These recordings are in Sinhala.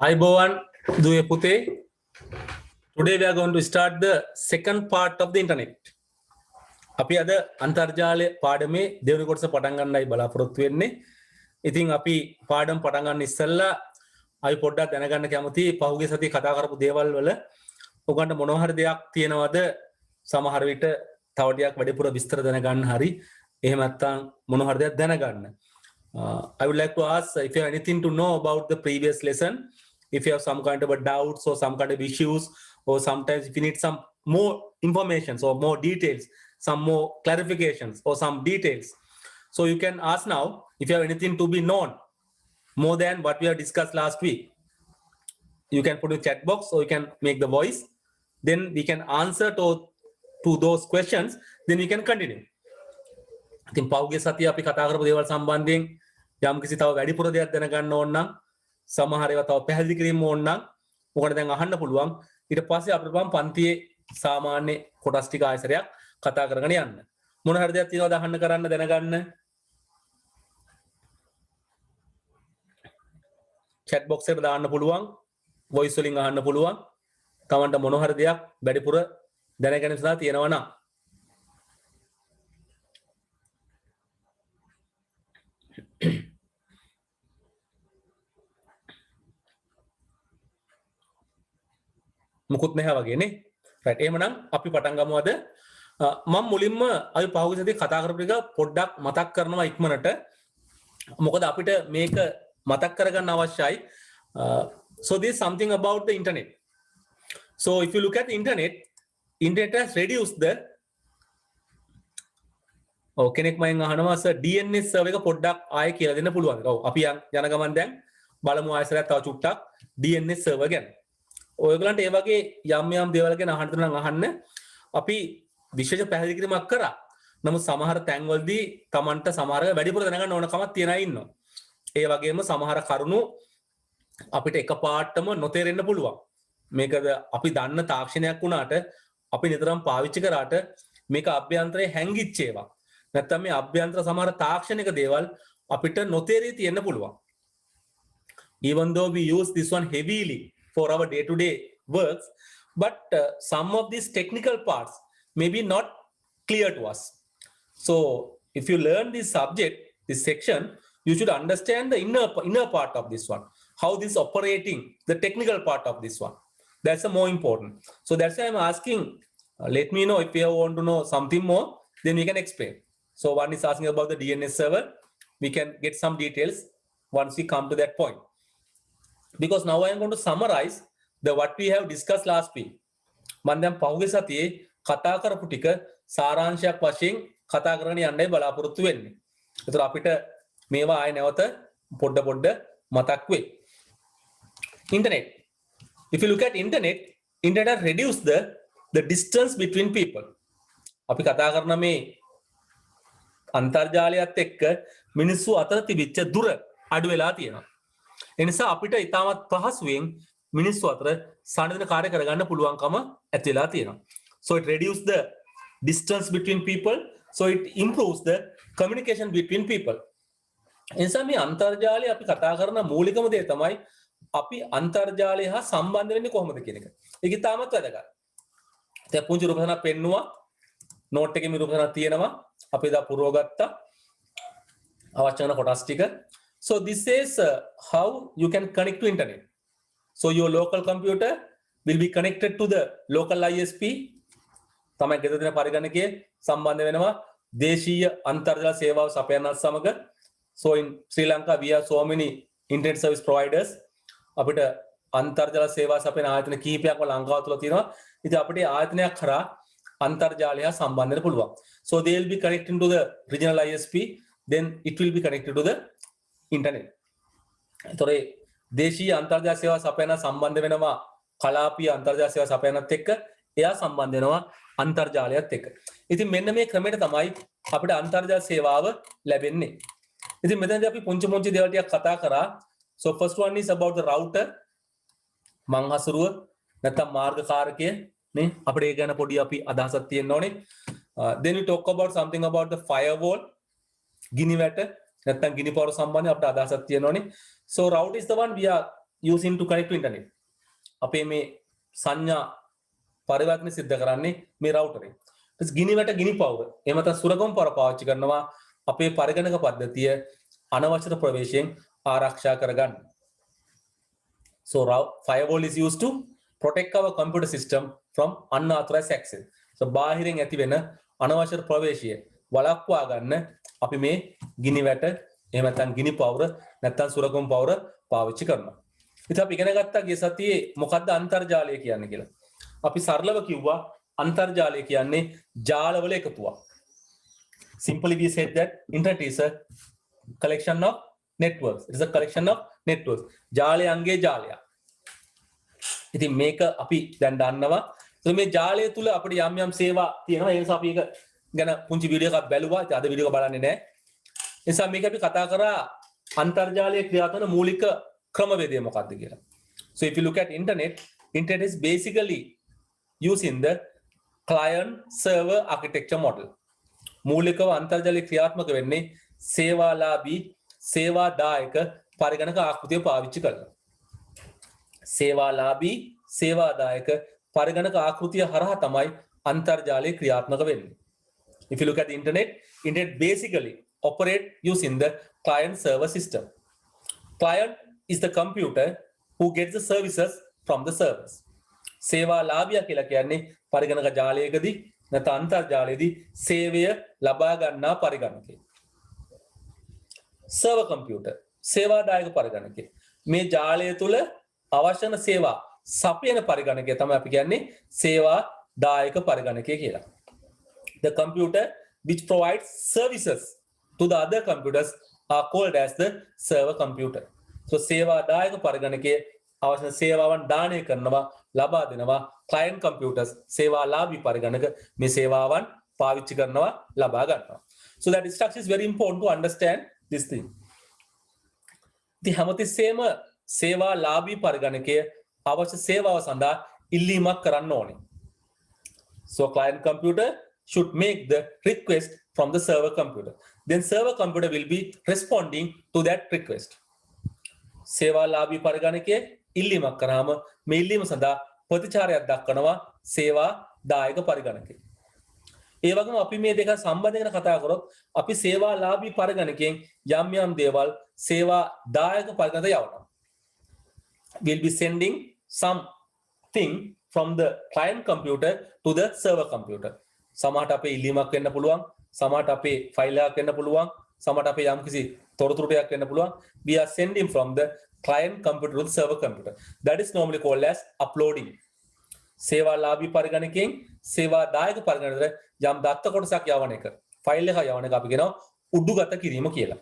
Aibowan Duye Pute. Today we are going to start the second part of the internet. අපි අද අන්තර්ජාලය පාඩමේ දෙවෙනි කොටස පටන් ගන්නයි බලාපොරොත්තු වෙන්නේ. ඉතින් අපි පාඩම පටන් ගන්න ඉස්සෙල්ලා අපි පොඩ්ඩක් දැනගන්න කැමතියි පහුගිය සතියේ කතා කරපු දේවල් වල ඔයගන්ට මොනවා හරි දෙයක් තියෙනවද? සමහර විට තව ටිකක් වැඩිපුර විස්තර දැනගන්න හරි එහෙම නැත්නම් මොනවා හරි දෙයක් දැනගන්න. I would like to ask if you have anything to know about the previous lesson, if you have some kind of a doubts or some kind of issues, or sometimes if you need some more information or more details, some more clarifications or some details. So you can ask now if you have anything to be known more than what we have discussed last week. You can put in the chat box or you can make the voice. Then we can answer to those questions. Then we can continue. ඉතින් පෞගේ සතිය අපි කතා කරපු දේවල් සම්බන්ධයෙන් යම් කිසි තව වැඩිපුර දෙයක් දැනගන්න ඕන නම් සමහර ඒවා තව පැහැදිලි කිරීම ඕන නම් ඔකට දැන් අහන්න පුළුවන්. ඊට පස්සේ අපිට බලන්න පන්තියේ සාමාන්‍ය කොටස් ටික ආයතරයක් කතා කරගෙන යන්න. මොන හරි දෙයක් තියෙනවද අහන්න කරන්න දැනගන්න? chat box එකට දාන්න පුළුවන්. voice වලින් අහන්න පුළුවන්. තමන්ට මොන හරි දෙයක් වැඩිපුර දැනගන්න සඳහා තියෙනවා නම් මුකුත් නැහැ වගේ නේ. රයිට්. එහෙමනම් අපි පටන් ගමු අද. මම මුලින්ම අපි පහුගිය සතියේ කතා කරපු එක පොඩ්ඩක් මතක් කරනවා ඉක්මනට. මොකද අපිට මේක මතක් කරගන්න අවශ්‍යයි. So this is something about the internet. So if you look at the internet has reduced the කෙනෙක් මයින් අහනවා සර් DNS සර්වර් එක පොඩ්ඩක් ආයෙ කියලා දෙන්න පුළුවන්ද? ඔව් අපි යන ගමන් දැන් බලමු ආයෙසරයක් තව චුට්ටක් DNS සර්වර් ගැන. ඔයගලන්ට ඒ වගේ යම් දේවල් ගැන අහන්න නම් අහන්න. අපි විශේෂ පැහැදිලි කිරීමක් කරා. නමුත් සමහර තැන්වලදී Tamanට සමහර වැඩිපුර දැනගන්න ඕන කමක් තියන අය ඉන්නවා. ඒ වගේම සමහර කරුණු අපිට එකපාරටම නොතේරෙන්න පුළුවන්. මේකද අපි දන්න තාක්ෂණයක් වුණාට අපි නිතරම පාවිච්චි කරාට මේක අභ්‍යන්තරයේ හැංගිච්ච ඒවා. නැත්නම් මේ අභ්‍යන්තර සමහර තාක්ෂණික දේවල් අපිට නොතේරී තියෙන්න පුළුවන්. Even though we use this one heavily for our day-to-day works, but some of these technical parts may be not clear to us. So if you learn this subject, this section, you should understand the inner part of this one, how this operating, the technical part of this one. That's the more important. So that's why I'm asking, let me know if you want to know something more, then we can explain. So one is asking about the DNS server. We can get some details once we come to that point. Because now I am going to summarize what we have discussed last week. මම දැන් පහුගිය සතියේ කතා කරපු ටික සාරාංශයක් වශයෙන් කතා කරගෙන යන්නයි බලාපොරොත්තු වෙන්නේ. ඒතර අපිට මේවා ආයෙ නැවත පොඩ මතක් වෙයි. Internet. If you look at internet has reduced the distance between people. අපි කතා කරන මේ අන්තර්ජාලයත් එක්ක මිනිස්සු අතර තිබිච්ච දුර අඩු වෙලා තියෙනවා. ඒ නිසා අපිට ඉතාමත් පහසුවෙන් මිනිස්සු අතර සාධන කාර්ය කරගන්න පුළුවන්කම ඇති වෙලා තියෙනවා. So it reduces the distance between people, so it improves the communication between people. ඒ නිසා මේ අන්තර්ජාලය අපි කතා කරන මූලිකම දේ තමයි අපි අන්තර්ජාලය හා සම්බන්ධ වෙන්නේ කොහොමද කියන එක. ඒක ඉතාමත් වැදගත්. දැන් පුංචි රූපසනක් පෙන්නුවා. නෝට් එකේ මේ රූපසනක් තියෙනවා. අපි දා පුරවගත්තා. අවශ්‍ය කරන කොටස් ටික. So this is how you can connect to internet. So your local computer will be connected to the local ISP. තමයි ගෙදර දෙන පරිගණකයේ සම්බන්ධ වෙනවා දේශීය අන්තර්ජාල සේවාව සපයනත් සමග. So in Sri Lanka we have so many internet service providers. අපිට අන්තර්ජාල සේවා සපයන ආයතන කිහිපයක්ම ලංකාව තුළ තියෙනවා. ඉතින් අපිට ආයතනයක් කරා අන්තර්ජාලය සම්බන්ධ වෙන්න පුළුවන්. So they will be connected to the regional ISP, then it will be connected to the internet. ඒතොරේ දේශීය අන්තර්ජාල සේවා සපයන සම්බන්ධ වෙනවා කලාපීය අන්තර්ජාල සේවා සපයනත් එක්ක, එයා සම්බන්ධ වෙනවා අන්තර්ජාලයත් එක්ක. ඉතින් මෙන්න මේ ක්‍රමයට තමයි අපිට අන්තර්ජාල සේවාව ලැබෙන්නේ. ඉතින් මෙතනදී අපි පුංචි දේවල් ටිකක් කතා කරා. So first one is about the router. මං හසුරුව නැත්නම් මාර්ගකාරකය නේ අපිට ඒ ගැන පොඩි අපි අදහසක් තියෙන්න ඕනේ. Then we talk about something about the firewall. ගිනි වැට නැත්නම් ගිනි පවර සම්බන්ධව අපිට අදහසක් තියෙන්න ඕනේ. So route is the one we are using to connect to internet. අපේ මේ සංඥා පරිවර්තන සිද්ධ කරන්නේ මේ router එකෙන්. ඊට ගිනි වැට ගිනි පවුර. එහෙම නැත්නම් සුරකම් පවර පාවිච්චි කරනවා අපේ පරිගණක පද්ධතිය අනවශ්‍ය ප්‍රවේශයෙන් ආරක්ෂා කරගන්න. So firewall is used to protect our computer system from unauthorized access. So බාහිරින් ඇති වෙන අනවශ්‍ය ප්‍රවේශය වළක්වා ගන්න අපි මේ ගිනි වැට එහෙම නැත්නම් ගිනි පවුර නැත්නම් සුරකම් පවුර පාවිච්චි කරනවා. ඉතින් අපි ඉගෙන ගත්තා ගිය සතියේ මොකද්ද අන්තර්ජාලය කියන්නේ කියලා. අපි සරලව කිව්වා අන්තර්ජාලය කියන්නේ ජාලවල එකතුවක්. Simply we said that internet is a collection of networks. It is a collection of networks. ජාලයන්ගේ ජාලයක්. ඉතින් මේක අපි දැන් දන්නවා. So මේ ජාලය තුල අපිට යම් යම් සේවා තියෙනවා. ඒ නිසා අපි ඒක ගැන පුංචි වීඩියෝ එකක් බැලුවා. ඉතින් අද වීඩියෝ එක බලන්නේ නැහැ. ඒ නිසා මේක අපි කතා කරා අන්තර්ජාලයේ ක්‍රියාත්මක මූලික ක්‍රමවේදය මොකක්ද කියලා. So if you look at internet is basically using the client server architecture model. මූලිකව අන්තර්ජාලයේ ක්‍රියාත්මක වෙන්නේ සේවාලාභී සේවාදායක පරිගණක ආකෘතිය පාවිච්චි කරලා. සේවාලාභී සේවාදායක පරිගණක ආකෘතිය හරහා තමයි අන්තර්ජාලයේ ක්‍රියාත්මක වෙන්නේ. If you look at the internet basically operate using the client server system. Client is the computer who gets the services from the servers. සේවාලාභියා කියලා කියන්නේ පරිගණක ජාලයකදී නැත්නම් අන්තර්ජාලයේදී සේවය ලබා ගන්නා පරිගණකය. Server computer සේවාදායක පරිගණකය. මේ ජාලය තුල අවශ්‍ය කරන සේවා සපයන පරිගණකය තමයි අපි කියන්නේ සේවාදායක පරිගණකය කියලා. The computer which provides services to the other computers are called as the server computer. So සේවාදායක පරිගණකයේ අවශ්‍ය සේවාවන් දානය කරනවා ලබා දෙනවා client computers සේවාලාභී පරිගණක මේ සේවාවන් පාවිච්චි කරනවා ලබා ගන්නවා. So that structure is very important to understand this thing. The හැමතිස්සෙම සේවාලාභී පරිගණකයේ අවශ්‍ය සේවාව සඳහා ඉල්ලීමක් කරන්න ඕනේ. So client computer should make the request from the server computer. Then server computer will be responding to that request. සේවාලාභී පරිගණකයේ ඉල්ලීමක් කරාම මේ ඉල්ලීම සඳහා ප්‍රතිචාරයක් දක්වනවා සේවාදායක පරිගණකය. ඒ වගේම අපි මේ දෙක සම්බන්ධ කරගෙන කතා කරොත් අපි සේවාලාභී පරිගණකයෙන් යම් යම් දේවල් සේවාදායක පරිගණකයට යවනවා. We'll be sending something from the client computer to the server computer. සමහරට අපේ ඉල්ලීමක් වෙන්න පුළුවන්, සමහරට අපේ ෆයිල් එකක් වෙන්න පුළුවන්, සමහරට අපේ යම්කිසි තොරතුරු ටිකක් වෙන්න පුළුවන්. We are sending from the client computer to the server computer. That is normally called as uploading. සේවාලාභී පරිගණකයෙන් සේවාදායක පරිගණකයට යම් දත්ත කොටසක් යවන එක, ෆයිල් එක යවන එක අපි කියනවා උඩුගත කිරීම කියලා.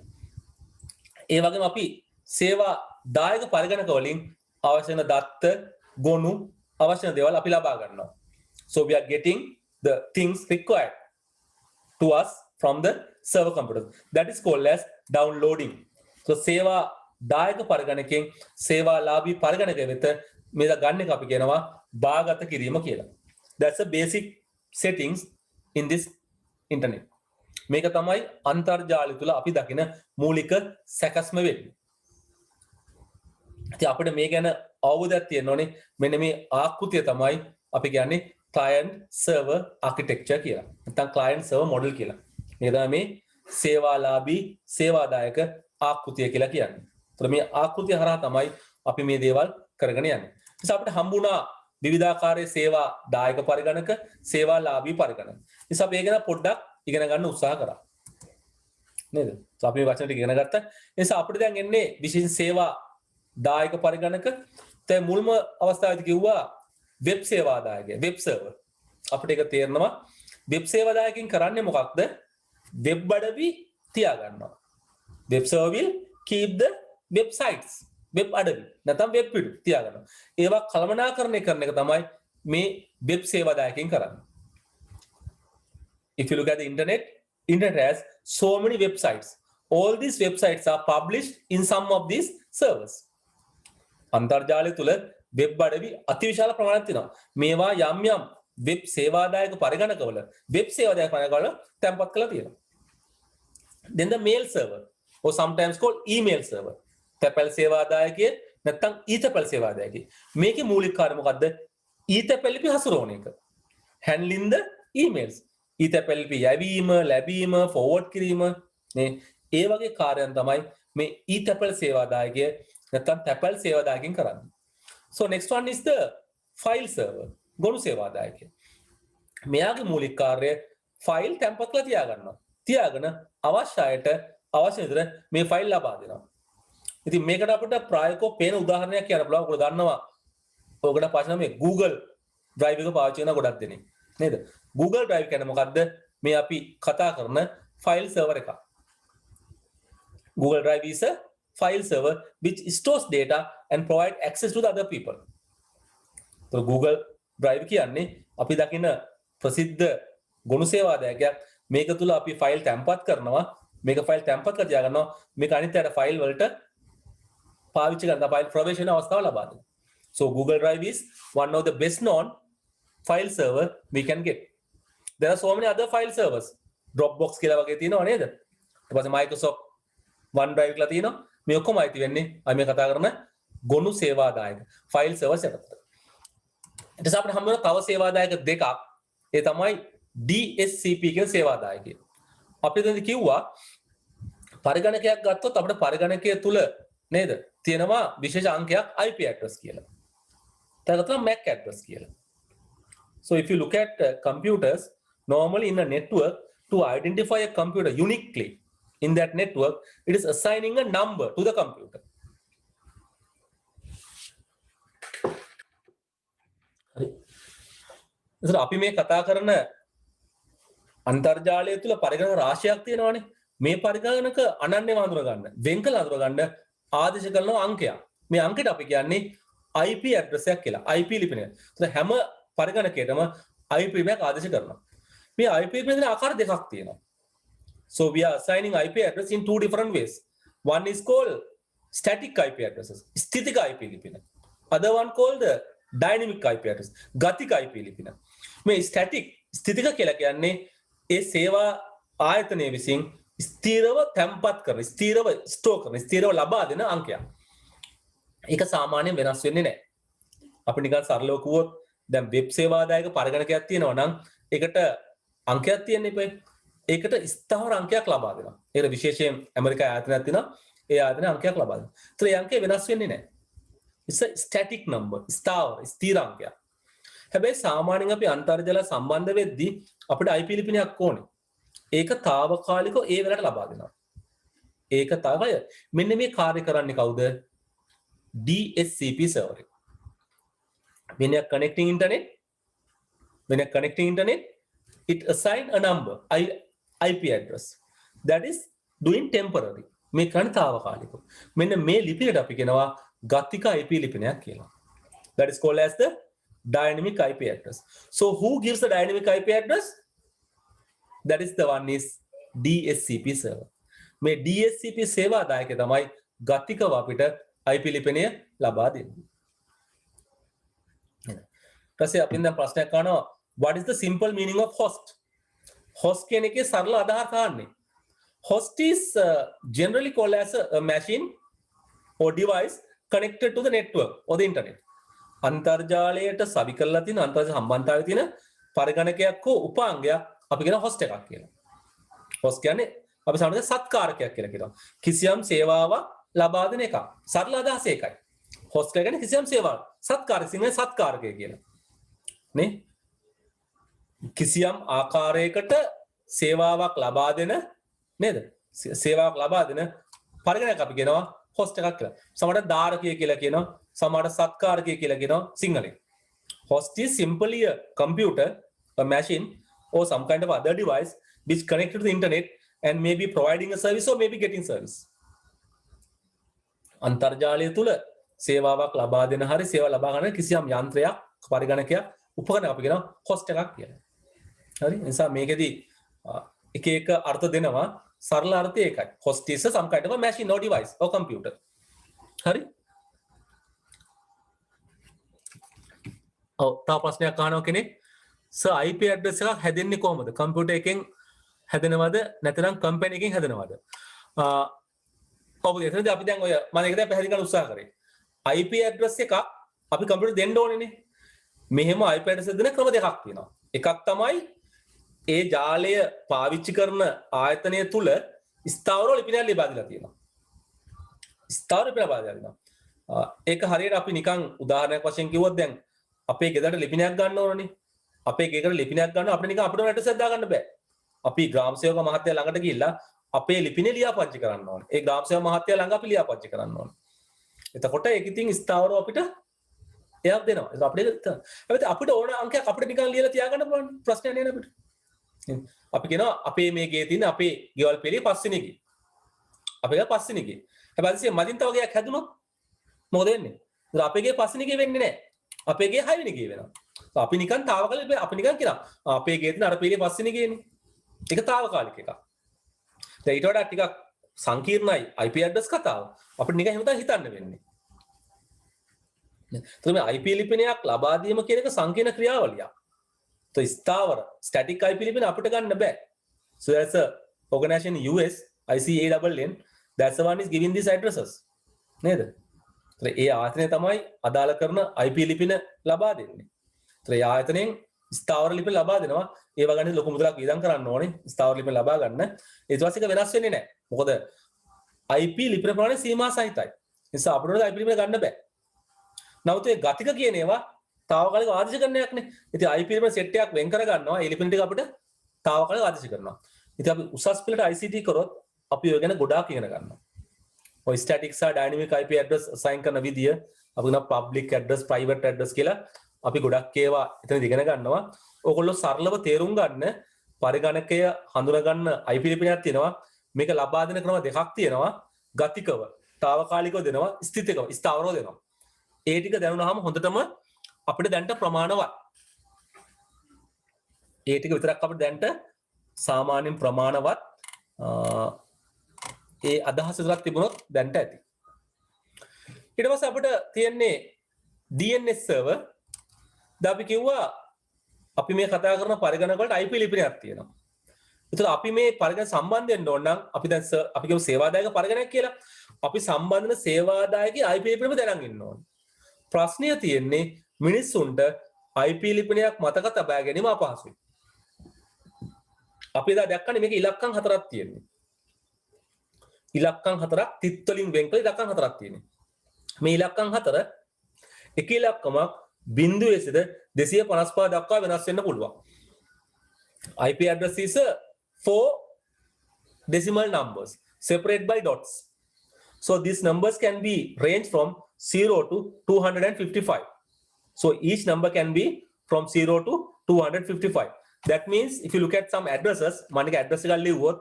ඒ වගේම අපි සේවාදායක පරිගණක වලින් අවශ්‍ය වෙන දත්ත, ගොනු, අවශ්‍ය වෙන දේවල් අපි ලබා ගන්නවා. So we are getting the things required to us from the server computer. That is called as downloading. So සේවාදායක පරිගණකයෙන් සේවාලාභී පරිගණකය වෙත මේක ගන්න එක අපි කියනවා බාගත කිරීම කියලා. That's the basic settings in this internet. මේක තමයි අන්තර්ජාලය තුල අපි දකින මූලික සැකස්ම වෙන්නේ. ඉතින් අපිට මේ ගැන අවබෝධයක් තියෙන්න ඕනේ. මෙන්න මේ ආකෘතිය තමයි අපි කියන්නේ client server architecture කියලා. නැත්නම් client server model කියලා. මේක තමයි මේ සේවාලාභී සේවාදායක ආකෘතිය කියලා කියන්නේ. ඒතර මේ ආකෘතිය හරහා තමයි අපි මේ දේවල් කරගෙන යන්නේ. නිසා අපිට හම්බුණා විවිධාකාරයේ සේවාදායක පරිගණක, සේවාලාභී පරිගණක. නිසා අපි ඒක ගැන පොඩ්ඩක් ඉගෙන ගන්න උත්සාහ කරා. නේද? අපි මේ වචන ටික ඉගෙන ගත්තා. ඒ නිසා අපිට දැන් එන්නේ විශේෂ සේවාදායක පරිගණක. දැන් මුල්ම අවස්ථාවේදී කිව්වා වෙබ් සේවාදායකය, වෙබ් සර්වර්. අපිට ඒක තේරෙනවා වෙබ් සේවාදායකෙන් කරන්නේ මොකක්ද? වෙබ් අඩවි තියා ගන්නවා. Web server will keep the websites. Web අඩවි නැත්නම් වෙබ් පිටු තියා ගන්නවා. ඒවා කළමනාකරණය කරන එක තමයි මේ වෙබ් සේවාදායකෙන් කරන්නේ. If you look at the internet has so many websites. All these websites are published in some of these servers. අන්තර්ජාලය තුල වෙබ් අඩවි අතිවිශාල ප්‍රමාණයක් තියෙනවා. මේවා යම් යම් වෙබ් සේවාදායක පරිගණකවල වෙබ් සේවාදායක පරිගණකවල තැන්පත් කරලා තියෙනවා. Then the mail server or sometimes called email server. තැපැල් සේවාදායකය නැත්නම් ඊතපැල් සේවාදායකයෙක්. මේකේ මූලික කාර්ය මොකද්ද? ඊතපැල් ලිපි හසුරවන එක. handling the emails. ඊතපැල් ලිපි යැවීම, ලැබීම, forward කිරීම නේ. ඒ වගේ කාර්යයන් තමයි මේ ඊතපැල් සේවාදායකය නැත්නම් තැපැල් සේවාදායකයන් කරන්නේ. So next one is the file server. ගොනු සේවාදායකය. මෙයාගේ මූලික කාර්යය ෆයිල් තැන්පත් කරලා තියාගන්නවා. තියාගෙන අවශ්‍ය අයට අවශ්‍ය විදිහට මේ ෆයිල් ලබා දෙනවා. ඉතින් මේකට අපිට ප්‍රායෝගිකව පේන උදාහරණයක් කියන්න පුළුවන්. ඔයගොල්ලෝ දන්නවා. ඔයගොල්ලෝ පාවිච්චි කරන මේ Google Drive එක පාවිච්චි කරන ගොඩක් දෙනෙක්. නේද? Google Drive කියන්නේ මොකද්ද? මේ අපි කතා කරන ෆයිල් සර්වර් එකක්. Google Drive is a file server which stores data and provide access to the other people. So Google Drive කියන්නේ අපි දකින ප්‍රසිද්ධ ගොනු සේවාදායකයක්. මේක තුල අපි ෆයිල් තැන්පත් කරනවා. මේක ෆයිල් තැන්පත් කර තියාගන්නවා. මේක අනිත් අයට ෆයිල් වලට පාවිච්චි කරන ෆයිල් ප්‍රොවිෂන් අවස්ථාව ලබා දෙනවා. So Google Drive is one of the best known file server we can get. There are so many other file servers. Dropbox කියලා වගේ තියෙනවා නේද? ඊට පස්සේ Microsoft OneDrive කියලා තියෙනවා. මේ ඔක්කොම අයිති වෙන්නේ අපි මේ කතා කරන ගොනු සේවාදායක ෆයිල් සර්වර්ස් යටතට. ඊට පස්සේ අපිට හම්බ වෙන තව සේවාදායක දෙකක්. ඒ තමයි DSCP කියන සේවාදායකය. අපි දැන් කිව්වා පරිගණකයක් ගත්තොත් අපිට පරිගණකය තුල නේද? තියෙනවා විශේෂ අංකයක් IP address කියලා. ඊට තමයි MAC address කියලා. So if you look at computers, normally in a network, to identify a computer uniquely in that network, it is assigning a number to the computer. ඉතින් අපි මේ කතා කරන අන්තර්ජාලය තුල පරිගණක රාශියක් තියෙනවානේ. මේ පරිගණක අනන්‍යව අඳුර ගන්න, වෙන් කළ අඳුර ගන්න ආදේශ කරන අංකයක්. මේ අංකයට අපි කියන්නේ IP address එකක් කියලා. IP ලිපිනය. ඒත් හැම පරිගණකයකටම IP එකක් ආදේශ කරනවා. මේ IP ලිපිනේ ආකාර දෙකක් තියෙනවා. So we are assigning IP address in two different ways. One is called static IP addresses. ස්ථිතික IP ලිපින. Other one called the dynamic IP address. ගතික IP ලිපින. මේ static ස්ථිතික කියලා කියන්නේ ඒ සේවා ආයතනය විසින් ස්ථිරව තැන්පත් කරන, ස්ථිරව ස්ටෝර් කරන, ස්ථිරව ලබා දෙන අංකයක්. ඒක සාමාන්‍යයෙන් වෙනස් වෙන්නේ නැහැ. අපි නිකන් සරලව කිව්වොත් දැන් වෙබ් සේවාදායක පරිගණකයක් තියෙනවා නම් ඒකට අංකයක් තියෙන්න එපා. ඒකට ස්ථාවර අංකයක් ලබා දෙනවා. ඒකට විශේෂයෙන් ඇමරිකා ආයතනයක් තියෙනවා. ඒ ආයතන අංකයක් ලබා දෙනවා. ඒතර ඒ අංකය වෙනස් වෙන්නේ නැහැ. It's a static number. ස්ථාවර ස්ථිර අංකයක්. හැබැයි සාමාන්‍යයෙන් අපි අන්තර්ජාල සම්බන්ධ වෙද්දී අපිට IP ලිපිනයක් ඕනේ. ඒක తాවකාලිකව ඒ වෙලාවට ලබා දෙනවා. ඒක තමයි මෙන්න මේ කාර්ය කරන්නේ කවුද? DSCP server. When you are connecting internet, it assign a number, IP address. That is doing temporary. මේ කරන්නේ తాවකාලිකව. මෙන්න මේ ලිපියට අපි කියනවා ගතික IP ලිපිනයක් කියලා. That is called as the dynamic IP address. So who gives the dynamic IP address? That is the one is DSCP server. මේ DSCP සේවාදායකය තමයි ගතිකව අපිට IP ලිපිනය ලබා දෙන්නේ. ඊපස්සේ අපි දැන් ප්‍රශ්නයක් අහනවා what is the simple meaning of host? Host කියන එකේ සරල අදහස ගන්න. Host is generally called as a machine or device connected to the network or the internet. අන්තර්ජාලයට සවි කරලා තියෙන අන්තර්ජාල සම්බන්ධතාවයේ තියෙන පරිගණකයක් හෝ උපාංගයක් අපි කියන host එකක් කියලා. host කියන්නේ අපි සාමාන්‍යයෙන් සත්කාරකයක් කියලා කියනවා. කිසියම් සේවාවක් ලබා දෙන එකක්. සරල අදහස ඒකයි. host කියන්නේ කිසියම් සේවාවක්. සත්කාරක සිංහලෙන් සත්කාරකය කියලා. නේ? කිසියම් ආකාරයකට සේවාවක් ලබා දෙන නේද? සේවාවක් ලබා දෙන පරිගණකයක් අපි කියනවා host එකක් කියලා. සමහරට ධාරකය කියලා කියනවා. සමහරට සත්කාරකය කියලා කියනවා සිංහලෙන්. host is simply a computer, a machine or some kind of other device which connected to the internet and may be providing a service or may be getting service. අන්තර්ජාලය තුල සේවාවක් ලබා දෙන හරි සේවා ලබා ගන්න කිසියම් යන්ත්‍රයක් පරිගණකයක් උපකරණයක් අපි කියනවා host එකක් කියලා. හරි? ඒ නිසා මේකෙදි එක එක අර්ථ දෙනවා. සරල අර්ථය ඒකයි. host is some kind of a machine or device or computer. හරි? ඔව් තව ප්‍රශ්නයක් අහනවා කෙනෙක්. සර් IP address එකක් හැදෙන්නේ කොහොමද? කම්පියුටර් එකෙන් හැදෙනවද නැත්නම් කම්පැනි එකෙන් හැදෙනවද? ඔව් එතනදී අපි දැන් ඔය මම ඒක දැන් පැහැදිලි කරන්න උත්සාහ කරේ. IP address එකක් අපි කම්පියුටර් දෙන්න ඕනේනේ. මෙහෙම IP address දෙන ක්‍රම දෙකක් තියෙනවා. එකක් තමයි ඒ ජාලය පාවිච්චි කරන ආයතනය තුල ස්ථාවර ලිපිනයක් ලබා දීලා තියෙනවා. ස්ථාවර ලිපිනයක් ලබා දීලා තියෙනවා. ඒක හරියට අපි නිකන් උදාහරණයක් වශයෙන් කිව්වොත් දැන් අපේ ගෙදරට ලිපිනයක් ගන්න ඕනනේ. අපේ ගෙදරට ලිපිනයක් ගන්න අපිට නිකන් අපිට ඇඩ්‍රස් එකක් දාගන්න බෑ. අපි ග්‍රාම සේවක මහත්තයා ළඟට ගිහිල්ලා අපේ ලිපිනේ ලියාපදිංචි කරන්න ඕනේ. ඒ ග්‍රාම සේවක මහත්තයා ළඟ අපි ලියාපදිංචි කරන්න ඕනේ. එතකොට ඒක ඉතින් ස්ථාවරව අපිට එයක් දෙනවා. ඒක අපිට හැබැයි අපිට ඕන අංකයක් අපිට නිකන් ලියලා තියාගන්න පුළුවන්. ප්‍රශ්නයක් නෑ අපිට. අපි කියනවා අපේ මේ ගේ තියෙන අපේ ගෙවල් පෙළේ පස්වෙනි ගේ. අපේ ගේ පස්වෙනි ගේ. හැබැයි මදින් තව ගයක් හැදුනොත් මොකද වෙන්නේ? ඒක අපේ ගේ පස්වෙනි ගේ වෙන්නේ නෑ. අපේ ගේ 6 වෙනි ගේ වෙනවා. අපි නිකන් తాවකාලික අපි නිකන් කියනවා අපේ ගේ තියෙන අර පෙළේ පස්වෙනි ගේනේ. ඒක తాවකාලික එකක්. දැන් ඊට වඩා ටිකක් සංකීර්ණයි IP address කතාව. අපිට නිකන් එහෙම තමයි හිතන්න වෙන්නේ. तो मैं IP ලිපිනයක් ලබා දීම කියන එක සංකීර්ණ ක්‍රියාවලියක්. तो ස්ථාවර static IP ලිපින අපිට ගන්න බෑ. So that's a organization US ICANN that's the one is giving these addresses. නේද? ඒ ආයතනය තමයි අදාළ කරන IP ලිපින ලබා දෙන්නේ. ඒ ආයතනයෙන් ස්ථාවර ලිපින ලබා දෙනවා. ඒව ගන්න ලොකු මුදලක් වියදම් කරන්න ඕනේ. ස්ථාවර ලිපින ලබා ගන්න. ඊට පස්සේ ඒක වෙනස් වෙන්නේ නැහැ. මොකද IP ලිපින ප්‍රමාණය සීමා සහිතයි. ඒ නිසා අපිට IP ලිපින ගන්න බෑ. නමුත් ඒ ගතික කියන ඒවා తాවකාලික ආදේශකරණයක්නේ. ඉතින් IP ලිපින සෙට් එකක් වෙන් කර ගන්නවා. ඒ ලිපින ටික අපිට తాවකාලික ආදේශ කරනවා. ඉතින් අපි උසස් පෙළට ICT කරොත් අපි ඔය ගැන ගොඩාක් ඉගෙන ගන්නවා. ඔය static සහ dynamic IP address assign කරන විදිය අපි කියන public address private address කියලා අපි ගොඩක් ඒවා එතනදී ඉගෙන ගන්නවා. ඕගොල්ලෝ සරලව තේරුම් ගන්න පරිගණකය හඳුනා ගන්න IP ලිපිනයක් තියෙනවා. මේක ලබා දෙන ක්‍රම දෙකක් තියෙනවා. ගතිකව, తాවකාලිකව දෙනවා, ස්ථිතිකව, ස්ථාවරව දෙනවා. ඒ ටික දැනුණාම හොඳටම අපිට දැනට ප්‍රමාණවත්. ඒ ටික විතරක් අපිට දැනට සාමාන්‍යයෙන් ප්‍රමාණවත් ඒ අදහස විතරක් තිබුණොත් දැනට ඇති. ඊට පස්සේ අපිට තියෙන්නේ DNS server. දැන් අපි කිව්වා අපි මේ කතා කරන පරිගණක වලට IP ලිපිනයක් තියෙනවා. ඒතර අපි මේ පරිගණක සම්බන්ධ වෙන්න ඕන නම් අපි දැන් අපි කියමු සේවාදායක පරිගණකයක් කියලා. අපි සම්බන්ධ වෙන සේවාදායකගේ IP ලිපිනම දැනන් ඉන්න ඕනේ. ප්‍රශ්නය තියෙන්නේ මිනිස්සුන්ට IP ලිපිනයක් මතක තබා ගැනීම අපහසුයි. අපි එදා දැක්කනේ මේක ඉලක්කම් 4ක් තියෙන්නේ. ඉලක්කම් 4ක් තිත් වලින් වෙන් කළ ඉලක්කම් 4ක් තියෙන්නේ. මේ ඉලක්කම් 4 එක ඉලක්කමක් බිංදුවේ සිට 255 දක්වා වෙනස් වෙන්න පුළුවන්. IP address is 4 decimal numbers separated by dots. So these numbers can be range from 0 to 255. So each number can be from 0 to 255. That means if you look at some addresses, මනික address එකක් ලියුවොත්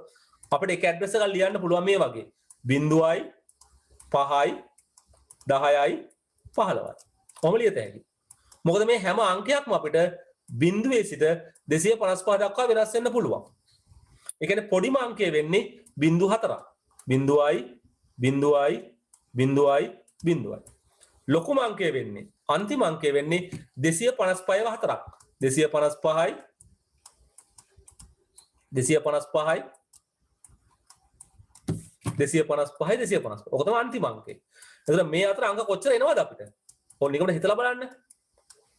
අපිට එක address එකක් ලියන්න පුළුවන් මේ වගේ 0යි 5යි 10යි 15යි. කොහොම ලියත හැකියි? මොකද මේ හැම අංකයක්ම අපිට බිංදුවේ සිට 255 දක්වා වෙනස් වෙන්න පුළුවන්. ඒ කියන්නේ පොඩිම අංකය වෙන්නේ 0.4ක්. 0යි 0යි 0යි 0යි. ලොකුම අංකය වෙන්නේ අන්තිම අංකය වෙන්නේ 255ව 4ක්. 255යි 255යි 255. ඔක තමයි අන්තිම අංකය. එතකොට මේ අතර අංක කොච්චර එනවද අපිට? ඕන නිකම්ම හිතලා බලන්න.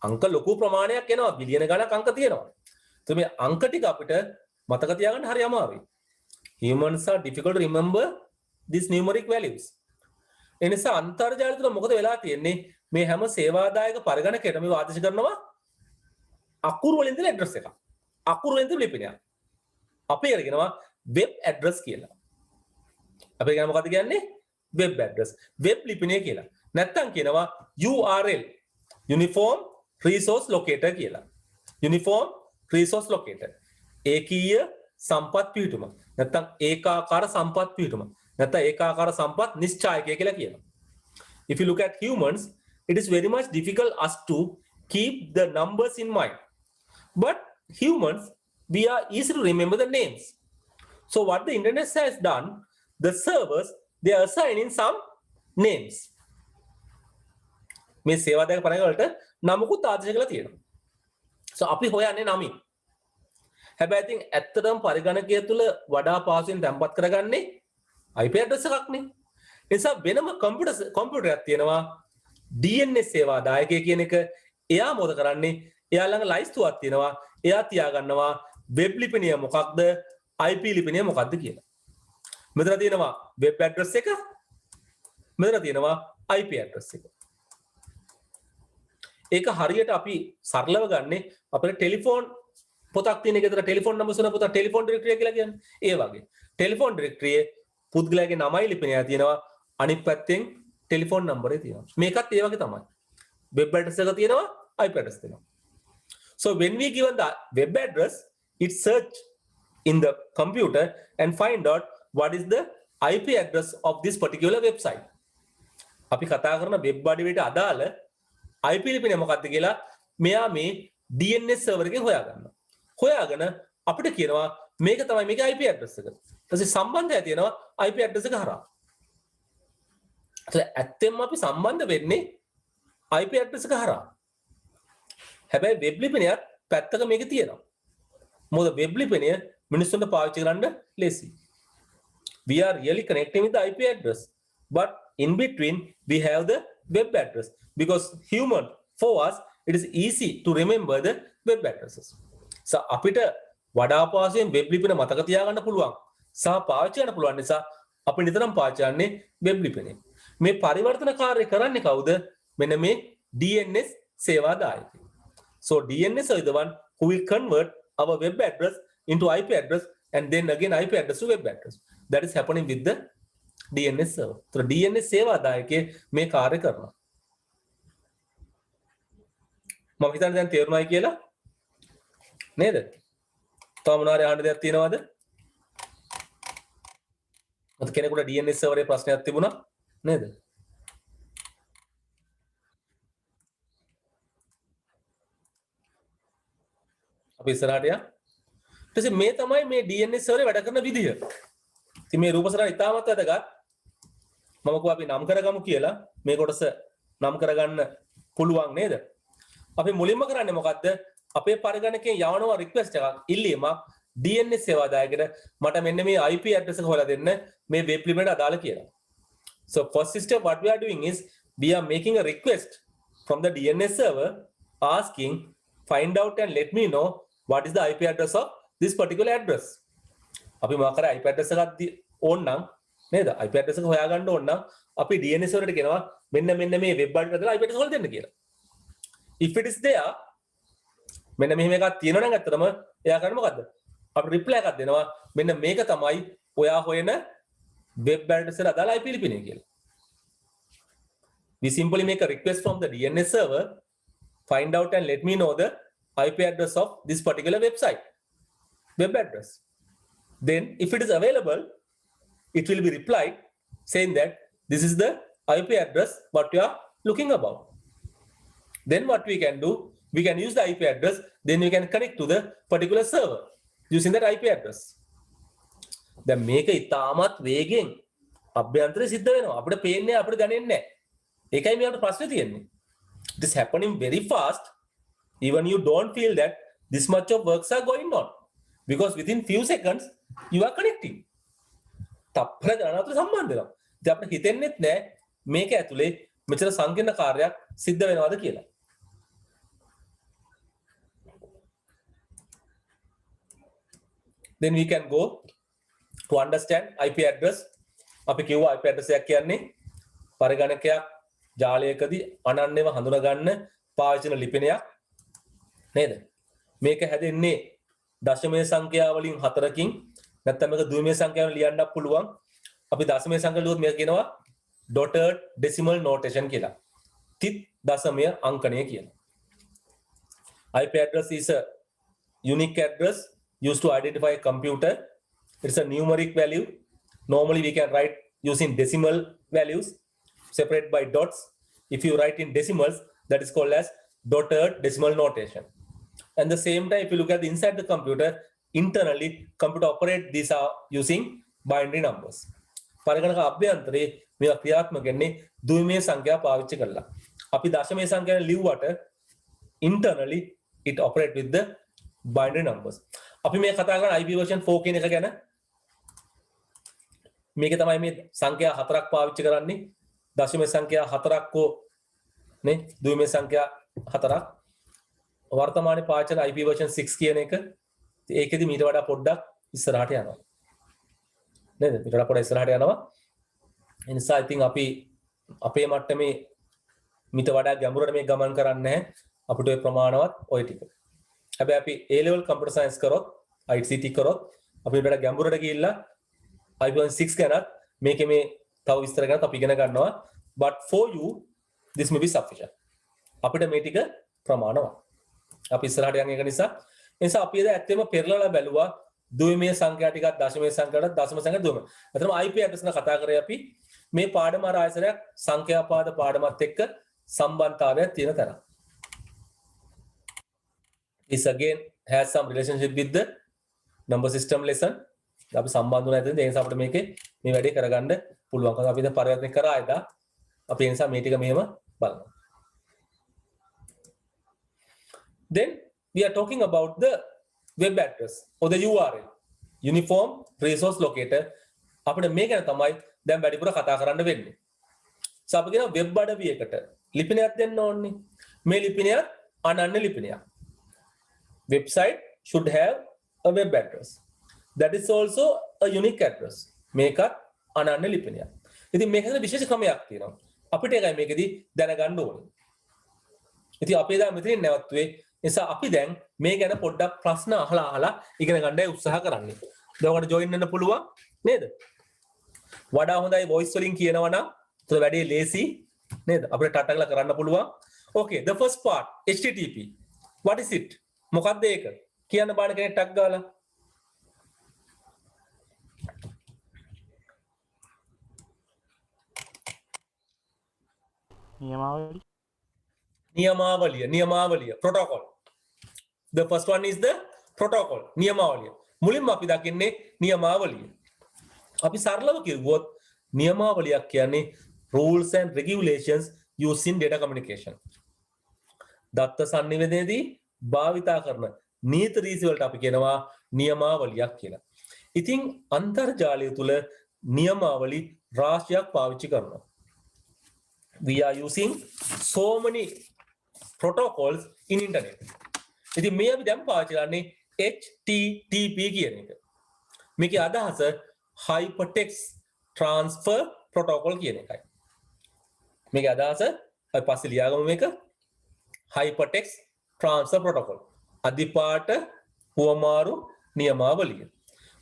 අංක ලොකු ප්‍රමාණයක් එනවා. බිලියන ගණක් අංක තියෙනවා. එතකොට මේ අංක ටික අපිට මතක තියාගන්න හරි අමාරුයි. Humans are difficult to remember these numeric values. ඒ නිසා අන්තර්ජාලය තුළ මොකද වෙලා තියෙන්නේ? මේ හැම සේවාදායක පරිගණකයකටම මේ ආදේශ කරනවා අකුරු වලින් තියෙන ඇඩ්‍රස් එකක්. අකුරු වලින් තියෙන ලිපිනයක්. අපි කියනවා web address කියලා. අපි කියන මොකද්ද කියන්නේ? web address. web ලිපිනය කියලා. නැත්තම් කියනවා URL uniform resource locator කියලා. uniform resource locator. ඒකීය සම්පත් පිහිටුම. නැත්තම් ඒකාකාර සම්පත් පිහිටුම. නැත්තම් ඒකාකාර සම්පත් නිශ්චායකය කියලා කියනවා. If you look at humans, it is very much difficult us to keep the numbers in mind. But humans, we are easy to remember the names. So what the internet has done, the servers, they are assigning some names. මේ සේවාදායක පරිගණක වලට නමකුත් ආදේශ කරලා තියෙනවා. So අපි හොයන්නේ නමින්. හැබැයි ඉතින් ඇත්තටම පරිගණකය තුල වඩා පහසුවෙන් තැම්පත් කරගන්නේ IP address එකක්නේ. ඒ නිසා වෙනම කම්පියුටරයක් තියෙනවා DNS සේවා දායකය කියන එක එයා මොකද කරන්නේ? එයා ළඟ ලයිස්තුවක් තියෙනවා. එයා තියාගන්නවා වෙබ් ලිපිණිය මොකක්ද IP ලිපිණිය මොකක්ද කියලා. මෙතන තියෙනවා වෙබ් ඇඩ්‍රස් එක. මෙතන තියෙනවා IP ඇඩ්‍රස් එක. ඒක හරියට අපි සරලව ගන්නේ අපේ ටෙලිෆෝන් පොතක් තියෙන එක විතර ටෙලිෆෝන් නම්බර් සුන පොත ටෙලිෆෝන් ඩිරෙක්ටරිය කියලා කියන්නේ. ඒ වගේ. ටෙලිෆෝන් ඩිරෙක්ටරියේ පුද්ගලයාගේ නමයි ලිපිණිය තියෙනවා. අනිත් පැත්තෙන් ටෙලිෆෝන් නම්බරේ තියෙනවා. මේකත් ඒ වගේ තමයි. වෙබ් ඇඩ්‍රස් එක තියෙනවා, IP ඇඩ්‍රස් තියෙනවා. So when we given the web address, it search in the computer and find out what is the IP address of this particular website. අපි කතා කරන වෙබ් අඩවියට අදාළ IP ලිපිණිය මොකක්ද කියලා මෙයා මේ DNS server එකෙන් හොයාගන්නවා. හොයාගෙන අපිට කියනවා මේක තමයි මේකේ IP address එක. ඊට පස්සේ සම්බන්ධය තියෙනවා IP address එක හරහා. ඇත්තෙන්ම අපි සම්බන්ධ වෙන්නේ IP address එක හරහා. හැබැයි වෙබ් ලිපිණියත් පැත්තක මේක තියෙනවා. මොකද වෙබ් ලිපිණිය මිනිස්සුන්ට පාවිච්චි කරන්න ලේසි. We are really connecting with the IP address, but in between we have the web address because human for us it is easy to remember the web addresses. So අපිට වඩා පාසුවෙන් වෙබ් ලිපින මතක තියාගන්න පුළුවන් සහ පාවිච්චි කරන්න පුළුවන් නිසා අපි නිතරම පාවිච්චි කරන්නේ වෙබ් ලිපිනේ. මේ පරිවර්තන කාර්ය කරන්නේ කවුද? මෙන්න මේ DNS සේවා දායකයෝ. So DNS is the one who will convert our web address into IP address and then again IP address to web address. That is happening with the DNS server. So DNS සේවා දායකයේ මේ කාර්ය කරනවා. මම හිතන්නේ දැන් තේරුණායි කියලා නේද? තව මොනවාරි අහන්න දෙයක් තියෙනවද? මත කෙනෙකුට DNS server එකේ ප්‍රශ්නයක් තිබුණා නේද? අපි ඉස්සරහට යමු. ඊට පස්සේ මේ තමයි මේ DNS server වැඩ කරන විදිය. ඉතින් මේ රූපසරණ ඉතාමත් වැදගත්. මම කිව්වා අපි නම් කරගමු කියලා. මේ කොටස නම් කරගන්න පුළුවන් නේද? අපි මුලින්ම කරන්නේ මොකද්ද? අපේ පරිගණකයෙන් යවනවා රික්වෙස්ට් එකක් ඉල්ලීමක් DNS සේවා දායකයට මට මෙන්න මේ IP address එක හොයලා දෙන්න මේ වෙබ් ලිපියට අදාළ කියලා. So first step what we are doing is we are making a request from the DNS server asking find out and let me know what is the IP address of this particular address. අපි මොකක් කරේ IP address එකක් ඕන නම් නේද? IP address එක හොයාගන්න ඕන නම් අපි DNS වලට කියනවා මෙන්න මේ වෙබ් අඩ්‍රස් එක IP address හොයලා දෙන්න කියලා. If it is there මෙන්න මෙහෙම එකක් තියෙනවා නම් ඇත්තටම එයා කරන්නේ මොකද්ද? අපිට reply එකක් දෙනවා මෙන්න මේක තමයි ඔයා හොයන web address එකට අදාළ IP ලිපිණිය කියලා. We simply make a request from the DNS server, find out and let me know the IP address of this particular website, web address. Then if it is available, it will be replied saying that this is the IP address what you are looking about. Then what we can do, we can use the IP address, then we can connect to the particular server using that IP address. දැන් මේක ඉතාමත් වේගෙන් අභ්‍යන්තරේ සිද්ධ වෙනවා. අපිට පේන්නේ අපිට දැනෙන්නේ නැහැ. ඒකයි මේ අපිට ප්‍රශ්නේ තියෙන්නේ. It is happening very fast. Even you don't feel that this much of works are going on. Because within few seconds, you are connecting. තප්පර ගණනකට සම්බන්ධ වෙනවා. ඉතින් අපිට හිතෙන්නේත් නැහැ මේක ඇතුලේ මෙච්චර සංකීර්ණ කාර්යයක් සිද්ධ වෙනවද කියලා. Then we can go to understand IP address. අපි කිව්වා IP address එකක් කියන්නේ පරිගණකයක් ජාලයකදී අනන්‍යව හඳුනා ගන්න පාවිච්චි කරන ලිපිනයක් නේද? මේක හැදෙන්නේ දශමයේ සංඛ්‍යා වලින් 4කින් නැත්නම් මේක ද්විමේ සංඛ්‍යාවෙන් ලියන්නත් පුළුවන්. අපි දශමයේ සංඛ්‍යා ලියුවොත් මේක කියනවා dotted decimal notation කියලා. තිත් දශමය අංකණය කියලා. IP address is a unique address used to identify a computer. It's a numeric value. Normally we can write using decimal values separated by dots. If you write in decimals, that is called as dotted decimal notation. And the same time, if you look at the inside the computer, internally computer operate these are using binary numbers. පරිගණක අභ්‍යන්තරේ මේවා ක්‍රියාත්මක වෙන්නේ ද්විමේ සංඛ්‍යා පාවිච්චි කරලා. අපි දශමයේ සංඛ්‍යාවෙන් ලිව්වට internally it operate with the binary numbers. අපි මේ කතා කරන IP version 4 කියන එක ගැන. මේක තමයි මේ සංඛ්‍යා 4ක් පාවිච්චි කරන්නේ. දශමයේ සංඛ්‍යා 4ක් හෝ නේ දුවීමේ සංඛ්‍යා 4ක් වර්තමානයේ පාවිච්චි කරන IP version 6 කියන එක ඒකෙදි මීට වඩා පොඩ්ඩක් ඉස්සරහට යනවා නේද මීට වඩා පොඩ්ඩක් ඉස්සරහට යනවා ඒ නිසා I think අපි අපේ මට්ටමේ මීට වඩා ගැඹුරට මේ ගමන් කරන්නේ නැහැ අපිට ඔය ප්‍රමාණවත් ඔය ටික හැබැයි අපි A level computer science කරොත් ICT කරොත් අපි ඊට වඩා ගැඹුරට ගිහිල්ලා IP version 6 ගැනත් මේකේ මේ තව විස්තර ගැනත් අපි ඉගෙන ගන්නවා but for you this may be sufficient අපිට මේ ටික ප්‍රමාණවත් අපි ඉස්සරහට යන එක නිසා අපි එදා ඇත්තෙම පෙරලලා බැලුවා ද්විමීය සංඛ්‍යා ටිකක් දශමීය සංඛ්‍යාවට දශම සංඛ්‍යා ද්විමීය. අතරම IP address ගැන කතා කරේ අපි මේ පාඩම අර ආයතනයක් සංඛ්‍යාපාද පාඩමත් එක්ක සම්බන්ධතාවයක් තියෙන තරම්. This again has some relationship with the number system lesson. අපි සම්බන්ධ වුණා ඇතින් ඒ නිසා අපිට මේකේ මේ වැඩේ කරගන්න පුළුවන්. අපි දැන් පරිවර්තනය කරා එදා. අපි ඒ නිසා මේ ටික මෙහෙම බලමු. Then we are talking about the web address or the URL uniform resource locator අපිට මේ ගැන තමයි දැන් වැඩිපුර කතා කරන්න වෙන්නේ. So අපි කියන web අඩවියකට ලිපිනයක් දෙන්න ඕනේ. මේ ලිපිනයත් අනන්‍ය ලිපිනයක්. Website should have a web address. That is also a unique address. මේකත් අනන්‍ය ලිපිනයක්. ඉතින් මේකේ විශේෂ ක්‍රමයක් තියෙනවා. අපිට ඒකයි මේකෙදි දැනගන්න ඕනේ. ඉතින් අපි දැන් මෙතනින් නැවතුනේ නිසා අපි දැන් මේ ගැන පොඩ්ඩක් ප්‍රශ්න අහලා ඉගෙන ගන්නයි උත්සාහ කරන්නේ. දැන් ඔයාලට ජොයින් වෙන්න පුළුවන් නේද? වඩා හොඳයි වොයිස් වලින් කියනවා නම් ඒක වැඩි ලේසි නේද? අපිට ටටකලා කරන්න පුළුවන්. Okay, the first part HTTP. What is it? මොකක්ද ඒක? කියන්න බාන කෙනෙක් ටක් ගාලා. නියමාවලිය protocol. The first one is the protocol නියමාවලිය. මුලින්ම අපි දකින්නේ නියමාවලිය. අපි සරලව කිව්වොත් නියමාවලියක් කියන්නේ rules and regulations used in data communication. දත්ත sannivedanaදී භාවිතා කරන නීති රීති වලට අපි කියනවා නියමාවලියක් කියලා. ඉතින් අන්තර්ජාලය තුල නියමාවලි රාශියක් පාවිච්චි කරනවා. We are using so many protocols in internet. ඉතින් මේ අපි දැන් පාවිච්චි කරන්නේ HTTP කියන එක. මේකේ අදහස hypertext transfer protocol කියන එකයි. මේකේ අදහස අපි පස්සේ ලියාගමු මේක hypertext transfer protocol. අදිපාට හුවමාරු නියමාවලිය.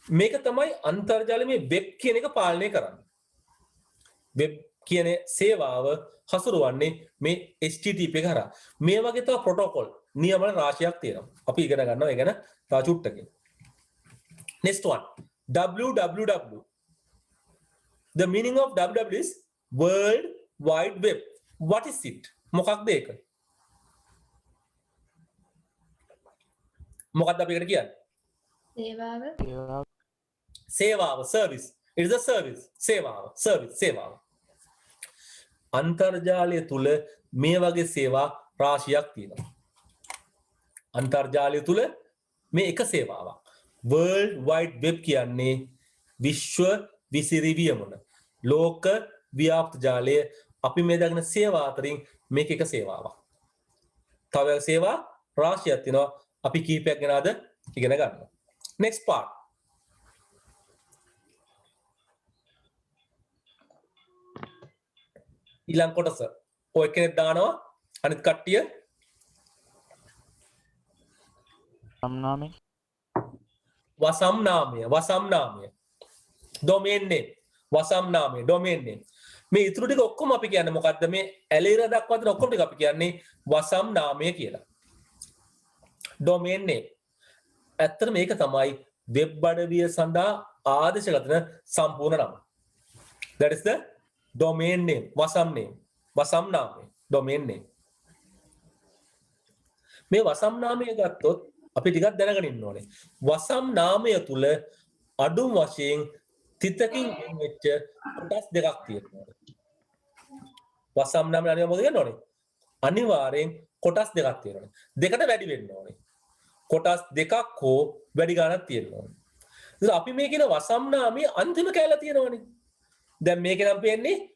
මේක තමයි අන්තර්ජාලයේ මේ වෙබ් කියන එක පාලනය කරන්නේ. වෙබ් කියන සේවාව හසුරුවන්නේ මේ HTTP එක හරහා. මේ වගේ තව ප්‍රොටෝකෝල් නියමන රාශියක් තියෙනවා. අපි ඉගෙන ගන්නවා ඒ ගැන තව චුට්ටකින්. Next one www. The meaning of www is World Wide Web. What is it? මොකක්ද ඒක? මොකක්ද අපි එකට කියන්නේ? සේවාව service. It is a service. සේවාව. අන්තර්ජාලය තුල මේ වගේ සේවා රාශියක් තියෙනවා. අන්තර්ජාලය තුල මේ එක සේවාවක්. World Wide Web කියන්නේ විශ්ව විසිරිවියමුණ. ලෝක ව්‍යාප්ත ජාලය අපි මේ දකින සේවා අතරින් මේක එක සේවාවක්. තව සේවා රාශියක් තියෙනවා. අපි කීපයක් ගැන අද ඉගෙන ගන්නවා. Next part. ඊළඟ කොටස ඔය කෙනෙක් දානවා අනිත් කට්ටිය වසම් නාමය domain name මේ ඉතුරු ටික ඔක්කොම අපි කියන්නේ මොකද්ද මේ ඇලේර දක්වා තියෙන ඔක්කොම ටික අපි කියන්නේ වසම් නාමය කියලා domain name ඇත්තට මේක තමයි වෙබ් අඩවිය සඳහා ආදේශගත කරන සම්පූර්ණ නම that is the domain name වසම් නාමය domain name මේ වසම් නාමය ගත්තොත් අපි ටිකක් දැනගෙන ඉන්න ඕනේ වසම් නාමය තුල අඩුම වශයෙන් තිතකින් වෙච්ච කොටස් දෙකක් තියෙනවා වසම් නාමය අනිවාර්යයෙන්ම මොකද කියන්න ඕනේ අනිවාර්යෙන් කොටස් දෙකක් තියෙනවා දෙකට වැඩි වෙන්න ඕනේ කොටස් දෙකක් හෝ වැඩි ගණනක් තියෙනවා ඉතින් අපි මේ කියන වසම් නාමයේ අන්තිම කැලේ තියෙනවනේ දැන් මේක නම් පෙන්නේ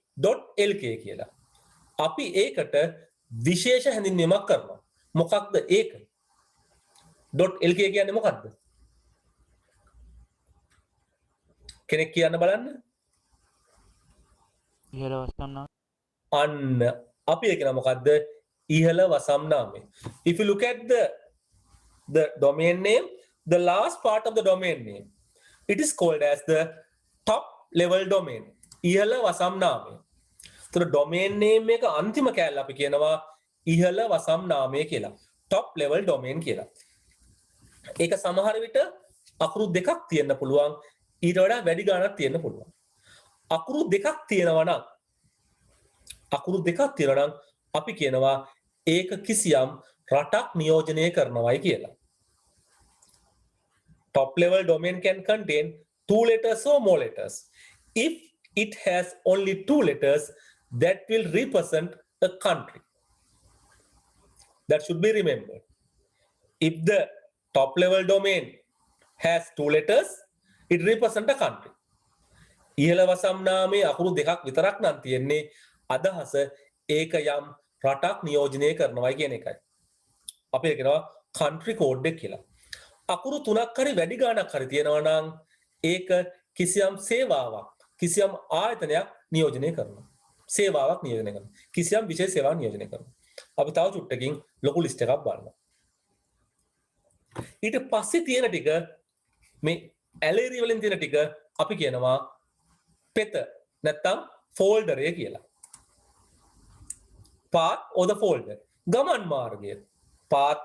.lk කියලා. අපි ඒකට විශේෂ හැඳින්වීමක් කරනවා. මොකක්ද ඒක? .lk කියන්නේ මොකක්ද? කෙනෙක් කියන්න බලන්න. ඉහළ වසම් නාමය. අන්න අපි ඒක නම මොකද්ද? ඉහළ වසම් නාමය. If you look at the domain name, the last part of the domain name, it is called as the top level domain. ඉහළ වසම් නාමය. ඒතර domain name එක අන්තිම කෑල්ල අපි කියනවා ඉහළ වසම් නාමය කියලා. top level domain කියලා. ඒක සමහර විට අකුරු දෙකක් තියෙන්න පුළුවන්. ඊට වඩා වැඩි ගාණක් තියෙන්න පුළුවන්. අකුරු දෙකක් තියෙනවා නම් අපි කියනවා ඒක කිසියම් රටක් නියෝජනය කරනවායි කියලා. Top level domain can contain 2 letters or more letters. If it has only 2 letters, that will represent a country. That should be remembered. If the top level domain has 2 letters, it represents a country. ඉහළ වසම් නාමයේ අකුරු දෙකක් විතරක් නම් තියෙන්නේ අදහස ඒක යම් රටක් නියෝජනය කරනවායි කියන එකයි. අපි කියනවා country code එක කියලා. අකුරු තුනක් හරි වැඩි ගාණක් හරි තියෙනවා නම් ඒක කිසියම් සේවාවක්, කිසියම් ආයතනයක් නියෝජනය කරනවා. සේවාවක් නියෝජනය කරනවා. කිසියම් විශේෂ සේවාවක් නියෝජනය කරනවා. අපි තව චුට්ටකින් ලොකු ලිස්ට් එකක් බලමු. ඊට පස්සේ තියෙන ටික මේ ඇලේරි වලින් තියෙන ටික අපි කියනවා පෙත නැත්තම් ෆෝල්ඩර් එක කියලා. path or the folder. ගමන් මාර්ගය. path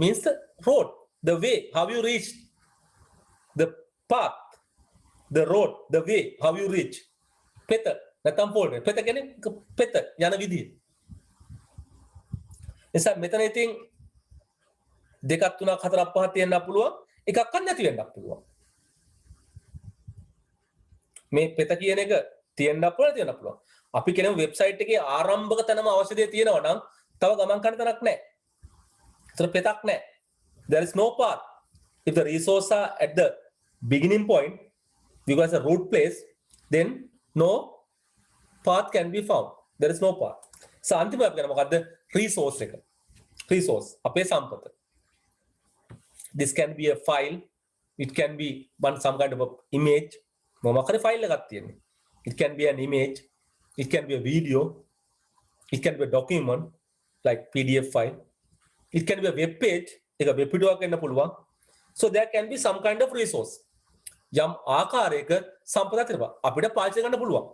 means the road, the way, how you reach. The path, the road, the way, how you reach. පෙත නැත්තම් folder. පෙත කියන්නේ පෙත යන විදිය. එසා මෙතන ඉතින් දෙකක් තුනක් හතරක් පහක් තියෙන්න පුළුවන්. එකක් නැති වෙන්නත් පුළුවන්. මේ පෙත කියන එක තියෙන්න පුළුවන්. අපි කියන වෙබ්සයිට් එකේ ආරම්භක තැනම අවශ්‍ය දේ තියෙනවා නම් තව ගමන් කරන තැනක් නැහැ. ඒතර පෙතක් නැහැ. There is no path. If the resources are at the beginning point, because a root place, then no path can be found. There is no path. So අන්තිමට අපි කරන මොකද්ද? resource එක. resource අපේ සම්පත. This can be a file. It can be some kind of a image. මොකක් හරි ෆයිල් එකක් තියෙන්නේ. It can be an image. It can be a video. It can be a document like PDF file. It can be a web page. එක web පිටුවක් වෙන්න පුළුවන්. So there can be some kind of resource. යම් ආකාරයක සම්පතක් තිබා අපිට පාවිච්චි කරන්න පුළුවන්.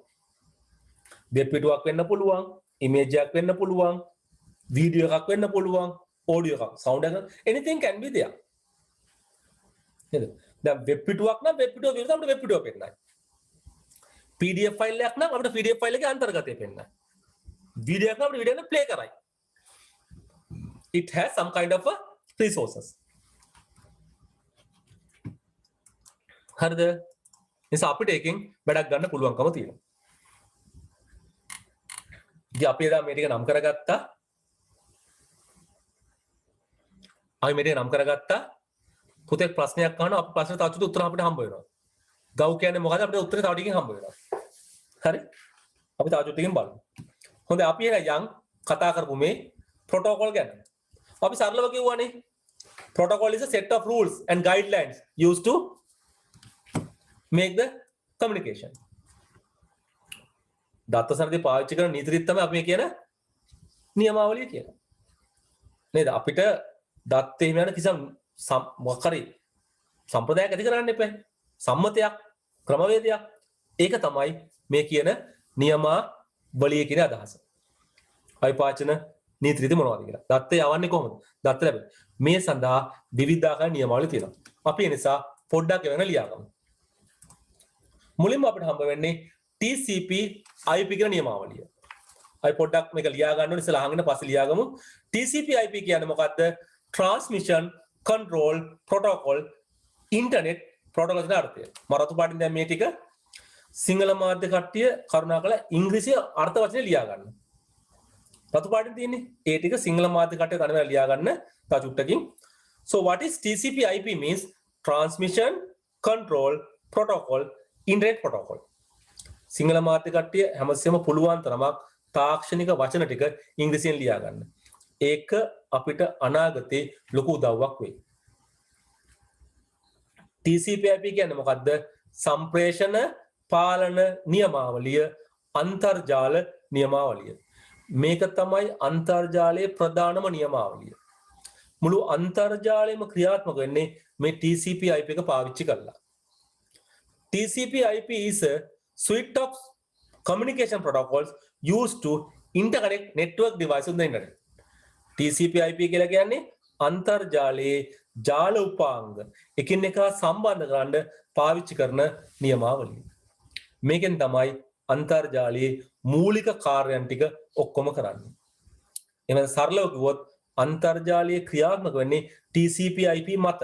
web පිටුවක් වෙන්න පුළුවන්, image එකක් වෙන්න පුළුවන්, video එකක් වෙන්න පුළුවන්, audio එකක්, sound එකක්, anything can be there. නේද? දැන් web පිටුවක් නම් web පිටුව විතර අපිට web පිටුව පෙන්නයි. PDF ෆයිල් එකක් නම් අපිට PDF ෆයිල් එකේ අන්තර්ගතය පෙන්නයි. වීඩියෝ එකක් නම් අපිට වීඩියෝ එක ප්ලේ කරයි. It has some kind of a resources. හරිද? නිසා අපිට එකෙන් වැඩක් ගන්න පුළුවන්කම තියෙනවා. ඉතින් අපි එදා මේ ටික නම් කරගත්තා. පුතේ ප්‍රශ්නයක් අහනවා අපි ප්‍රශ්න තාචුට උත්තර අපිට හම්බ වෙනවා. ගව් කියන්නේ මොකද අපිට උත්තරේ තව ටිකකින් හම්බ වෙනවා. හරි? අපි තාචුට ටිකකින් බලමු. හොඳයි අපි යන් කතා කරමු මේ protocol ගැන. අපි සරලව කියවනේ protocol is a set of rules and guidelines used to make the communication. දත්ත සරදී පාවිච්චි කරන නීති රීති තමයි අපි මේ කියන නියමාවලිය කියලා. නේද? අපිට දත් එහෙම යන කිසිම මොකක් හරි සම්ප්‍රදායක් ඇති කරන්න එපා. සම්මතයක්, ක්‍රමවේදයක්. ඒක තමයි මේ කියන නියමාවලිය කියන අදහස. අයිපාචන නීති රීති මොනවද කියලා. දත්ත යවන්නේ කොහොමද? දත්ත ලැබෙන්නේ. මේ සඳහා විවිධාකාර නියමාවලි තියෙනවා. අපි ඒ නිසා පොඩ්ඩක් එවන ලියාගමු. මුලින්ම අපිට හම්බ වෙන්නේ TCP IP කියන නියමාවලිය. අපි පොඩ්ඩක් මේක ලියා ගන්න ඕනේ ඉස්සලා අහගෙන පස්සේ ලියාගමු. TCP IP කියන්නේ මොකද්ද? Transmission Control Protocol Internet Protocol කියන අර්ථය. මම රතු පාටින් දැන් මේ ටික සිංහල මාධ්‍ය කට්ටිය කරුණාකරලා ඉංග්‍රීසි අර්ථ වචනේ ලියා ගන්න. රතු පාටින් තියෙන්නේ. ඒ ටික සිංහල මාධ්‍ය කට්ටිය තනියම ලියා ගන්න තා චුට්ටකින්. So what is TCP IP means? Transmission Control Protocol Internet Protocol. Sinhala මාධ්‍ය කට්ටිය හැමතිස්සෙම පුළුවන් තරමක් තාක්ෂණික වචන ටික ඉංග්‍රීසියෙන් ලියා ගන්න. ඒක අපිට අනාගතේ ලොකු උදව්වක් වෙයි. TCP/IP කියන්නේ මොකද්ද? සම්ප්‍රේෂණ පාලන නියමාවලිය, අන්තර්ජාල නියමාවලිය. මේක තමයි අන්තර්ජාලයේ ප්‍රධානම නියමාවලිය. මුළු අන්තර්ජාලයම ක්‍රියාත්මක වෙන්නේ මේ TCP/IP එක පාවිච්චි කරලා. TCP/IP is a suite of communication protocols used to interconnect network devices on the internet. TCP/IP කියලා කියන්නේ අන්තර්ජාලයේ ජාල උපාංග එකිනෙක සම්බන්ධ කරන්න පාවිච්චි කරන නියමාවලිය. මේකෙන් තමයි අන්තර්ජාලයේ මූලික කාර්යයන් ටික ඔක්කොම කරන්නේ. එහෙනම් සරලව කිව්වොත් අන්තර්ජාලයේ ක්‍රියාත්මක වෙන්නේ TCP/IP මත.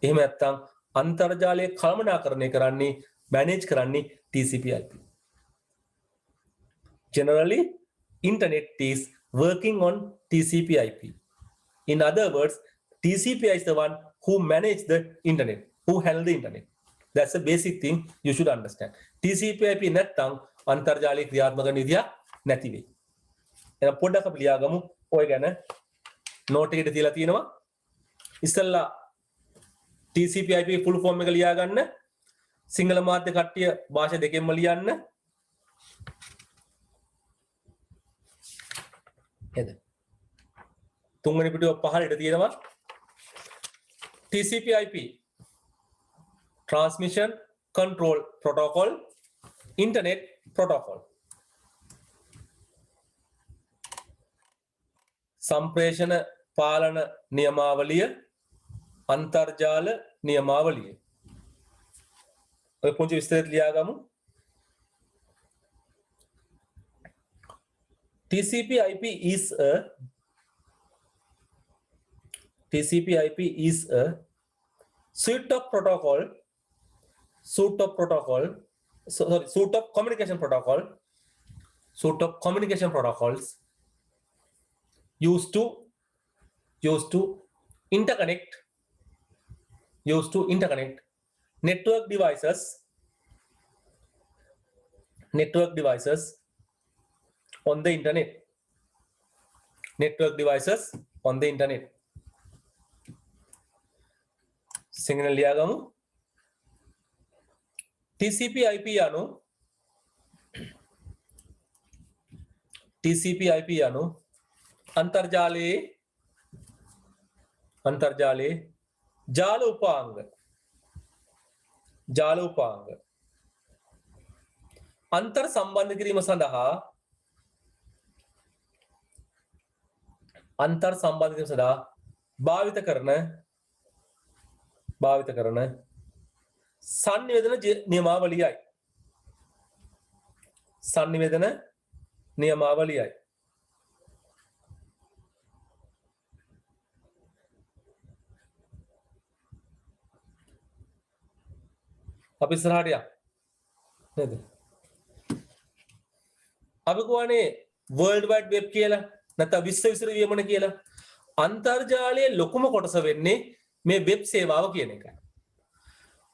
එහෙම නැත්නම් අන්තර්ජාලයේ කළමනාකරණය කරන්නේ මැනේජ් කරන්නේ TCP/IP. Generally, internet is working on TCP/IP. In other words, TCP is the one who manage the internet, who handle the internet. That's the basic thing you should understand. TCP/IP නැත්නම් අන්තර්ජාලයේ ක්‍රියාත්මක කරන විදිය නැති වෙයි. එහෙනම් පොඩ්ඩක් අපි ලියා ගමු. ඔය ගැන නෝට් එකකට තියලා තියෙනවා. ඉස්සෙල්ලා TCP/IP full form එක ලියා ගන්න. සිංහල මාධ්‍ය කට්ටිය භාෂා දෙකෙන්ම ලියන්න. එද තුන්වෙනි පිටුව පහළට තියෙනවා TCP/IP Transmission Control Protocol Internet Protocol. සම්ප්‍රේෂණ පාලන නියමාවලිය, අන්තර්ජාල නියමාවලිය. ඔය පුංචි විස්තරත් ලියාගමු. TCP/IP is a suite of communication protocols used to interconnect network devices on the internet. Sinhala ලියාගමු. TCP/IP යනු අන්තර්ජාලයේ ජාල උපාංග අන්තර් සම්බන්ධ කිරීම සඳහා භාවිත කරන සංනිවේදන නියමාවලියයි. අපි ඉස්සරහට යමු නේද? අපි කියන්නේ world wide web කියලා නැත්නම් විශ්ව විසිර වියමන කියලා. අන්තර්ජාලයේ ලොකුම කොටස වෙන්නේ මේ වෙබ් සේවාව කියන එකයි.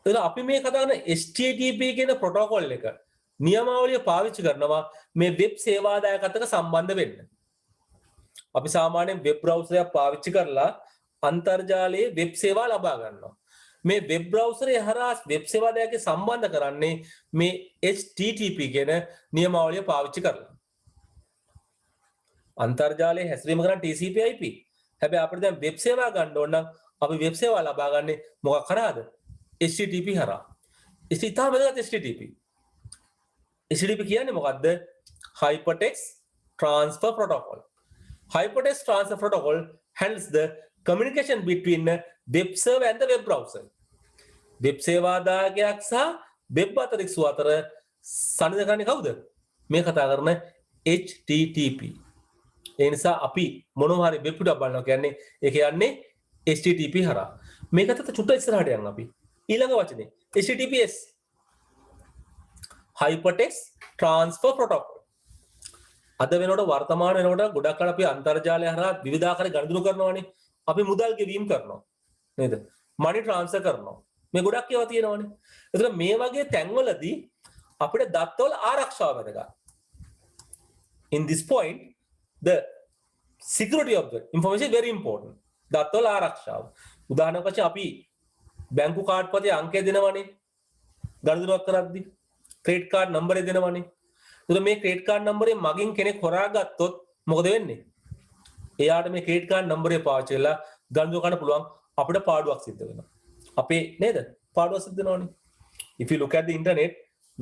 එතන අපි මේ කතා කරන HTTP කියන ප්‍රොටෝකෝල් එක නියමාවලිය පාවිච්චි කරනවා මේ වෙබ් සේවාදායකත්වයට සම්බන්ධ වෙන්න. අපි සාමාන්‍යයෙන් වෙබ් බ්‍රවුසර් එකක් පාවිච්චි කරලා අන්තර්ජාලයේ වෙබ් සේවා ලබා ගන්නවා. මේ වෙබ් බ්‍රවුසරේ හරහා වෙබ් සේවාදායකය සම්බන්ධ කරන්නේ මේ HTTP කියන නියමාවලිය පාවිච්චි කරලා. අන්තර්ජාලයේ හැසිරීම කරන TCP/IP. හැබැයි අපිට දැන් වෙබ් සේවා ගන්න ඕන නම් අපි වෙබ් සේවා ලබා ගන්නේ මොකක් කරාද? HTTP හරහා. ඉතින් HTTP කියන්නේ මොකද්ද? Hypertext Transfer Protocol. Hypertext Transfer Protocol handles the communication between the web server and the web browser. Web සේවාදායකයක් සහ වෙබ් අතරික්ෂුව අතර සම්බන්ධ කරන්නේ කවුද? මේ කතා කරන HTTP. ඒ නිසා අපි මොනවා හරි වෙබ් පිටුවක් බලනවා කියන්නේ ඒ කියන්නේ HTTP හරහා. මේකට චුට්ටක් ඉස්සරහට යන්න අපි. ඊළඟ වචනේ HTTPS Hypertext Transfer Protocol. අද වෙනකොට වර්තමාන වෙනකොට ගොඩක් අය අපි අන්තර්ජාලය හරහා විවිධාකාර ගනුදෙනු කරනවානේ. අපි මුදල් ගෙවීම කරනවා. නේද? money transfer කරනවා. මේ ගොඩක් ඒවා තියෙනවානේ. ඒතර මේ වගේ තැන්වලදී අපිට දත්තවල ආරක්ෂාව වැදගත්. In this point, the security of the information is very important. දත්තවල ආරක්ෂාව. උදාහරණයක් වශයෙන් අපි බැංකු කාඩ් පතේ අංකය දෙනවනේ. ගනුදෙනුවක් කරද්දී ක්‍රෙඩිට් කාඩ් නම්බරේ දෙනවනේ. එතකොට මේ ක්‍රෙඩිට් කාඩ් නම්බරේ මගින් කෙනෙක් හොරාගත්තොත් මොකද වෙන්නේ? එයාට මේ ක්‍රෙඩිට් කාඩ් නම්බරේ පාවිච්චි කරලා ගනුදෙනු කරන්න පුළුවන් අපිට පාඩුවක් සිද්ධ වෙනවා. අපේ නේද? පාඩුවක් සිද්ධ වෙනවනේ. If you look at the internet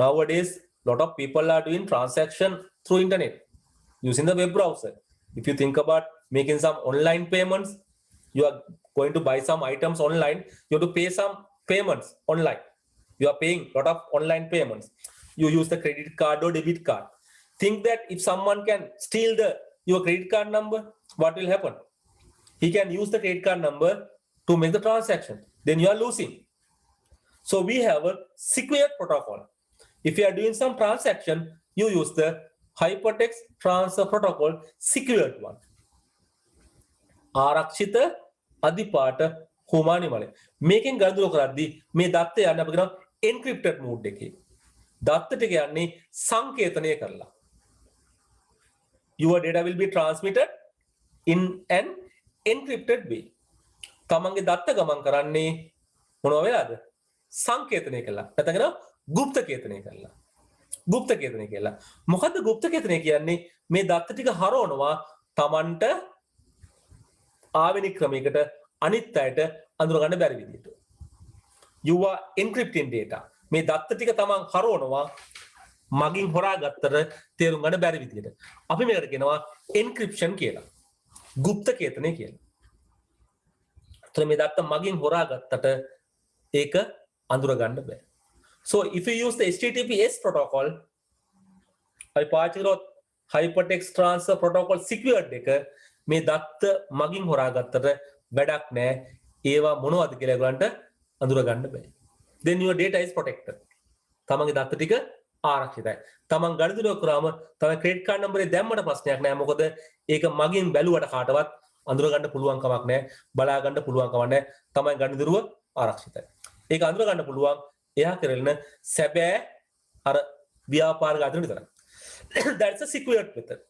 nowadays, lot of people are doing transaction through internet using the web browser. If you think about making some online payments, you are going to buy some items online, you have to pay some payments online. You are paying lot of online payments. You use the credit card or debit card. Think that if someone can steal your credit card number, what will happen? He can use the credit card number to make the transaction. Then you are losing. So we have a secure protocol. If you are doing some transaction, you use the hypertext transfer protocol, secured one. ආරක්ෂිත අධිපාට හුමානිමලේ මේකෙන් ගනුදෙනු කරද්දී මේ දත්ත යන්නේ අපි කියනවා encrypted mode එකේ. දත්ත ටික යන්නේ සංකේතනය කරලා. Your data will be transmitted in an encrypted way. තමන්ගේ දත්ත ගමන් කරන්නේ මොනවා වෙලාද? සංකේතනය කළා. නැත්නම් කියනවා গুপ্ত කේතනය කළා. গুপ্ත කේතනය කියලා. මොකද්ද গুপ্ත කේතනය කියන්නේ? මේ දත්ත ටික හරවනවා තමන්ට ආවෙනික ක්‍රමයකට අනිත් අයට අඳුර ගන්න බැරි විදිහට. You are encrypting data. මේ දත්ත ටික තමන් හරවනවා මගින් හොරාගත්තට තේරුම් ගන්න බැරි විදිහට. අපි මේකට කියනවා encryption කියලා. গুপ্ত කේතනය කියලා. එතන මේ දත්ත මගින් හොරාගත්තට ඒක අඳුර ගන්න බෑ. So if you use the HTTPS protocol, I පාවිච්චි කරොත් hypertext transfer protocol secured එක මේ දත්ත මගින් හොරාගත්තට වැඩක් නෑ. ඒවා මොනවද කියලා ඒගොල්ලන්ට අඳුර ගන්න බෑ. Then your data is protected. තමන්ගේ දත්ත ටික ආරක්ෂිතයි. තමන් ගනුදෙනු කරාම තමයි ක්‍රෙඩිට් කාඩ් නම්බරේ දැම්මට ප්‍රශ්නයක් නෑ. මොකද ඒක මගින් බැලුවට කාටවත් අඳුර ගන්න පුළුවන් කමක් නෑ. බලා ගන්න පුළුවන් කමක් නෑ. තමයි ගනුදෙනුව ආරක්ෂිතයි. ඒක අඳුර ගන්න පුළුවන් එයා කරන සැබෑ අර ව්‍යාපාරික අතර විතරයි. That's a secured method.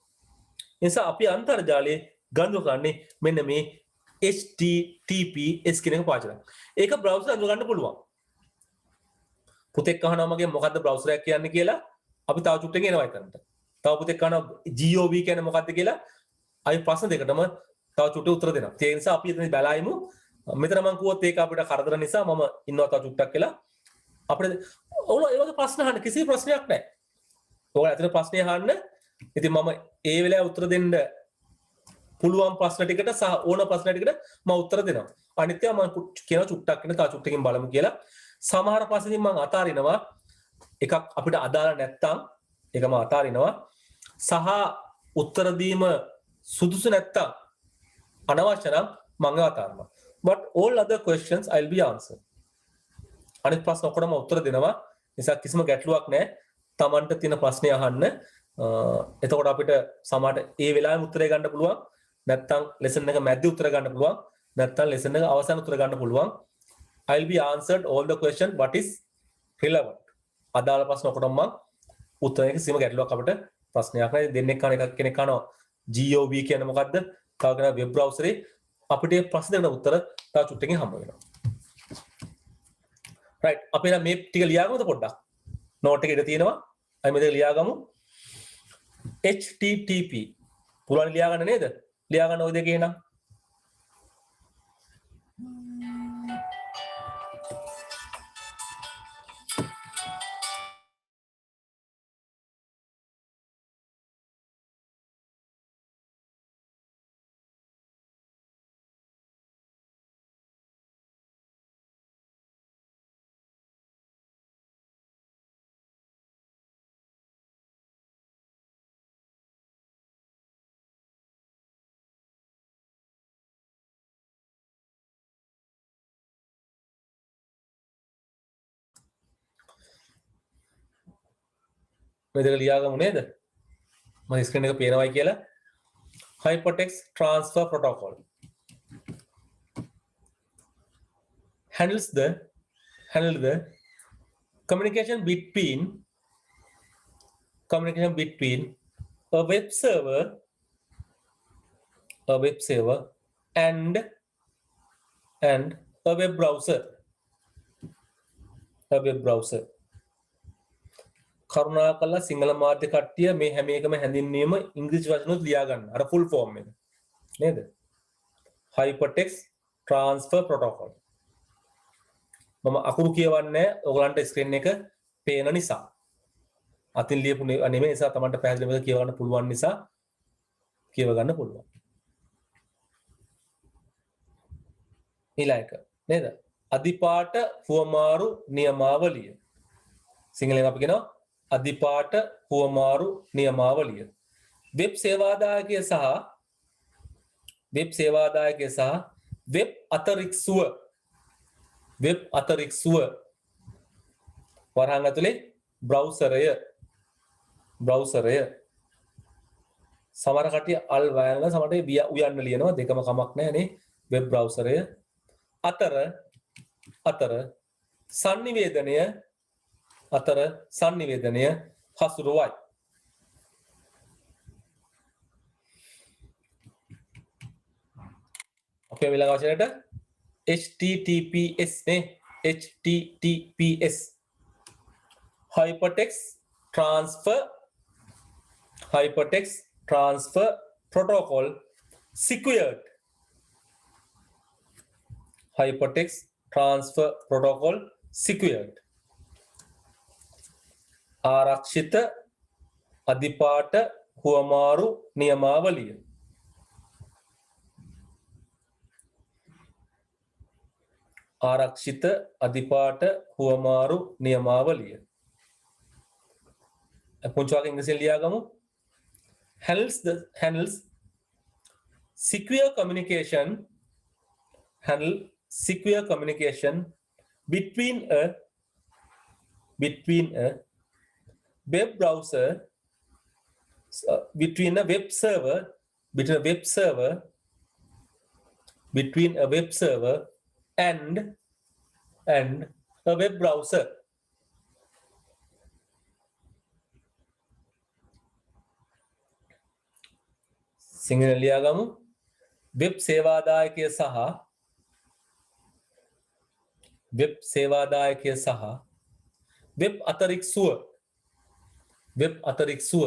නිසා අපි අන්තර්ජාලයේ ගනුදෙනු කරන්නේ මෙන්න මේ HTTPS කියන එක පාවිච්චි කරලා. ඒක බ්‍රවුසර් අඳුර ගන්න පුළුවන්. පුතෙක් අහනවා මගේ මොකද්ද බ්‍රවුසර් එක කියන්නේ කියලා අපි තව චුට්ටකින් එනවා එතනට. තව පුතෙක් අහනවා GOV කියන්නේ මොකද්ද කියලා අපි ප්‍රශ්න දෙකටම තව චුට්ට උත්තර දෙනවා. ඒ නිසා අපි එතන බැලයිමු. මෙතන මම කිව්වොත් ඒක අපිට කරදර නිසා මම ඉන්නවා තව චුට්ටක් කියලා. අපිට ඔයගොල්ලෝ ඒ වගේ ප්‍රශ්න අහන්න කිසි ප්‍රශ්නයක් නැහැ. ඔයගොල්ලෝ අතන ප්‍රශ්නේ අහන්න. ඉතින් මම ඒ වෙලාවේ උත්තර දෙන්න පුළුවන් ප්‍රශ්න ටිකට සහ ඕන ප්‍රශ්න ටිකට මම උත්තර දෙනවා. අනිත් ඒවා මම කියන චුට්ටක් වෙන තව චුට්ටකින් බලමු කියලා. සමහර ප්‍රශ්න ඉතින් මම අතාරිනවා. එකක් අපිට අදාළ නැත්තම් ඒක මම අතාරිනවා. සහ උත්තර දීම සුදුසු නැත්තම් අනවශ්‍ය නම් මම අතාරිනවා. But all other questions I'll be answer. අනිත් ප්‍රශ්න ඔක්කොම උත්තර දෙනවා. නිසා කිසිම ගැටලුවක් නැහැ. Tamanට තියෙන ප්‍රශ්නේ අහන්න. එතකොට අපිට සමහරට ඒ වෙලාවෙම උත්තරය ගන්න පුළුවන්. නැත්තම් lesson එක මැද්දේ උත්තර ගන්න පුළුවන්. නැත්තම් lesson එක අවසන් උත්තර ගන්න පුළුවන්. I'll be answered all the question what is relevant. අදාළ ප්‍රශ්න ඔක්කොම මම උත්තර එක කිසිම ගැටලුවක් අපිට ප්‍රශ්නයක් නැහැ. දෙන්නෙක් කන එකක් කෙනෙක් කනවා GOV කියන්නේ මොකද්ද? තව කෙනෙක් web browser අපිට මේ ප්‍රශ්න දෙන්න උත්තර තව චුට්ටකින් හම්බ වෙනවා. right අපි නම් මේ ටික ලියාගමුද පොඩ්ඩක්? නෝට් එකේ ඉඳ තියෙනවා. අපි මේක ලියාගමු. HTTP පුළුවන් ලියා ගන්න නේද? ලියා ගන්න ওই දෙකේ නම් මේ දෙක ලියාගමු නේද? මම ස්ක්‍රීන් එක පේනවයි කියලා. Hypertext transfer protocol handles the communication between a web server a web server and a web browser. A web browser. කරුණාකරලා සිංහල මාධ්‍ය කට්ටිය මේ හැම එකම හැඳින්වීම ඉංග්‍රීසි වචනොත් ලියා ගන්න. අර full form එක. නේද? Hypertext Transfer Protocol. මම අකුරු කියවන්නේ ඔයගලන්ට ස්ක්‍රීන් එක පේන නිසා. අතින් ලියපු නෙමෙයි නිසා තමන්ට පැහැදිලිව කියව ගන්න පුළුවන් නිසා කියව ගන්න පුළුවන්. ඊළඟ නේද? අදිපාට හුවමාරු නියමාවලිය. සිංහලෙන් අපි කියනවා අදිපාට හුවමාරු නියමාවලිය. වෙබ් සේවාදායකය සහ වෙබ් අතරික්සුව වරහන් ඇතුලේ බ්‍රවුසරය සමහර කට්ටිය අල් වයන්ලා සමහරට විය උයන්න ලියනවා දෙකම කමක් නැහැ නේ වෙබ් බ්‍රවුසරය අතර sannivedanaය හසුරුවයි. අපේ ඊළඟ වචනයට HTTPS නේ HTTPS Hypertext Transfer Protocol Secured. Hypertext Transfer Protocol Secured. ආරක්ෂිත අදිපාට හුවමාරු නියමාවලිය. ආරක්ෂිත අදිපාට හුවමාරු නියමාවලිය. පුංචි වගේ ඉංග්‍රීසියෙන් ලියාගමු. handles secure communication between a web browser between a web server and a web browser. Sinhala ලියාගමු. වෙබ් සේවාදායකය සහ වෙබ් අතරික්සුව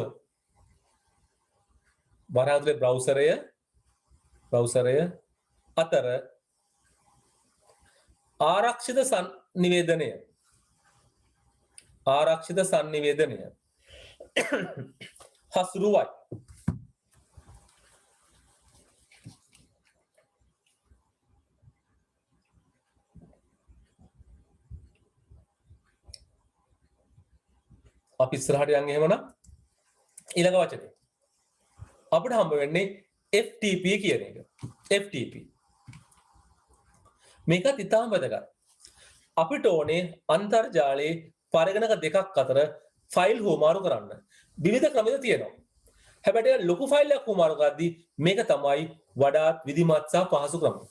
වරහතුලේ බ්‍රවුසරය අතර ආරක්ෂිත සංනිවේදනය හසුරුවයි. අපි ඉස්සරහට යන්න එහෙමනම් ඊළඟ වචනේ අපිට හම්බ වෙන්නේ FTP කියන එක. FTP මේකත් ඉතාම වැදගත්. අපිට ඕනේ අන්තර්ජාලයේ පරිගණක දෙකක් අතර ෆයිල් හුවමාරු කරන්න. විවිධ ක්‍රම තියෙනවා. හැබැයි ලොකු ෆයිල් එකක් හුවමාරු කරද්දී මේක තමයි වඩාත් විධිමත් සහ පහසු ක්‍රමය.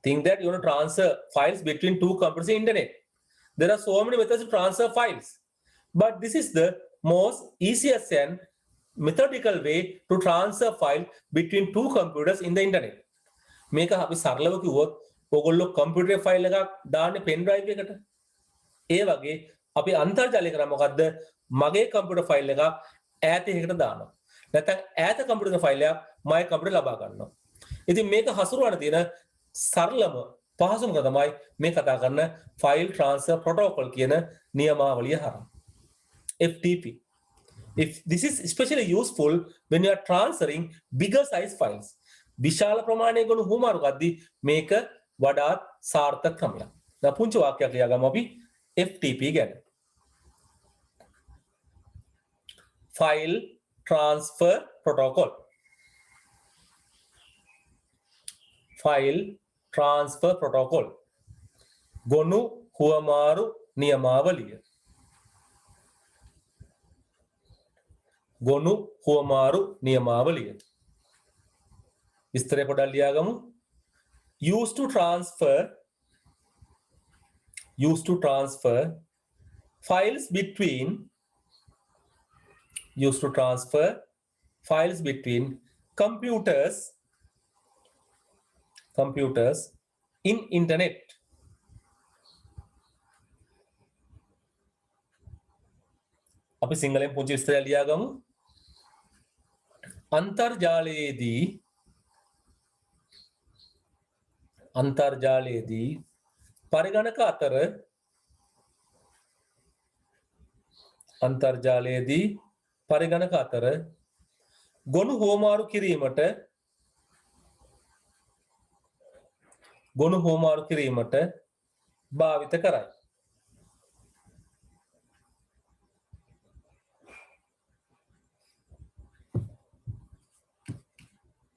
Think that you want to transfer files between two computers in internet. There are so many methods to transfer files, but this is the most easiest and methodical way to transfer file between two computers in the internet. මේක අපි සරලව කිව්වොත් ඔයගොල්ලෝ කම්පියුටර් ෆයිල් එකක් දාන්නේ පෙන් ඩ්‍රයිව් එකට. ඒ වගේ අපි අන්තර්ජාලය කරා මොකද්ද? මගේ කම්පියුටර් ෆයිල් එකක් ඈත එකකට දානවා. නැත්නම් ඈත කම්පියුටර් ෆයිල් එකක් මගේ කම්පියුටර් ලබා ගන්නවා. ඉතින් මේක හසුරුවන තියෙන සරලම පහසුම තමයි මේ කතා කරන ෆයිල් ට්‍රාන්ස්ෆර් ප්‍රොටෝකෝල් කියන නියමාවලිය හරහා. FTP. If this is especially useful when you are transferring bigger size files. විශාල ප්‍රමාණයක ගොනු හුවමාරු කරද්දී මේක වඩාත් සාර්ථක ක්‍රමයක්. දැන් පුංචි වාක්‍යයක් ලියාගමු අපි FTP ගැන. File Transfer Protocol. File Transfer Protocol. ගොනු හුවමාරු නියමාවලිය. ගොනු හුවමාරු නියමාවලිය. විස්තරය පොඩ්ඩක් ලියාගමු. used to transfer files between computers in internet. අපි සිංහලෙන් පුංචි විස්තරයක් ලියා ගමු. අන්තර්ජාලයේදී පරිගණක අතර ගොනු හුවමාරු කිරීමට භාවිත කරයි.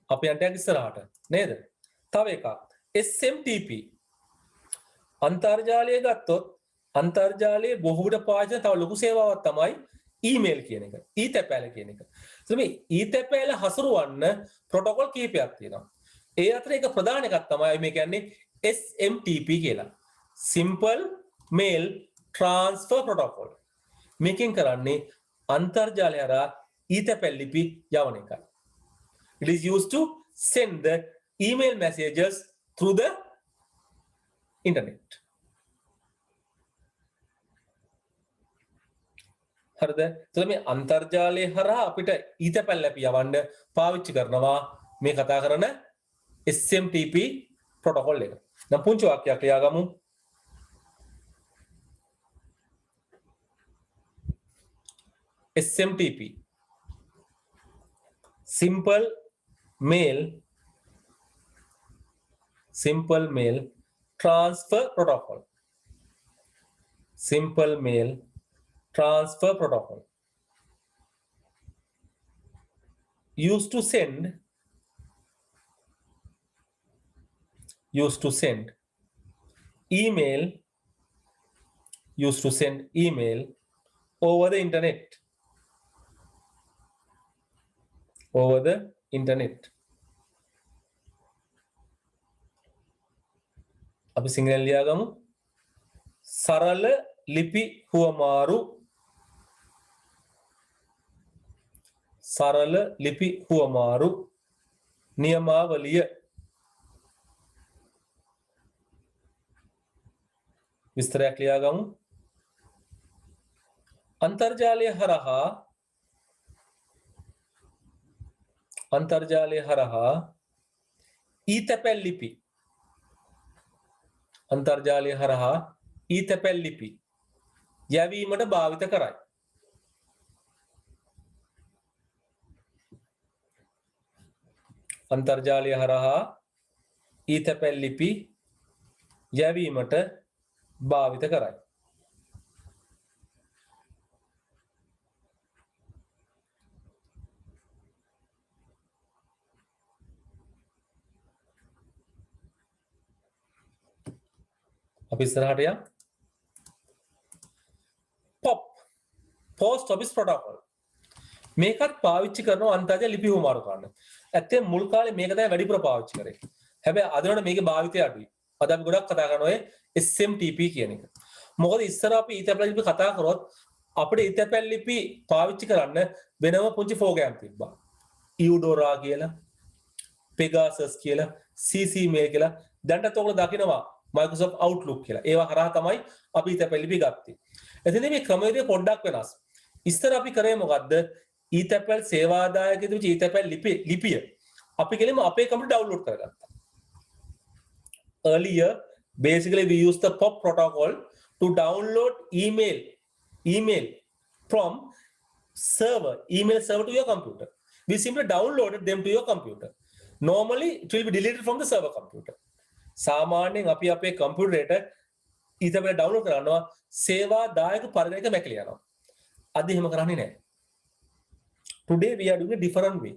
අපි යන්ටයක් ඉස්සරහට නේද? තව එකක් SMTP. අන්තර්ජාලය ගත්තොත් අන්තර්ජාලයේ බොහෝවිට පාවිච්චි තව ලොකු සේවාවක් තමයි ඊමේල් කියන එක. ඊතැපෑල කියන එක. මේ ඊතැපෑල හසුරවන්න ප්‍රොටෝකෝල් කීපයක් තියෙනවා. ඒ අතර එක ප්‍රධාන එකක් තමයි මේ කියන්නේ SMTP කියලා. Simple Mail Transfer Protocol. මේකෙන් කරන්නේ අන්තර්ජාලය හරහා ඊතැපැල් ලිපි යවන එකයි. It is used to send the email messages through the internet. හරිද? එතකොට මේ අන්තර්ජාලය හරහා අපිට ඊතැපැල් ලිපි යවන්න පාවිච්චි කරනවා මේ කතා කරන SMTP protocol එක. නම් පුංචි වාක්‍යයක් ලියාගමු. SMTP Simple Mail Transfer Protocol. Simple Mail Transfer Protocol. Used to send email over the internet. අපි සිංහලෙන් ලියාගමු. සරල ලිපි හුවමාරු නියමාවලිය. විස්තරයක් ලියාගමු. අන්තර්ජාලය හරහා ඊතැපැල් ලිපි යැවීමට භාවිත කරයි. අන්තර්ජාලය හරහා ඊතැපැල් ලිපි යැවීමට භාවිත කරයි. අපි ඉස්සරහට යමු. POP Post Office Protocol. මේකත් පාවිච්චි කරනවා අන්තර්ජාල ලිපි හුවමාරු කරන්න. ඇත්තටම මුල් කාලේ මේක තමයි වැඩිපුර පාවිච්චි කරේ. හැබැයි අද වෙනකොට මේකේ භාවිතය අඩුයි. අද අපි ගොඩක් කතා කරන ඔය SMTP කියන එක. මොකද ඉස්සර අපි ඊතැපැල් ලිපි කතා කරොත් අපිට ඊතැපැල් ලිපි පාවිච්චි කරන්න වෙනම පුංචි ප්‍රෝග්‍රෑම් තිබ්බා. Eudora කියලා, Pegasus කියලා, CC Mail කියලා. දැන්ටත් ඔයගොල්ලෝ දකිනවා Microsoft Outlook කියලා. ඒවා හරහා තමයි අපි ඊතැපැල් ලිපි ගත්තේ. එතනදී මේ ක්‍රමවේදය පොඩ්ඩක් වෙනස්. ඉස්සර අපි කරේ මොකද්ද? ඊතැපැල් සේවාදායකයෙකු තිබිච්ච ඊතැපැල් ලිපිය අපි කෙලින්ම අපේ කම්පියුටර් ඩවුන්ලෝඩ් කරගත්තා. Earlier basically we used the POP protocol to download email from email server to your computer. We simply downloaded them to your computer. Normally it will be deleted from the server computer. සාමාන්‍යයෙන් අපි අපේ කම්පියුටරේට ඊතැපැල් ඩවුන්ලෝඩ් කරනවා සේවාදායක පරිගණක මැකලා යනවා. අද එහෙම කරන්නේ නැහැ. Today we are doing a different way.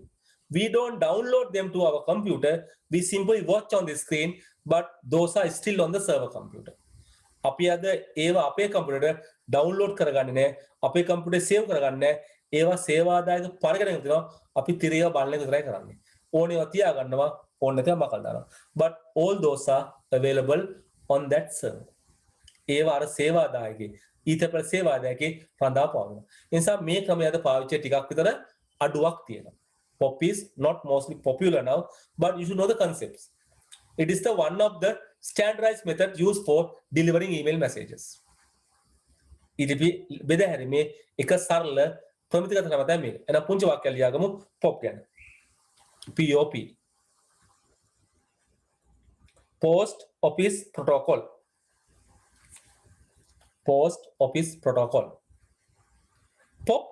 We don't download them to our computer. We simply watch on the screen, but those are still on the server computer. අපි අද ඒවා අපේ කම්පියුටරේට ඩවුන්ලෝඩ් කරගන්නේ නැහැ. අපේ කම්පියුටරේ සේව් කරගන්නේ නැහැ. ඒවා සේවාදායක පරිගණක තියෙනවා. අපි තිරේව බලන එක විතරයි කරන්නේ. ඕනේවා තියා ගන්නවා, ඕන නැතිව මකල් දානවා. But all those are available on that server. ඒවා අර සේවාදායකේ ඊතැපැල් සේවාදායකේ රඳා පවතිනවා. ඒ නිසා මේ ක්‍රමය අද පාවිච්චි ටිකක් විතර අඩුවක් තියෙනවා. POP is not mostly popular now, but you should know the concepts. It is the one of the standardized method used for delivering email messages. ඉතිපි බෙදහැරීමේ එක සරල ප්‍රමිතිගත ක්‍රම තමයි මේක. එහෙනම් පුංචි වාක්‍යයක් ලියාගමු POP ගැන. POP. Post Office Protocol. Post Office Protocol. POP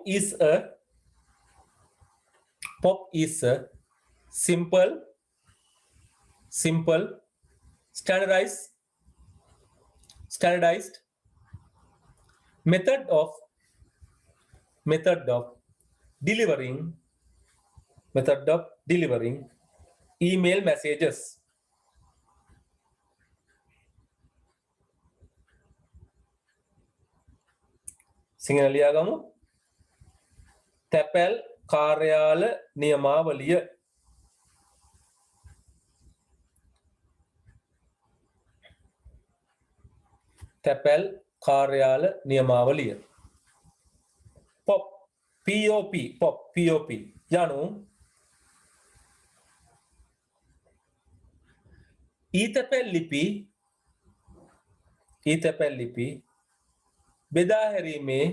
is a simple standardized method of delivering email messages. Sinhala ලියාගමු. තැපැල් කාර්යාල නියමාවලිය. තැපැල් කාර්යාල නියමාවලිය. POP යනු ඊතැපැල් ලිපි බෙදා හැරීමේ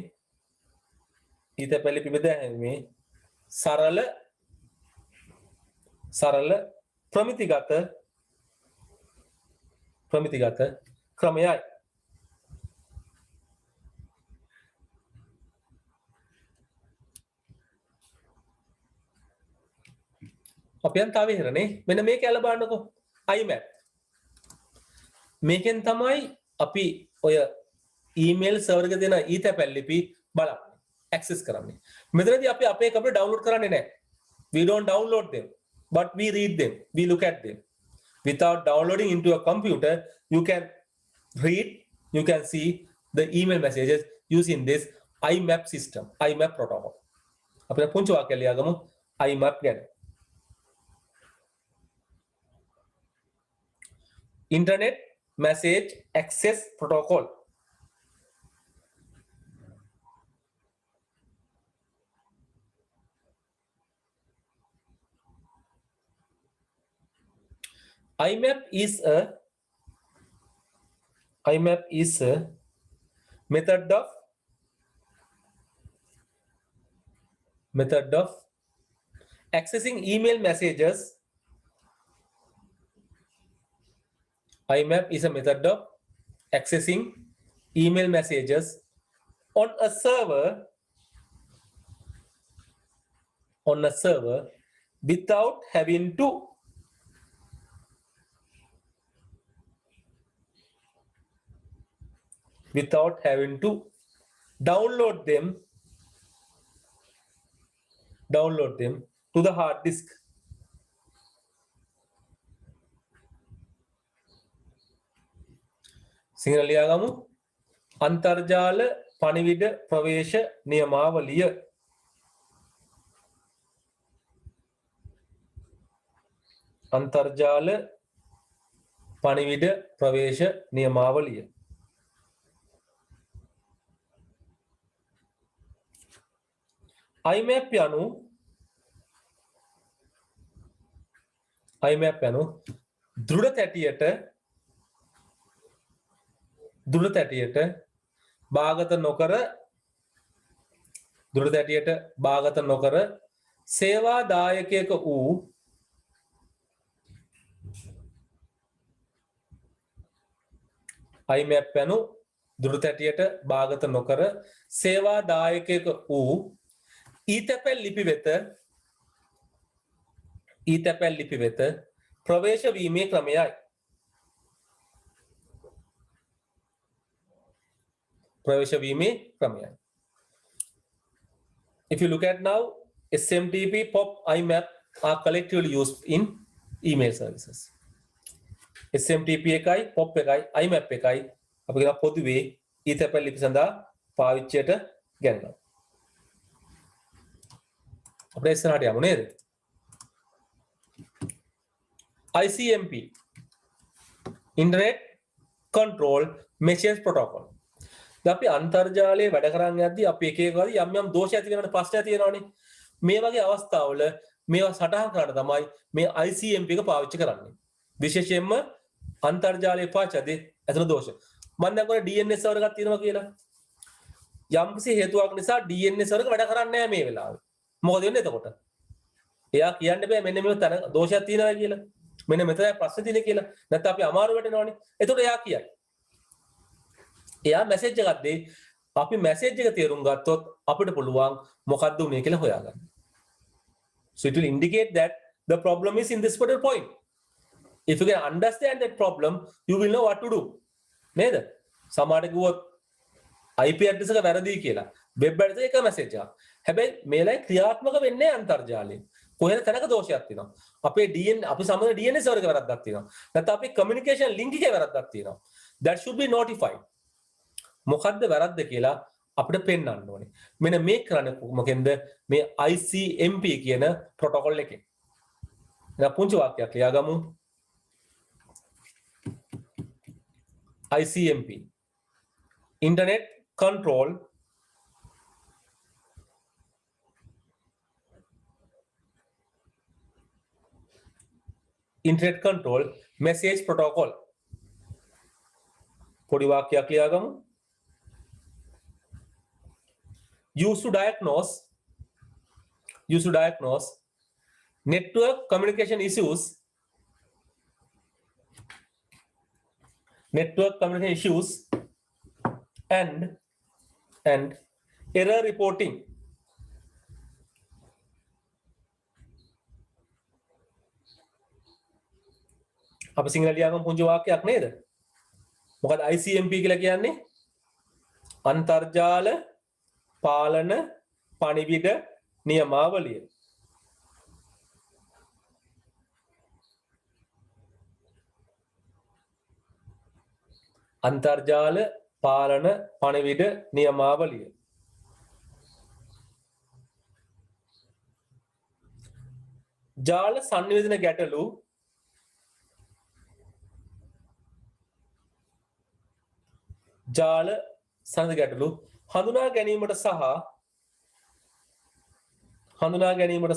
සරල ප්‍රමිතිගත ක්‍රමයයි. අපියන් තව ඉහරනේ මෙන්න මේක ඇල බලන්නකෝ IMAP. මේකෙන් තමයි අපි ඔය ඊමේල් සර්වර් එක දෙන ඊතැපැල් ලිපි බලන්න ඇක්සස් කරන්නේ. මෙතනදී අපි අපේ කම්පියුටර් ඩවුන්ලෝඩ් කරන්නේ නැහැ. We don't download them, but we read them, we look at them. Without downloading into a computer, you can read, you can see the email messages using this IMAP system, IMAP protocol. අපිට පුංචි වාක්‍යයක් ලියාගමු IMAP ගැන. Internet Message Access Protocol. IMAP is a method of accessing email messages. IMAP is a method of accessing email messages on a server without having to download them to the hard disk. Sinhala ලියාගමු. අන්තර්ජාල පණිවිඩ ප්‍රවේශ නියමාවලිය. අන්තර්ජාල පණිවිඩ ප්‍රවේශ නියමාවලිය. IMAP යනු දෘಢ තැටියට භාගත නොකර සේවාදායකයෙක වූ IMAP යනු දෘঢ় තැටියට භාගත නොකර සේවාදායකයෙක වූ ඊතැපැල් ලිපි වෙත ප්‍රවේශ වීමේ ක්‍රමයයි. If you look at now, SMTP, POP, IMAP are collectively used in email services. SMTP එකයි POP එකයි IMAP එකයි අපි කියන පොදුවේ ඊතැපැල් ලිපි සඳහා පාවිච්චියට ගන්නවා. අපිට ඉස්සරහට යමු නේද? ICMP Internet Control Message Protocol. අපි අන්තර්ජාලයේ වැඩ කරන් යද්දී අපි එක එක වගේ යම් දෝෂ ඇති වෙනකොට ප්‍රශ්න තියෙනවානේ. මේ වගේ අවස්ථාවල මේවා සටහන් කරන්න තමයි මේ ICMP එක පාවිච්චි කරන්නේ. විශේෂයෙන්ම අන්තර්ජාලය පාචදේ ඇතුළු දෝෂ. මම දැන් කොහේ DNS සර්වර් එකක් තියෙනවා කියලා. යම්කිසි හේතුවක් නිසා DNS සර්වර් එක වැඩ කරන්නේ නැහැ මේ වෙලාවේ. මොකද වෙන්නේ එතකොට? එයා කියන්න බෑ මෙන්න මේ තන දෝෂයක් තියෙනවා කියලා. මෙන්න මෙතනයි ප්‍රශ්නේ තියෙන්නේ කියලා. නැත්නම් අපි අමාරු වැටෙනවනේ. එතකොට එයා කියයි. එයා මැසේජ් එකක් දෙයි. අපි මැසේජ් එක තේරුම් ගත්තොත් අපිට පුළුවන් මොකක්ද උනේ කියලා හොයාගන්න. So it will indicate that the problem is in this particular point. If you can understand that problem, you will know what to do. නේද? සමහරට කිව්වොත් IP address එක වැරදි කියලා. web address එක message එකක්. හැබැයි මේලයි ක්‍රියාත්මක වෙන්නේ අන්තර්ජාලයෙන්. කොහෙද තැනක දෝෂයක් තියෙනවා. අපේ අපි සමහර DNS වර්ග වැරද්දක් තියෙනවා. නැත්නම් අපේ communication link එකේ වැරද්දක් තියෙනවා. That should be notified. මොකද්ද වැරද්ද කියලා අපිට පෙන්වන්න ඕනේ. මෙන්න මේ කරන්නේ මොකෙන්ද? මේ ICMP කියන ප්‍රොටෝකෝල් එකෙන්. දැන් පුංචි වාක්‍යයක් ලියාගමු. ICMP Internet Control Message Protocol. පොඩි වාක්‍යයක් ලියාගමු. Used to diagnose network communication issues and error reporting. අපි සිංහල ලියාගමු පුංචි වාක්‍යයක් නේද? මොකද ICMP කියලා කියන්නේ? අන්තර්ජාල පාලන පණිවිඩ නියමාවලිය. අන්තර්ජාල පාලන පණිවිඩ නියමාවලිය. ජාල සංනිවේදන ගැටලු හඳුනා ගැනීමට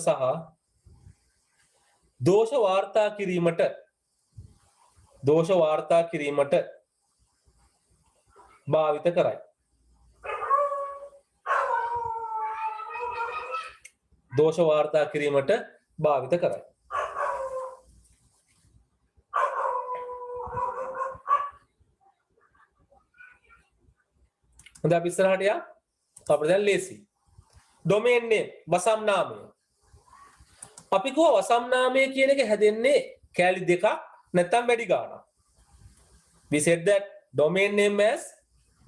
සහ දෝෂ වාර්තා කිරීමට භාවිත කරයි. දෝෂ වාර්තා කිරීමට භාවිත කරයි. හොඳයි අපි ඉස්සරහට යා. අපිට දැන් ලේසි. ඩොමේන් නේම් වසම් නාමය. අපි කිව්වා වසම් නාමය කියන එක හැදෙන්නේ කැලි දෙකක් නැත්නම් වැඩි ගාණක්. We said that domain name has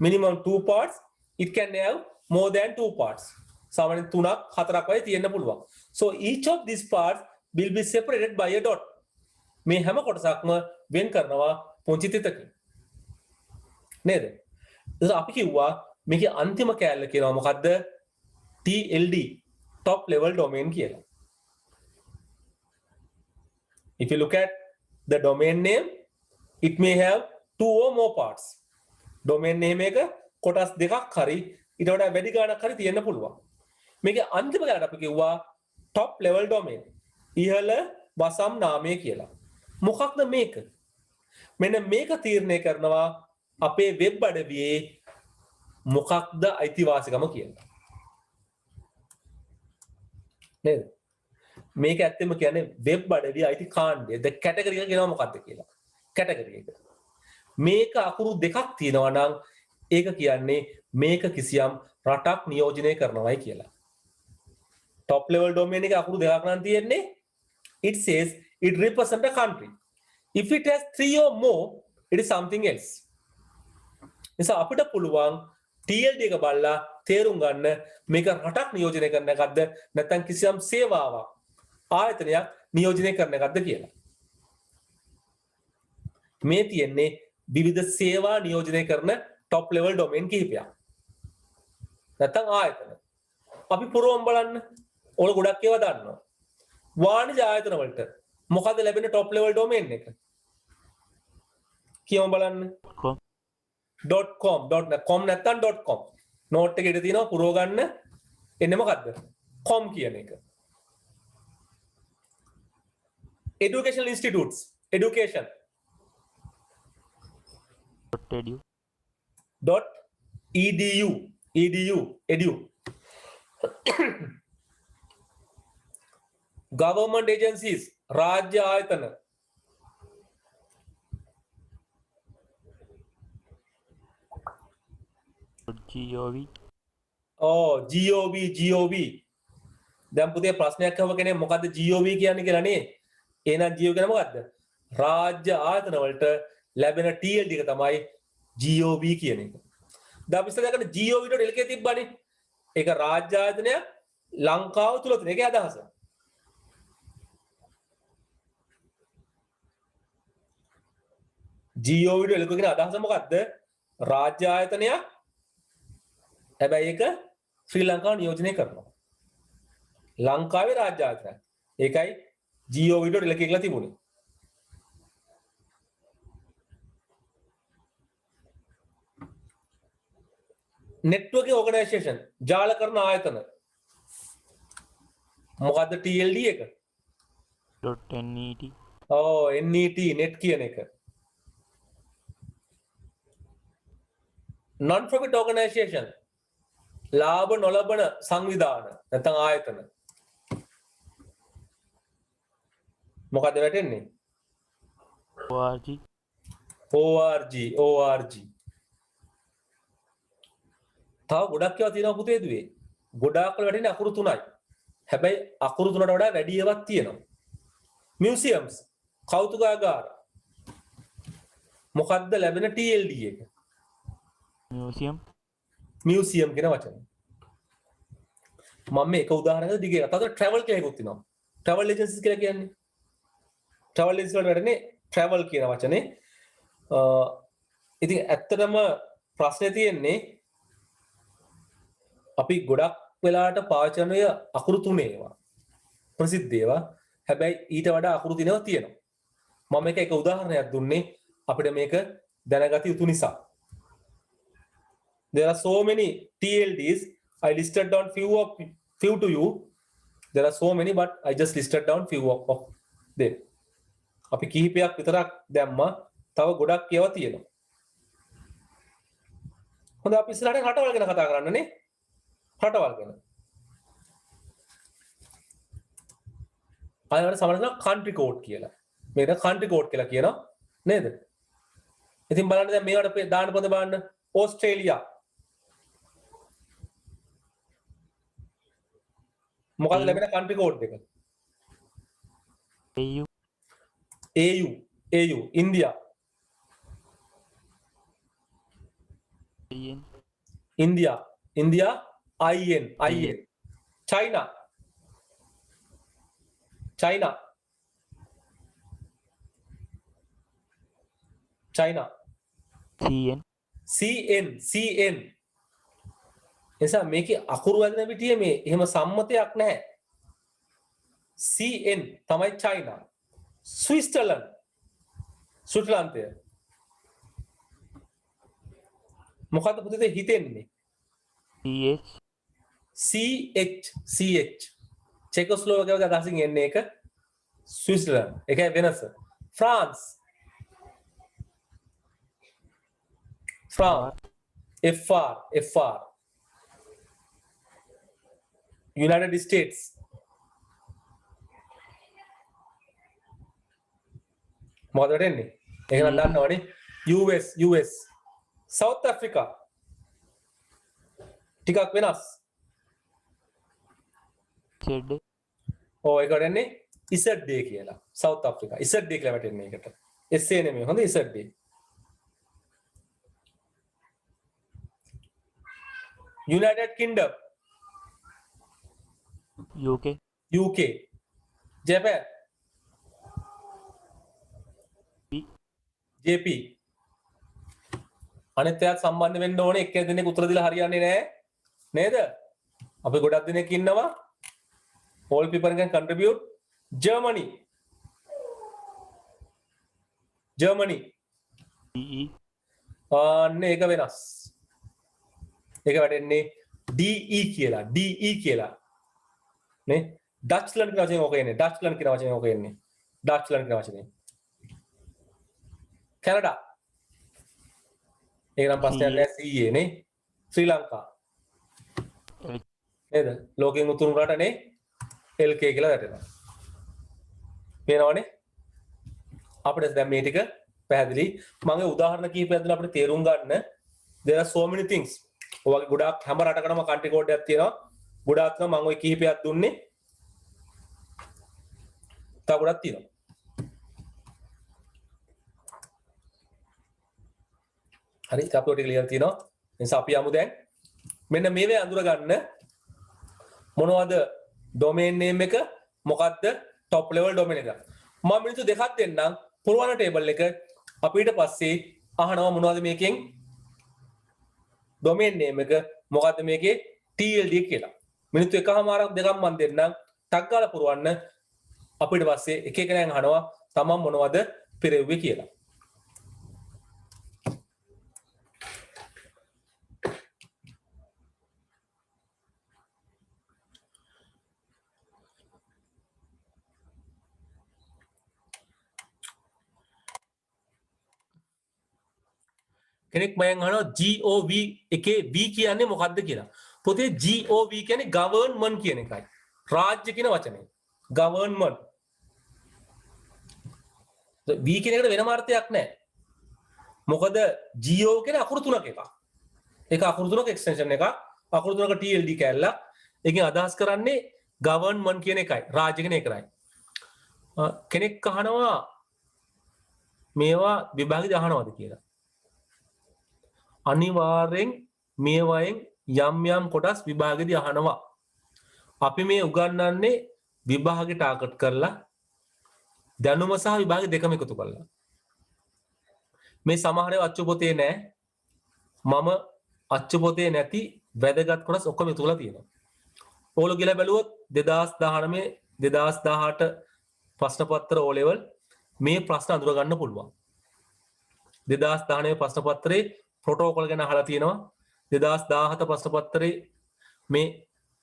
minimum 2 parts. It can have more than 2 parts. සාමාන්‍යයෙන් 3ක් 4ක් වගේ තියෙන්න පුළුවන්. So each of these parts will be separated by a dot. මේ හැම කොටසක්ම වෙන් කරනවා පුංචි තිතකින්. නේද? ඒක අපි කිව්වා මේකේ අන්තිම කෑල්ල කියනවා මොකද්ද? TLD top level domain කියලා. If you look at the domain name, it may have 2 or more parts. Domain name එක කොටස් දෙකක් හරි ඊට වඩා වැඩි ගාණක් හරි තියෙන්න පුළුවන්. මේකේ අන්තිම කෑල්ලට අපි කිව්වා top level domain. ඉහළ වසම් නාමය කියලා. මොකක්ද මේක? මෙන්න මේක තීරණය කරනවා අපේ වෙබ් අඩවියේ මොකක්ද අයිතිවාසිකම කියලා. නේද? මේක ඇත්තම කියන්නේ වෙබ් අඩවියේ අයිති කාණ්ඩය. ද කැටගරි එක කියනවා මොකක්ද කියලා. කැටගරි එක. මේක අකුරු දෙකක් තියෙනවා නම් ඒක කියන්නේ මේක කිසියම් රටක් නියෝජනය කරනවායි කියලා. top level domain එක අකුරු දෙකක් නම් තියෙන්නේ. It says it represents a country. If it has 3 or more, it is something else. නිසා අපිට පුළුවන් TLD එක බලලා තේරුම් ගන්න මේක රටක් නියෝජනය කරන එකක්ද නැත්නම් කිසියම් සේවාවක් ආයතනයක් නියෝජනය කරන එකක්ද කියලා. මේ තියෙන්නේ විවිධ සේවා නියෝජනය කරන top level domain කිහිපයක්. නැත්නම් ආයතන. අපි පුරවම් බලන්න. ඕල ගොඩක් ඒවා දන්නවා. වාණිජ ආයතන වලට මොකද ලැබෙන top level domain එක? කියමු බලන්න. .com නැත්නම් .com නෝට් එකේ තියෙනවා පුරව ගන්න එන්නේ මොකද්ද com කියන එක educational institutes education .edu dot edu government agencies राज्य आयतन .gov gov දැන් පුතේ ප්‍රශ්නයක් අහුව කෙනෙක් මොකද්ද gov කියන්නේ කියලා නේ එහෙනම් gov කියන්නේ මොකද්ද රාජ්‍ය ආයතන වලට ලැබෙන TLD එක තමයි gov කියන එක දැන් අපි ඉස්සරහට gov.lk තිබ්බනේ ඒක රාජ්‍ය ආයතනයක් ලංකාව තුල තියෙන ඒකේ අදහස gov.lk කියන අදහස මොකද්ද රාජ්‍ය ආයතනයක් හැබැයි ඒක ශ්‍රී ලංකාව නියෝජනය කරනවා ලංකාවේ රාජ්‍ය ආයතනයක් ඒකයි gov.lk කියලා තිබුණේ networking organization ජාලකරණ ආයතන මොකද්ද TLD එක .net net net කියන එක non profit organization ලාභ නොලබන සංවිධාන නැත්නම් ආයතන මොකද වැටෙන්නේ org තව ගොඩක් ඒවා තියෙනවා පුතේ දුවේ ගොඩාක් වල වැටෙන්නේ අකුරු 3යි හැබැයි අකුරු 3ට වඩා වැඩි ඒවාක් තියෙනවා museums කෞතුකාගාර මොකද්ද ලැබෙන TLD එක museum කියන වචනේ මම මේක උදාහරණයක් දිගේ අතට travel කියලා එකක් තියෙනවා travel agencies කියලා කියන්නේ travel agencies වලට වැටෙන්නේ travel කියන වචනේ ඉතින් ඇත්තටම ප්‍රශ්නේ තියෙන්නේ අපි ගොඩක් වෙලාවට පාවිච්චි කරන අකුරු තුනේ ඒවා ප්‍රසිද්ධ ඒවා හැබැයි ඊට වඩා අකුරු දිනව තියෙනවා මම මේක එක උදාහරණයක් දුන්නේ අපිට මේක දැනගත යුතු නිසා there are so many TLDs I listed down few to you there are so many but I just listed down few of them අපි කිහිපයක් විතරක් දැම්මා තව ගොඩක් ඒවා තියෙනවා හොඳ අපි ඉස්සරහට රටවල් ගැන කතා කරන්නනේ රටවල් ගැන අයවල සමහරවිට country code කියලා මේක country code කියලා කියනවා නේද ඉතින් බලන්න දැන් මේවට දාන්න පොත බලන්න ඕස්ට්‍රේලියා මොකක්ද ලැබෙන country code එක au India India IN China CN එසා මේකේ අකුරු වදින පිටියේ මේ එහෙම සම්මතයක් නැහැ CN තමයි China ස්විට්සර්ලන්තය මොකද්ද පුතේ හිතෙන්නේ CH චෙකෝස්ලෝවාකියාව අදහසින් එන්නේ එක ස්විට්සර්ලන්ත ඒකයි වෙනස France FR United States මොකද වෙන්නේ ඒක නම් දන්නවනේ US South Africa ටිකක් වෙනස් ඒක වෙන්නේ ZD කියලා South Africa ZD කියලා වැටෙන්නේ ඒකට SA නෙමෙයි හොඳ ZD United Kingdom UK Japan JP අනිත් ඒවාත් සම්බන්ධ වෙන්න ඕනේ එක්ක දෙනෙක් උත්තර දීලා හරියන්නේ නැහැ නේද අපි ගොඩක් දෙනෙක් ඉන්නවා all people can contribute Germany ඒක වෙනස් ඒක වැටෙන්නේ DE කියලා නේ ඩච්ලන්ඩ් කියන වචනේ ඕක එන්නේ ඩච්ලන්ඩ් කියන වචනේ. කැනඩා. ඒක නම් ප්‍රශ්නයක් නෑ CA නේ. ශ්‍රී ලංකා. නේද? ලෝකෙන් උතුරු රටනේ LK කියලා වැටෙනවා. පේනවනේ? අපිට දැන් මේ ටික පැහැදිලි. මම උදාහරණ කිහිපයක් දෙන්න අපිට තේරුම් ගන්න. there are so many things. ඔයගේ ගොඩාක් හැම රටකටම කන්ට්‍රි කෝඩ් එකක් තියෙනවා. ගොඩාක් නම් මම ওই කිහිපයක් දුන්නේ. තව ගොඩක් තියෙනවා. හරි අපි ඔය ටික ලියලා තියෙනවා. එනිසා අපි යමු දැන්. මෙන්න මේවේ අඳුර ගන්න මොනවද domain name එක මොකක්ද top level domain එක. මම මිනිත්තු දෙකක් දෙන්නම් පුරවන table එක අපි ඊට පස්සේ අහනවා මොනවද මේකෙන් domain name එක මොකද්ද මේකේ TLD කියලා. මිනිත්තු එකමාරක් දෙකක් මම දෙන්නම් ටක් ගාලා පුරවන්න අපි ඊට පස්සේ එක එක නෑන් අහනවා තමන් මොනවද පෙරෙව්වේ කියලා. කෙනෙක් මයන් අහනවා GOV එකේ V කියන්නේ මොකක්ද කියලා. පොතේ GOV කියන්නේ government කියන එකයි. රාජ්‍ය කියන වචනේ. government. V කියන එකට වෙනම අර්ථයක් නැහැ. මොකද GO කියන්නේ අකුරු තුනක එකක්. ඒක අකුරු තුනක extension එකක්. අකුරු තුනක TLD කැල්ලක්. ඒකෙන් අදහස් කරන්නේ government කියන එකයි. රාජ්‍ය කියන එකයි. කෙනෙක් අහනවා මේවා විභාගෙදී අහනවද කියලා. අනිවාර්යෙන් මේවායෙන් යම් යම් කොටස් විභාගෙදී අහනවා. අපි මේ උගන්වන්නේ විභාගෙ ටාගට් කරලා දැනුම සහ විභාගෙ දෙකම එකතු කරලා. මේ සමහර ඒවා අච්චු පොතේ නෑ. මම අච්චු පොතේ නැති වැදගත් කොටස් ඔක්කොම එකතු කරලා තියෙනවා. ඕගොල්ලෝ ගිහලා බැලුවොත් 2019 2018 ප්‍රශ්න පත්‍ර O level මේ ප්‍රශ්න අඳුර ගන්න පුළුවන්. 2019 ප්‍රශ්න පත්‍රයේ ප්‍රොටෝකෝල් ගැන අහලා තියෙනවා. 2017 ප්‍රශ්න පත්‍රයේ මේ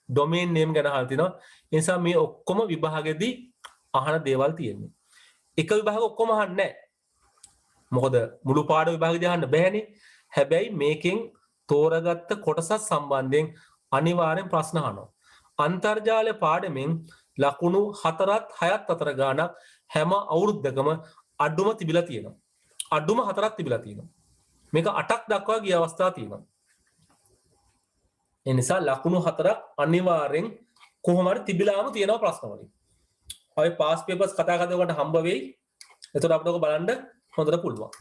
ඩොමේන් නේම් ගැන අහලා තිනවා. ඒ නිසා මේ ඔක්කොම විභාගෙදී අහන දේවල් තියෙන්නේ. එක විභාග ඔක්කොම අහන්නේ නැහැ. මොකද මුළු පාඩම විභාගෙදී අහන්න බෑනේ. හැබැයි මේකෙන් තෝරාගත්ත කොටසක් සම්බන්ධයෙන් අනිවාර්යෙන් ප්‍රශ්න අහනවා. අන්තර්ජාල පාඩමෙන් ලකුණු 4ත් 6ත් අතර ගාණක් හැම අවුරුද්දකම අඩුම තිබිලා තියෙනවා. අඩුම 4ක් තිබිලා තියෙනවා. මේක 8ක් දක්වා ගිය අවස්ථා තියෙනවා. ඒ නිසා ලකුණු 4ක් අනිවාර්යෙන් කොහොම හරි තිබිලාම තියෙනවා ප්‍රශ්නවලින්. අපි පාස් පේපර්ස් කතා කරනකොට හම්බ වෙයි. එතකොට අපිට ඔක බලන්න හොඳට පුළුවන්.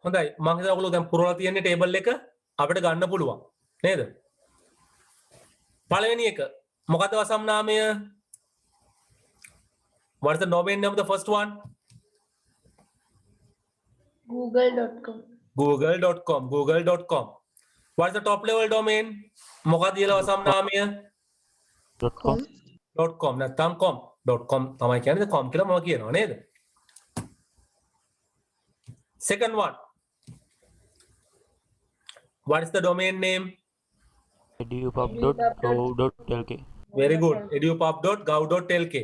හොඳයි මම හිතනවා ඔයගොල්ලෝ දැන් පුරවලා තියෙන ටේබල් එක අපිට ගන්න පුළුවන් නේද? පළවෙනි එක මොකද වසම්නාමය? What is the domain name of the first one? google.com google.com. What is the top level domain? මොකක්ද ඊළඟ වසම්නාමය? .com .com නැත්නම් com. .com තමයි කියන්නේ com කියලා මම කියනවා නේද? Second one. What is the domain name? edupub.gov.lk Very good. edupub.gov.lk.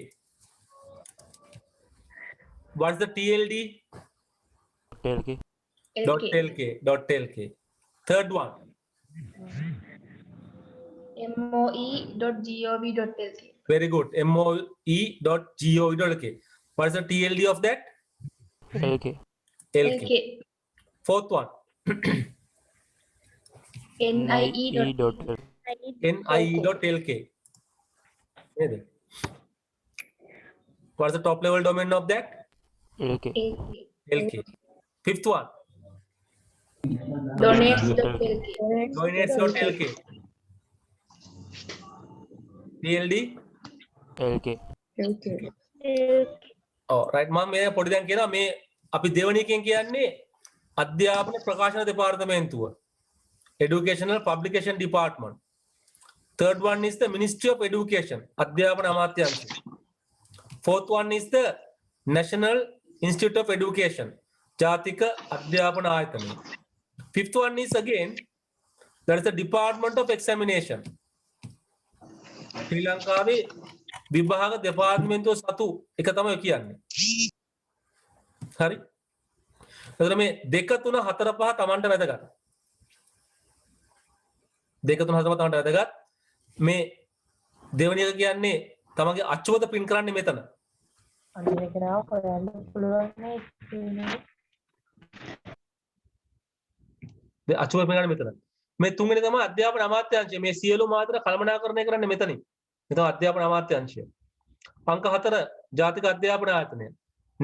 What is the TLD? .lk .lk. Third one. moe.gov.lk Very good. moe.gov.lk. What is the TLD of that? lk LK. Fourth one. nie.lk nie.lk. What is the top level domain of that? lk LK. Fifth one. donates.lk Donates.lk. TLD. lk Oh, right. මම මේ පොඩි දැන් කියනවා මේ අපි දෙවෙනි එකෙන් කියන්නේ අධ්‍යාපන ප්‍රකාශන දෙපාර්තමේන්තුව. Educational Publication Department. Third one is the Ministry of Education. අධ්‍යාපන අමාත්‍යාංශය. Fourth one is the National Institute of Education. ජාතික අධ්‍යාපන ආයතනය. Fifth one is again that is the Department of Examination. ශ්‍රී ලංකාවේ විභාග දෙපාර්තමේන්තුව සතු එක තමයි කියන්නේ. හරි. එතකොට මේ 2 3 4 5 Tamanට වැදගත්. 2 3 4 5 Tamanට වැදගත්. මේ දෙවෙනි එක කියන්නේ තමන්ගේ අච්චුවත print කරන්නේ මෙතන. අනිත් එක නාව හොයන්න පුළුවන් නේ අච්චුවත print කරන්නේ මෙතන. මේ තුන්වෙනි තමයි අධ්‍යාපන අමාත්‍යාංශය. මේ සියලු මාතර කළමනාකරණය කරන්නේ මෙතනින්. මෙතන අධ්‍යාපන අමාත්‍යාංශය. අංක 4 ජාතික අධ්‍යාපන ආයතනය.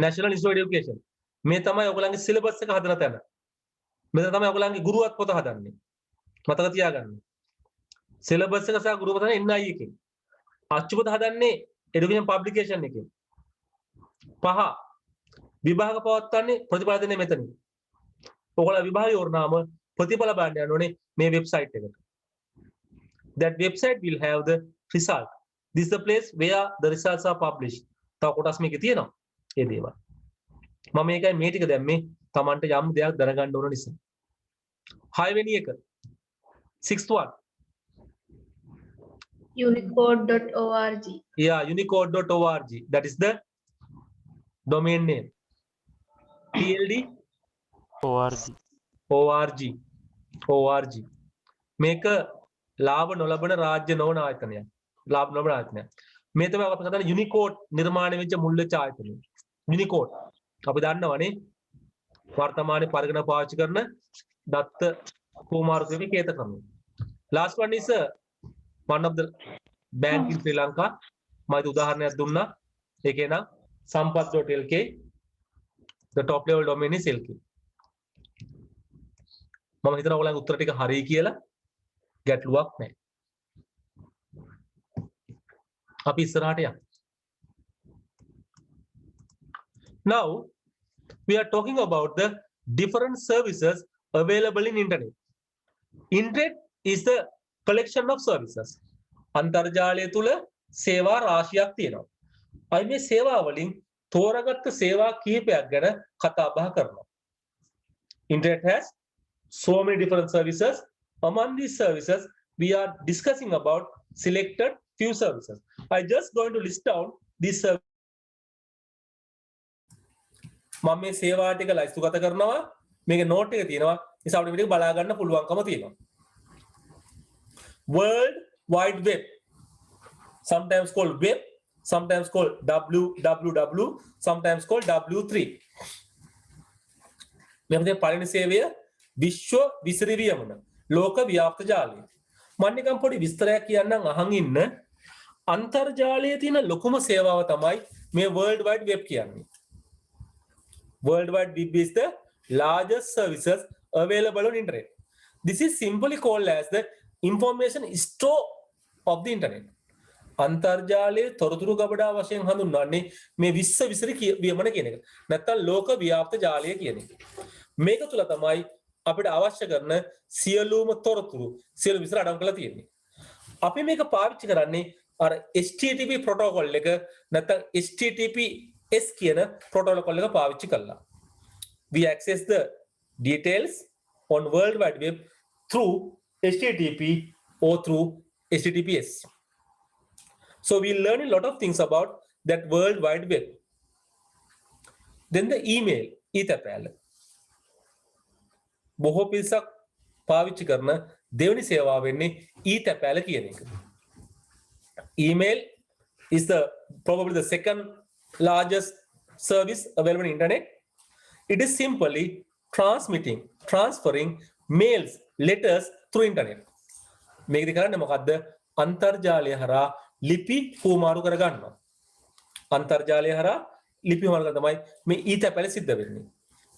National Institute of Education. මේ තමයි ඔයගොල්ලන්ගේ සිලබස් එක හදන තැන. මෙතන තමයි ඔයගොල්ලන්ගේ ගුරුවත් පොත හදන්නේ. මතක තියාගන්න. සිලබස් එක සහ ගුරුපොත හදන්නේ NI එකෙන්. අච්චුපොත හදන්නේ Education Publication එකෙන්. 5 විභාග පවත්වන්නේ ප්‍රතිඵල දෙන්නේ මෙතනින්. ඔයගොල්ලෝ විභාගයේ වර්ණාම ප්‍රතිඵල බලන්න යන්න ඕනේ මේ වෙබ්සයිට් එකට. That website will have the result. This is the place where the results are published. තව කොටස් මේකේ තියෙනවා. ඒ දේවල්. මම මේකයි මේ ටික දැම්මේ Tamanට යම් දෙයක් දැනගන්න ඕන නිසා. 6 වෙනි එක. 6th one. unicode.org Yeah, unicode.org. That is the domain name. TLD org. මේක ලාභ නොලබන රාජ්‍ය නොවන ආයතනයක්. ලාභ නොලබන ආයතනයක්. මේ තමයි අපි කතා කරන යුනිකෝඩ් නිර්මාණය වෙච්ච මුල් වෙච්ච ආයතනය. යුනිකෝඩ්. අපි දන්නවනේ වර්තමානයේ පරිගණක පාවිච්චි කරන දත්ත කුමාරතුමේ කේත ක්‍රමය. Last one is one of the bank in Sri Lanka. මම උදාහරණයක් දුන්නා. ඒකේ නම් sampath.lk. The top level domain is lk. මම හිතනවා ඔයගොල්ලන්ගේ උත්තර ටික හරි කියලා. ගැටලුවක් නැහැ. අපි ඉස්සරහට යමු. Now we are talking about the different services available in internet. Internet is the collection of services. අන්තර්ජාලය තුල සේවා රාශියක් තියෙනවා. අපි මේ සේවා වලින් තෝරාගත්ත සේවා කිහිපයක් ගැන කතා බහ කරනවා. Internet has so many different services. Among these services, we are discussing about selected few services. I just going to list down these services. මම මේ සේවා ටික ලයිස්තුගත කරනවා. මේකේ නෝට් එක තියෙනවා. ඒ නිසා අපිට මේක බලා ගන්න පුළුවන්කම තියෙනවා. World Wide Web, sometimes called web, sometimes called www, sometimes called w3. මේ පළවෙනි සේවය විශ්ව විසිරිවියමන ලෝක ව්‍යාප්ත ජාලය. මම නිකන් පොඩි විස්තරයක් කියන්නම් අහන් ඉන්න. අන්තර්ජාලයේ තියෙන ලොකුම සේවාව තමයි මේ World Wide Web කියන්නේ. World Wide Web is the largest services available on internet. This is simply called as the information store of the internet. අන්තර්ජාලයේ තොරතුරු ගබඩා වශයෙන් හඳුන්වන්නේ මේ විශ්ව විසිරි වියමන කියන එක. නැත්නම් ලෝක ව්‍යාප්ත ජාලය කියන එක. මේක තුල තමයි අපිට අවශ්‍ය කරන සියලුම තොරතුරු සියලු විස්තර අඩංගු කරලා තියෙන්නේ. අපි මේක පාවිච්චි කරන්නේ අර HTTP protocol එක නැත්නම් HTTPS කියන protocol එක පාවිච්චි කරලා. We access the details on World Wide Web through HTTP or through HTTPS. So we learn a lot of things about that World Wide Web. Then the email, ඊතැපෑල. බොහෝ පිරිසක් පාවිච්චි කරන දෙවෙනි සේවාව වෙන්නේ ඊතැපෑල කියන එක. Email is probably the second largest service available on internet. It is simply transferring mails, letters through internet. මේකද කරන්නේ මොකද්ද? අන්තර්ජාලය හරහා ලිපි හුවමාරු කරගන්නවා. අන්තර්ජාලය හරහා ලිපි හුවමාරු කරන තමයි මේ ඊතැපෑල සිද්ධ වෙන්නේ.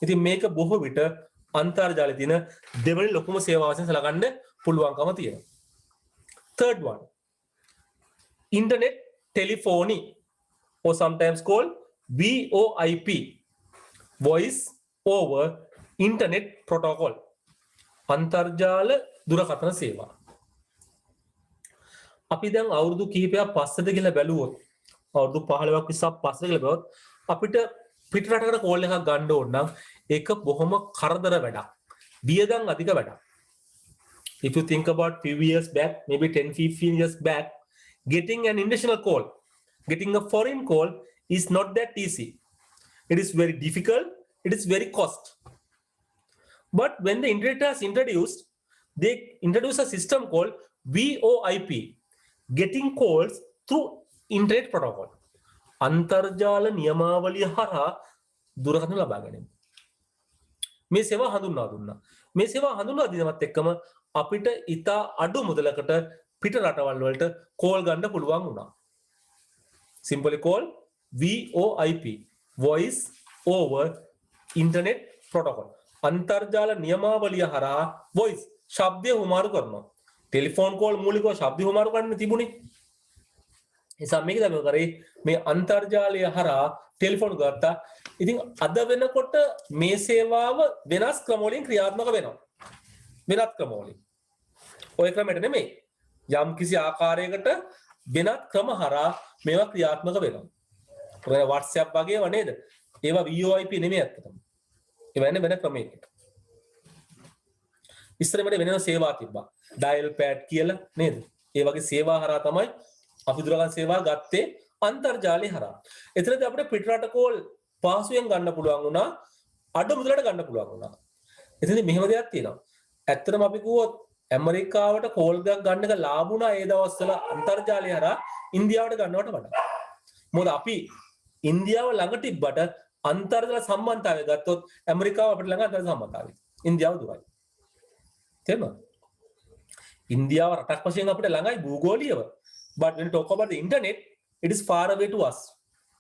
ඉතින් මේක බොහෝ විට අන්තර්ජාලයේ තියෙන දෙවෙනි ලොකුම සේවාව වශයෙන් සලකන්න පුළුවන්කම තියෙනවා. Third one, internet telephony, or sometimes called VoIP, voice over internet protocol. අන්තර්ජාල දුරකථන සේවා. අපි දැන් අවුරුදු කිහිපයක් පස්සට ගිහලා බැලුවොත් අවුරුදු 15ක් 20ක් පස්සට ගිහලා බැලුවොත් අපිට පිටරටකට කෝල් එකක් ගන්න ඕන නම් ඒක බොහොම කරදර වැඩක්. වියදම් අධික වැඩක්. If you think about few years back, maybe 10-15 years back, getting an international call, getting a foreign call is not that easy. It is very difficult. It is very cost. But when the internet was introduced, they introduced a system called VoIP, getting calls through internet protocol. අන්තර්ජාල නියමාවලිය හරහා දුරකථන ලබා ගැනීම. මේ සේවා හඳුන්වා දුන්නා. මේ සේවා හඳුන්වා දීමත් එක්කම අපිට ඉතා අඩු මුදලකට පිට රටවල් වලට කෝල් ගන්න පුළුවන් වුණා. Simply call VoIP, voice over internet protocol. අන්තර්ජාල නියමාවලිය හරහා voice ශබ්දය හුමාරු කරනවා. ටෙලිෆෝන් කෝල් මූලිකව ශබ්ද හුමාරු කරන්න තිබුණේ. නිසා මේක තමයි කරේ මේ අන්තර්ජාලය හරහා ටෙලිෆෝන් ගත්තා. ඉතින් අද වෙනකොට මේ සේවාව වෙනස් ක්‍රම වලින් ක්‍රියාත්මක වෙනවා. වෙනත් ක්‍රම වලින්. ඔය ක්‍රමයට නෙමෙයි. යම් කිසි ආකාරයකට වෙනත් ක්‍රම හරහා මේවා ක්‍රියාත්මක වෙනවා. ඔය WhatsApp වගේව නේද? ඒවා VoIP නෙමෙයි අත්තටම. ඒවා වෙන ක්‍රමයකට. ඉස්සර මෙතන වෙනම සේවා තිබ්බා. ඩයල් පෑඩ් කියලා නේද? ඒ වගේ සේවා හරහා තමයි අපි දුරකථන සේවා ගත්තේ අන්තර්ජාලය හරහා. එතනදී අපිට පිටරට කෝල් පහසුවෙන් ගන්න පුළුවන් වුණා, අඩු මුදලට ගන්න පුළුවන් වුණා. එතනදී මෙහෙම දෙයක් තියෙනවා. ඇත්තටම අපි කිව්වොත් ඇමරිකාවට කෝල් එකක් ගන්න එක ලාභුණා ඒ දවස්වල අන්තර්ජාලය හරහා ඉන්දියාවට ගන්නවට වඩා. මොකද අපි ඉන්දියාව ළඟ තිබ්බට අන්තර්ජාල සම්බන්ධතාවය ගත්තොත් ඇමරිකාව අපිට ළඟ අන්තර්ජාල සම්බන්ධතාවය. ඉන්දියාව දුරයි. තේරුණාද? ඉන්දියාව රටක් වශයෙන් අපිට ළඟයි භූගෝලීයව. But when you talk about the internet, it is far away to us.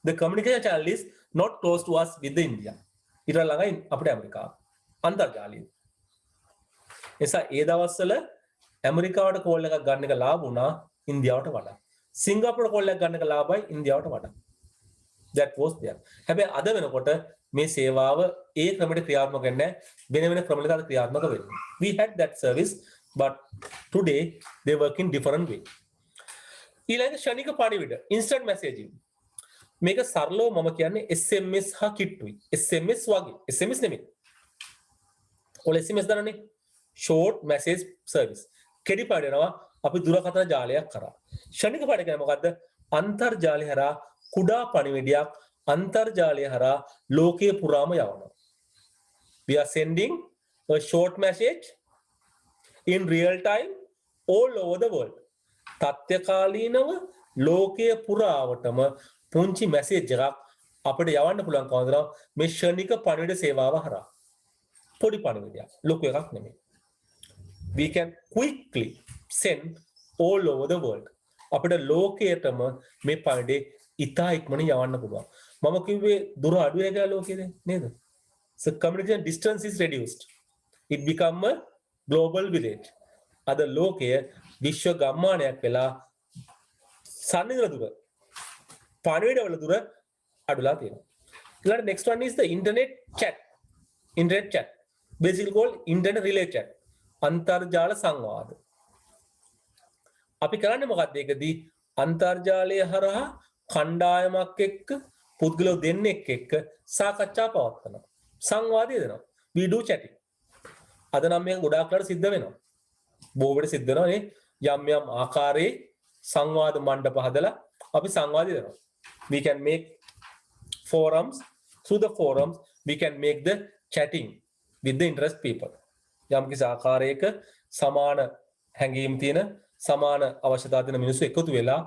The communication channel is not close to us with the India. ඊට ළඟයි අපිට ඇමරිකාව. අන්තර්ජාලය. එසා ඒ දවස්වල ඇමරිකාවට කෝල් එකක් ගන්න එක ලාභ වුණා ඉන්දියාවට වඩා. සිංගප්පූරුවට කෝල් එකක් ගන්න එක ලාභයි ඉන්දියාවට වඩා. That was there. හැබැයි අද වෙනකොට මේ සේවාව ඒ ක්‍රමයට ක්‍රියාත්මක වෙන්නේ නැහැ. වෙන ක්‍රමවලට අද ක්‍රියාත්මක වෙන්නේ. We had that service, but today they work in different way. ඊළඟ ශනික පණිවිඩ instant messaging. මේක සරලව මම කියන්නේ SMS හා කිට්ටුයි. SMS වගේ. SMS නෙමෙයි. ඔල SMS දන්නනේ. short message service. කෙටි පණිවිඩනවා අපි දුරකථන ජාලයක් කරා. ශනික පණිවිඩ කියන්නේ මොකද්ද? අන්තර්ජාලය හරහා කුඩා පණිවිඩයක් අන්තර්ජාලය හරහා ලෝකයේ පුරාම යවනවා. We are sending a short message in real time all over the world. තත්ත්වකාලීනව ලෝකයේ පුරාවටම පුංචි මැසේජ් එකක් අපිට යවන්න පුළුවන් කවදාද මේ ශනික පණිවිඩ සේවාව හරහා. පොඩි පණිවිඩයක්. ලොකු එකක් නෙමෙයි. We can quickly send all over the world. අපිට ලෝකයටම මේ පණිවිඩේ ඉතා ඉක්මනින් යවන්න පුළුවන්. මම කිව්වේ දුර අඩු එක ලෝකයේ නේද? So communication distance is reduced. It become a global village. අද ලෝකය විශ්ව ගම්මානයක් වෙලා සම්නිධන දුර පණිවිඩවල දුර අඩුලා තියෙනවා. ඊළඟ next one is the internet chat. Internet chat. Basically called internet relay chat. අන්තර්ජාල සංවාද. අපි කරන්නේ මොකක්ද ඒකදී අන්තර්ජාලය හරහා කණ්ඩායමක් එක්ක පුද්ගලයෝ දෙන්නෙක් එක්ක සාකච්ඡා පවත්වනවා. සංවාදය දෙනවා. We do chatting. අද නම් මේක ගොඩාක් වෙලාවට සිද්ධ වෙනවා. බොහෝවට සිද්ධ වෙනවානේ යම් යම් ආකාරයේ සංවාද මණ්ඩප හදලා අපි සංවාදය දෙනවා. We can make forums. Through the forums we can make the chatting with the interest people. යම් කිසි ආකාරයක සමාන හැඟීම් තියෙන සමාන අවශ්‍යතා තියෙන මිනිස්සු එකතු වෙලා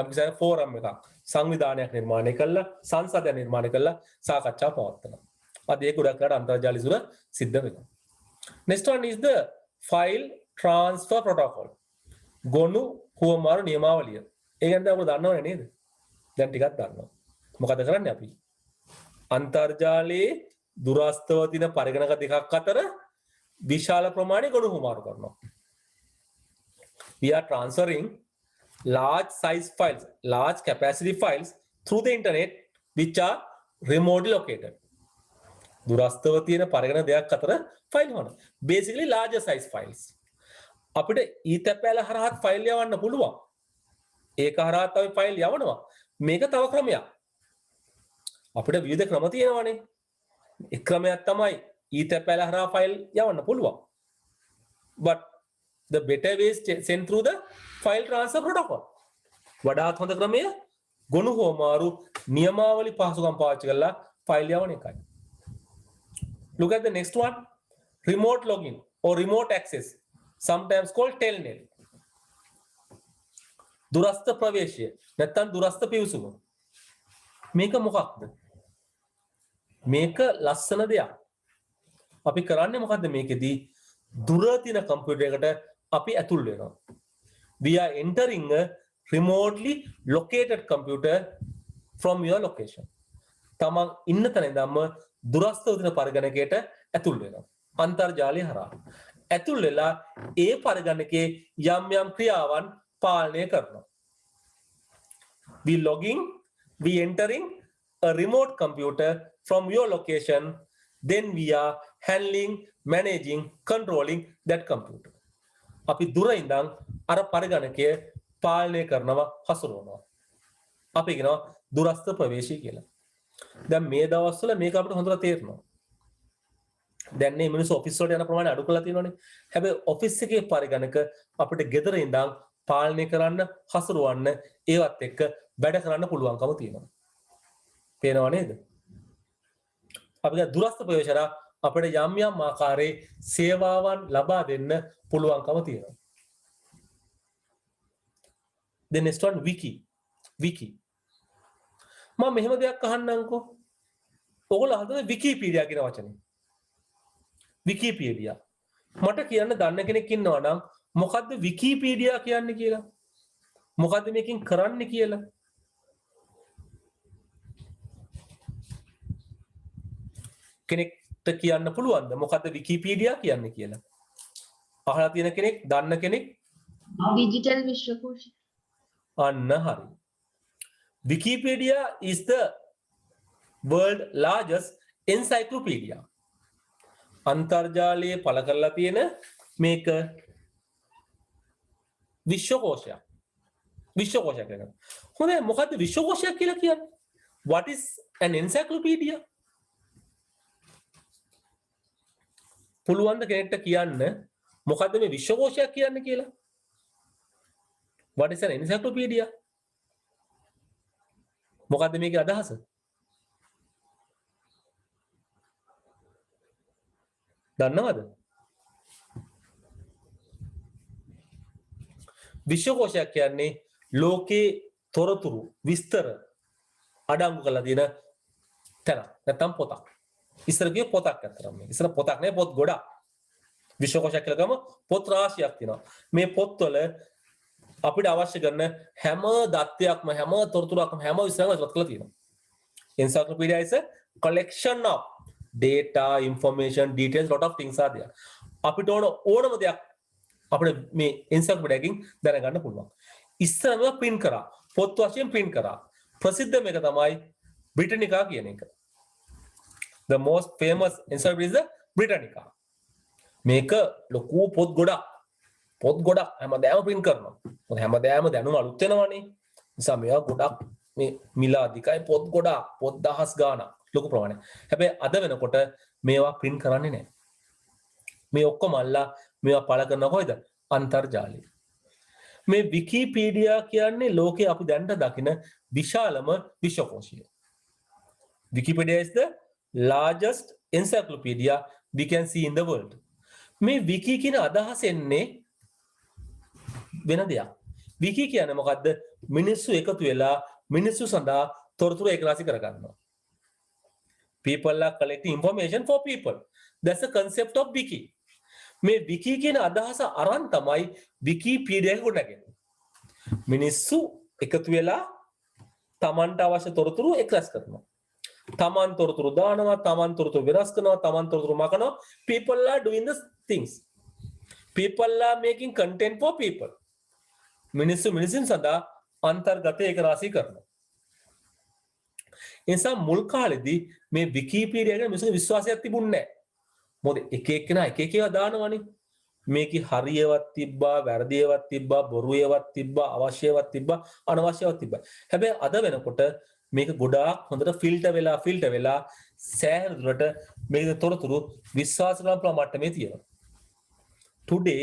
යම් කිසි ෆෝරම් එකක් සංවිධානයක් නිර්මාණය කළා සංසදයක් නිර්මාණය කළා සාකච්ඡා පවත්වනවා. අද ඒක ගොඩක් වෙලාවට අන්තර්ජාල ඉසුර සිද්ධ වෙනවා. Next one is the file transfer protocol. ගොනු හුවමාරු නියමාවලිය. ඒ ගැන අපිට දන්නවනේ නේද? දැන් ටිකක් දන්නවා. මොකද කරන්නේ අපි? අන්තර්ජාලයේ දුරස්තව තියෙන පරිගණක දෙකක් අතර විශාල ප්‍රමාණය ගොනු හුවමාරු කරනවා. We are transferring large size files, large capacity files through the internet which are remotely located. දුරස්තව තියෙන පරිගණක දෙකක් අතර file හොන. Basically larger size files. අපිට ඊතැපෑල හරහා ෆයිල් යවන්න පුළුවන්. ඒක හරහා තමයි ෆයිල් යවනවා. මේක තව ක්‍රමයක්. අපිට විවිධ ක්‍රම තියෙනවානේ. එක ක්‍රමයක් තමයි ඊතැපෑල හරහා ෆයිල් යවන්න පුළුවන්. But the better way is send through the file transfer protocol. වඩාත් හොඳ ක්‍රමය ගොනු හුවමාරු නියමාවලි පහසුකම් පාවිච්චි කරලා ෆයිල් යවන එකයි. Look at the next one. Remote login or remote access, sometimes called telnet. දුරස්ත ප්‍රවේශය නැත්නම් දුරස්ත පිවිසුම. මේක මොකක්ද? මේක ලස්සන දෙයක්. අපි කරන්නේ මොකද්ද මේකෙදී? දුර තියෙන කම්පියුටර් එකට අපි ඇතුල් වෙනවා. We are entering a remotely located computer from your location. තමන් ඉන්න තැන ඉඳන්ම දුරස්තව තියෙන පරිගණකයට ඇතුල් වෙනවා. අන්තර්ජාලය හරහා. ඇතුල් වෙලා ඒ පරිගණකයේ යම් යම් ක්‍රියාවන් පාලනය කරනවා. We logging, we entering a remote computer from your location, then we are handling, managing, controlling that computer. අපි දුර ඉඳන් අර පරිගණකය පාලනය කරනවා හසුරවනවා. අපි කියනවා දුරස්ත ප්‍රවේශය කියලා. දැන් මේ දවස්වල මේක අපිට හොඳට තේරෙනවා. දැන් මේ මිනිස්සු ඔෆිස් වලට යන ප්‍රමාණය අඩු කරලා තියෙනවානේ. හැබැයි ඔෆිස් එකේ පරිගණක අපිට ගෙදර ඉඳන් පාලනය කරන්න හසුරවන්න ඒවත් එක්ක වැඩ කරන්න පුළුවන්කම තියෙනවා. පේනව නේද? අපිට දුරස්ත ප්‍රවේශය අපිට යම් යම් ආකාරයේ සේවාවන් ලබා දෙන්න පුළුවන්කම තියෙනවා. The next one wiki. මම මෙහෙම දෙයක් අහන්නම්කෝ. ඔයගොල්ලෝ හදන විකිපීඩියා කියන වචනේ. විකිපීඩියා. මට කියන්න දන්න කෙනෙක් ඉන්නවා නම් මොකද්ද විකිපීඩියා කියන්නේ කියලා? මොකද්ද මේකෙන් කරන්න කියලා? කෙනෙක්ට කියන්න පුළුවන්ද මොකද්ද විකිපීඩියා කියන්නේ කියලා? අහලා තියෙන කෙනෙක්, දන්න කෙනෙක්? digital විශ්වකෝෂය. අන්න හරි. Wikipedia is the world largest encyclopedia. අන්තර්ජාලයේ පළ කරලා තියෙන මේක විශ්වකෝෂයක්. විශ්වකෝෂයක් කියනවා. හොඳයි මොකද්ද විශ්වකෝෂයක් කියලා කියන්නේ? What is an encyclopedia? පුළුවන් ද කෙනෙක්ට කියන්න මොකද්ද මේ විශ්වකෝෂයක් කියන්නේ කියලා? What is an encyclopedia? මොකද්ද මේකේ අදහස? දන්නවද? විශ්වකෝෂයක් කියන්නේ ලෝකේ තොරතුරු විස්තර අඩංගු කරලා තියෙන තැන. නැත්නම් පොතක්. ඉස්සර කිව්ව පොතක් අතරම මේ. ඉස්සර පොතක් නේ පොත් ගොඩක්. විශ්වකෝෂයක් කියලා ගම පොත් රාශියක් තියෙනවා. මේ පොත්වල අපිට අවශ්‍ය කරන හැම දත්තයක්ම හැම තොරතුරක්ම හැම විස්තරයක්ම ඉවත් කරලා තියෙනවා. Encyclopedia is a collection of data, information, details, lot of things are there. අපිට ඕනම දෙයක් අපිට මේ encyclopedia එකකින් දැනගන්න පුළුවන්. ඉස්සරම print කරා. පොත් වශයෙන් print කරා. ප්‍රසිද්ධම එක තමයි Britannica කියන එක. The most famous encyclopedia is the Britannica. මේක ලොකු පොත් ගොඩක් හැමදාම print කරනවා. මොකද හැමදාම දැනුම අලුත් වෙනවනේ. නිසා මේවා ගොඩක් මේ මිල අධිකයි පොත් ගොඩක් පොත් දහස් ගාණක් ලොකු ප්‍රමාණයක්. හැබැයි අද වෙනකොට මේවා print කරන්නේ නැහැ. මේ ඔක්කොම අල්ලා මේවා පළ කරනවා කොහෙද? අන්තර්ජාලය. මේ විකිපීඩියා කියන්නේ ලෝකේ අපි දැනට දකින විශාලම විශ්වකෝෂය. Wikipedia is the largest encyclopedia we can see in the world. මේ wiki කියන අදහස එන්නේ වෙන දෙයක්. wiki කියන්නේ මොකද්ද? මිනිස්සු එකතු වෙලා මිනිස්සු සඳහා තොරතුරු ඒකරාශී කරගන්නවා. People are collecting information for people. That's the concept of wiki. මේ wiki කියන අදහස අරන් තමයි Wikipedia එක ගොඩනගන්නේ. මිනිස්සු එකතු වෙලා තමන්ට අවශ්‍ය තොරතුරු ඒකරාශී කරනවා. තමන් තොරතුරු දානවා, තමන් තොරතුරු වෙනස් කරනවා, තමන් තොරතුරු මකනවා. People are doing the things. People are making content for people. මිනිස්සු මිනිසුන් සඳහා අන්තර්ගත ඒකරාශී කරනවා. ඒ නිසා මුල් කාලෙදී මේ Wikipedia ගැන මිනිස්සුන්ට විශ්වාසයක් තිබුණේ නැහැ. මොකද එක එක්කෙනා එක එක ඒවා දානවනේ. මේකේ හරියවත් තිබ්බා, වැරදියවත් තිබ්බා, බොරුයවත් තිබ්බා, අවශ්‍යවත් තිබ්බා, අනවශ්‍යවත් තිබ්බා. හැබැයි අද වෙනකොට මේක ගොඩාක් හොඳට ෆිල්ටර් වෙලා සෑහෙන දුරට මේක තොරතුරු විශ්වාස කරන ප්‍රමාණයට තියෙනවා. Today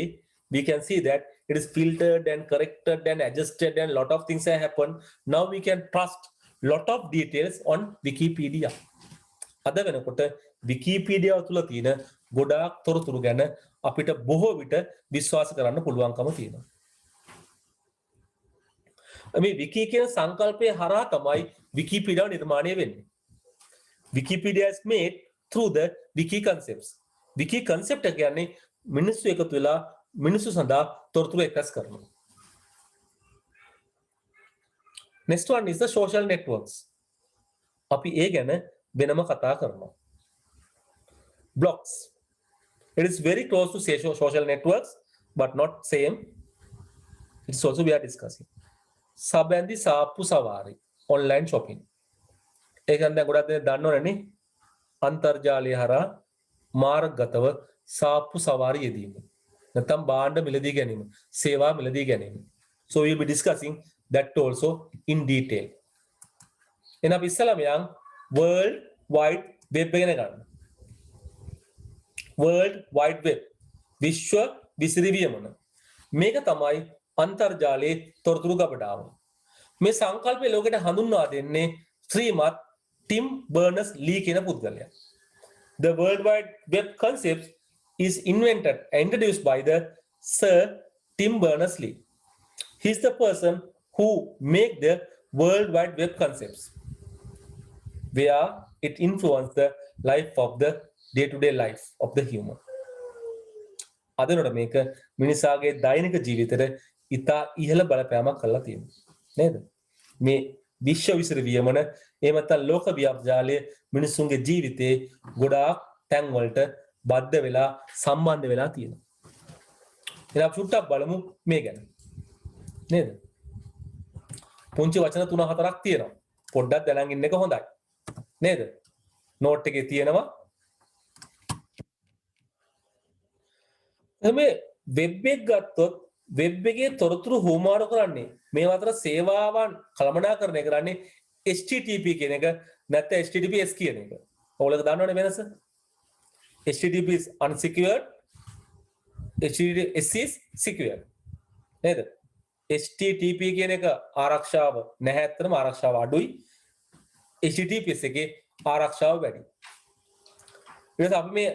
we can see that it is filtered and corrected and adjusted and lot of things have happened. Now we can trust lot of details on Wikipedia. අද වෙනකොට Wikipedia තුල තියෙන ගොඩාක් තොරතුරු ගැන අපිට බොහෝ විට විශ්වාස කරන්න පුළුවන්කම තියෙනවා. මේ wiki කියන සංකල්පය හරහා තමයි Wikipedia නිර්මාණය වෙන්නේ. Wikipedia is made through the wiki concepts. Wiki concept එක කියන්නේ මිනිස්සු එකතු වෙලා මිනිස්සු සඳහා තොරතුරු එකස් කරනවා. Next one is the social networks. අපි ඒ ගැන වෙනම කතා කරනවා. Blogs. It is very close to say social networks but not same. It is also we are discussing. Sabandi Saappu Sawari online shopping. ඒක දැන් ගොඩක් දෙනෙක් දන්නවනේ අන්තර්ජාලය හරහා මාර්ගගතව සාප්පු සවාරි යෙදීම. නැත්නම් භාණ්ඩ මිලදී ගැනීම, සේවා මිලදී ගැනීම. So we will be discussing that also in detail. එන අපි ඉස්සෙල්ලාම යන් World Wide Web එක ගන්න. World Wide Web විශ්ව විසිරිවියමන. මේක තමයි අන්තර්ජාලයේ තොරතුරු ගබඩාව. මේ සංකල්පය ලෝකෙට හඳුන්වා දෙන්නේ ශ්‍රීමත් ටිම් බර්නර්ස්-ලී කියන පුද්ගලයා. The World Wide Web concept is invented and introduced by the Sir Tim Berners-Lee. He is the person who make the World Wide Web concepts, where it influence the life of the day-to-day life of the human. අදනොට මේක මිනිසාගේ දෛනික ජීවිතේට ඉතා ඉහළ බලපෑමක් කරලා තියෙනවා. නේද? මේ විශ්ව විසිරවියමන එහෙම නැත්නම් ලෝක ව්‍යාප්ජාලය මිනිසුන්ගේ ජීවිතේ ගොඩාක් තැන් වලට බද්ධ වෙලා සම්බන්ධ වෙලා තියෙනවා. එහෙනම් චුට්ටක් බලමු මේ ගැන. නේද? පුංචි වචන 3-4ක් තියෙනවා. පොඩ්ඩක් දැනන් ඉන්න එක හොඳයි. නේද? නෝට් එකේ තියෙනවා. මේ වෙබ් එක ගත්තොත් වෙබ් එකේ තොරතුරු හුවමාරු කරන්නේ මේ අතර සේවාවන් කළමනාකරණය කරන්නේ HTTP කියන එක නැත්නම් HTTPS කියන එක. ඔයාලක දන්නවනේ වෙනස? HTTP is unsecured, HTTPS is secured. නේද? HTTP කියන එක ආරක්ෂාව නැහැ, අතරම ආරක්ෂාව අඩුයි. HTTPS එකේ ආරක්ෂාව වැඩි. ඊට අපි මේ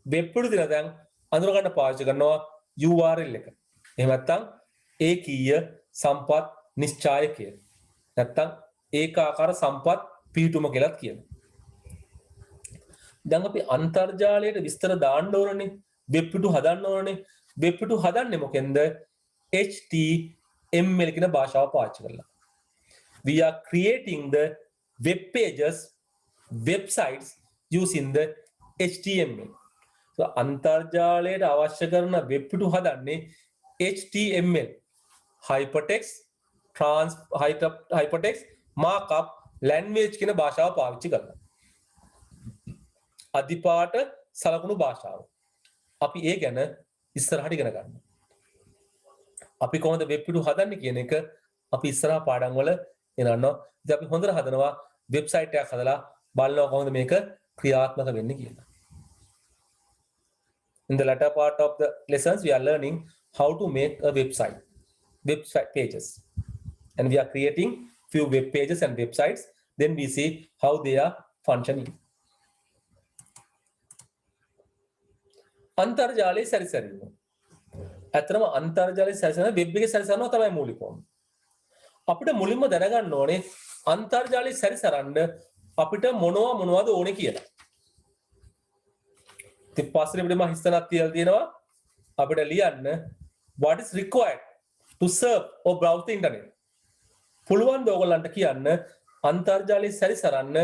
වෙබ් පිටු දින දැන් අඳුර ගන්න පාවිච්චි කරනවා URL එක. එහෙම නැත්නම් ඒකීය සම්පත් නිශ්චායකය. නැත්නම් ඒකාකාර සම්පත් පිහිටුම කියලාත් කියනවා. දැන් අපි අන්තර්ජාලයට විස්තර දාන්න ඕනනේ. වෙබ් පිටු හදන්න ඕනනේ. වෙබ් පිටු හදන්නේ මොකෙන්ද? HTML කියන භාෂාව පාවිච්චි කරලා. We are creating the web pages, websites using the HTML. So අන්තර්ජාලයට අවශ්‍ය කරන වෙබ් පිටු හදන්නේ HTML. Hypertext, hypertext, markup, language කියන භාෂාව පාවිච්චි කරනවා. අධිපාට සලකුණු භාෂාව. අපි ඒ ගැන ඉස්සරහට ඉගෙන ගන්නවා. අපි කොහොමද වෙබ් පිටු හදන්නේ කියන එක අපි ඉස්සරහ පාඩම් වල ඉගෙනනවා. ඉතින් අපි හොඳට හදනවා වෙබ්සයිට් එකක් හදලා බලනවා කොහොමද මේක ක්‍රියාත්මක වෙන්නේ කියලා. In the latter part of the lessons we are learning how to make a website pages, and we are creating few web pages and websites. Then we see how they are functioning. අන්තර්ජාලයේ සැරිසරීම. ඇත්තටම අන්තර්ජාලයේ සැරිසරන වෙබ් එකේ සැරිසරනවා තමයි මූලිකවම. අපිට මුලින්ම දැනගන්න ඕනේ අන්තර්ජාලයේ සැරිසරන්න අපිට මොනවද ඕනේ කියලා. ඉතින් පස්සේ අපිට මම හිතනක් තියලා තියෙනවා අපිට ලියන්න what is required to surf or browse the internet. පුළුවන් ද ඔයගලන්ට කියන්න අන්තර්ජාලයේ සැරිසරන්න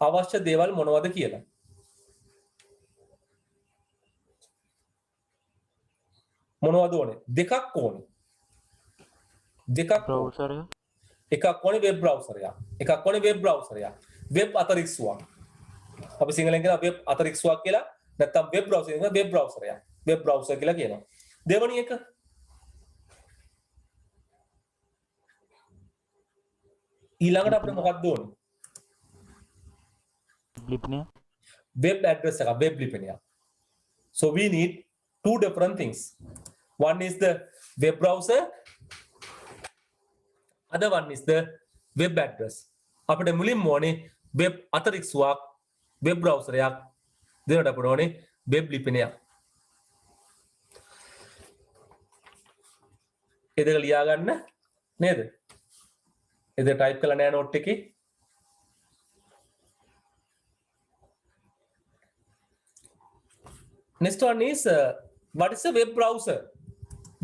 අවශ්‍ය දේවල් මොනවද කියලා. මොනවද ඕනේ? දෙකක් ඕනේ. browser එකක් ඕනේ වෙබ් බ්‍රවුසර් එකක්. එකක් ඕනේ වෙබ් බ්‍රවුසර් එකක්. වෙබ් අතරික්සුවක්. අපි සිංහලෙන් කියනවා වෙබ් අතරික්සුවක් කියලා. නැත්නම් වෙබ් බ්‍රවුසර් එක වෙබ් බ්‍රවුසර් එකක්. වෙබ් බ්‍රවුසර් කියලා කියනවා. දෙවැනි එක ඊළඟට අපිට මොකක්ද ඕනේ? ලිපිනය web address එක web ලිපිනය. So we need two different things. One is the web browser, other one is the web address. අපිට මුලින්ම ඕනේ web අතරික්සුවක් web browser එකක්. දෙන්නට අපිට ඕනේ web ලිපිනයක්. ඒ දෙක ලියා ගන්න නේද? ඒ දෙක ටයිප් කරලා නෑ නෝට් එකේ. Next one is what is a web browser?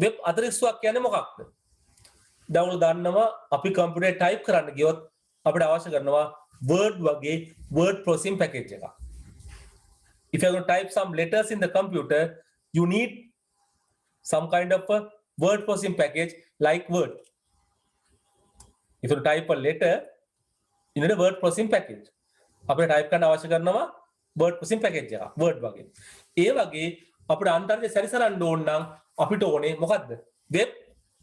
Web අතරික්සුවක් කියන්නේ මොකක්ද? දැන් දන්නවා අපි කම්පියුටරේ ටයිප් කරන්න ගියොත් අපිට අවශ්‍ය කරනවා word වගේ word processing package එකක්. If you are going to type some letters in the computer, you need some kind of a word processing package like Word. If you type a letter, you need a word processing package. අපිට type කරන්න අවශ්‍ය කරනවා word processing package එක word වගේ. ඒ වගේ අපිට අන්තර්ජාලය සැරිසරන්න ඕන නම් අපිට ඕනේ මොකද්ද? web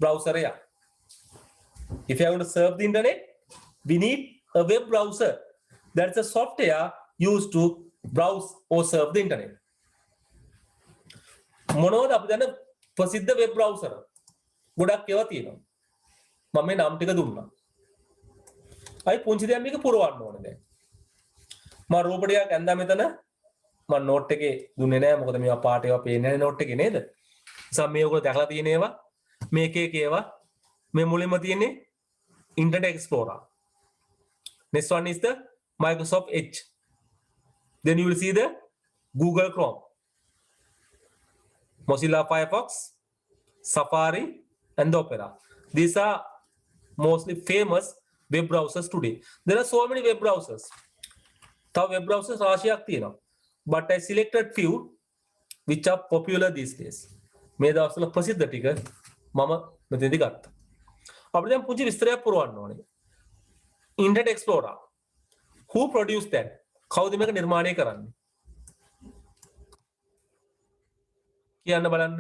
browser එක. If you are going to surf the internet, we need a web browser. That's a software used to browse or surf the internet. මොනවද අපි දන්න ප්‍රසිද්ධ web browser? ගොඩක් ඒවා තියෙනවා. මම මේ නම් ටික දුන්නා. අයි පුංචි දෙයක් මේක පුරවන්න ඕනේ දැන්. මම රූපඩියක් ඇඳා මෙතන මම නෝට් එකේ දුන්නේ නැහැ මොකද මේවා පාට ඒවා පේන්නේ නැහැ නෝට් එකේ නේද? නිසා මේ ඔයගොල්ලෝ දැකලා තියෙන ඒවා මේකේ ඒවා මේ මුලින්ම තියෙන්නේ Internet Explorer. Next one is the Microsoft Edge. Then you will see the Google Chrome, Mozilla Firefox, Safari, and the Opera. These are mostly famous web browsers today. There are so many web browsers. Now web browsers රාශියක් තියෙනවා. But I selected few which are popular these days. මේ දවස්වල ප්‍රසිද්ධ ටික මම මෙතනදී ගත්තා. අපිට දැන් පුංචි විස්තරයක් පුරවන්න ඕනේ. Internet Explorer. Who produced that? කවුද මේක නිර්මාණය කරන්නේ? කියන්න බලන්න.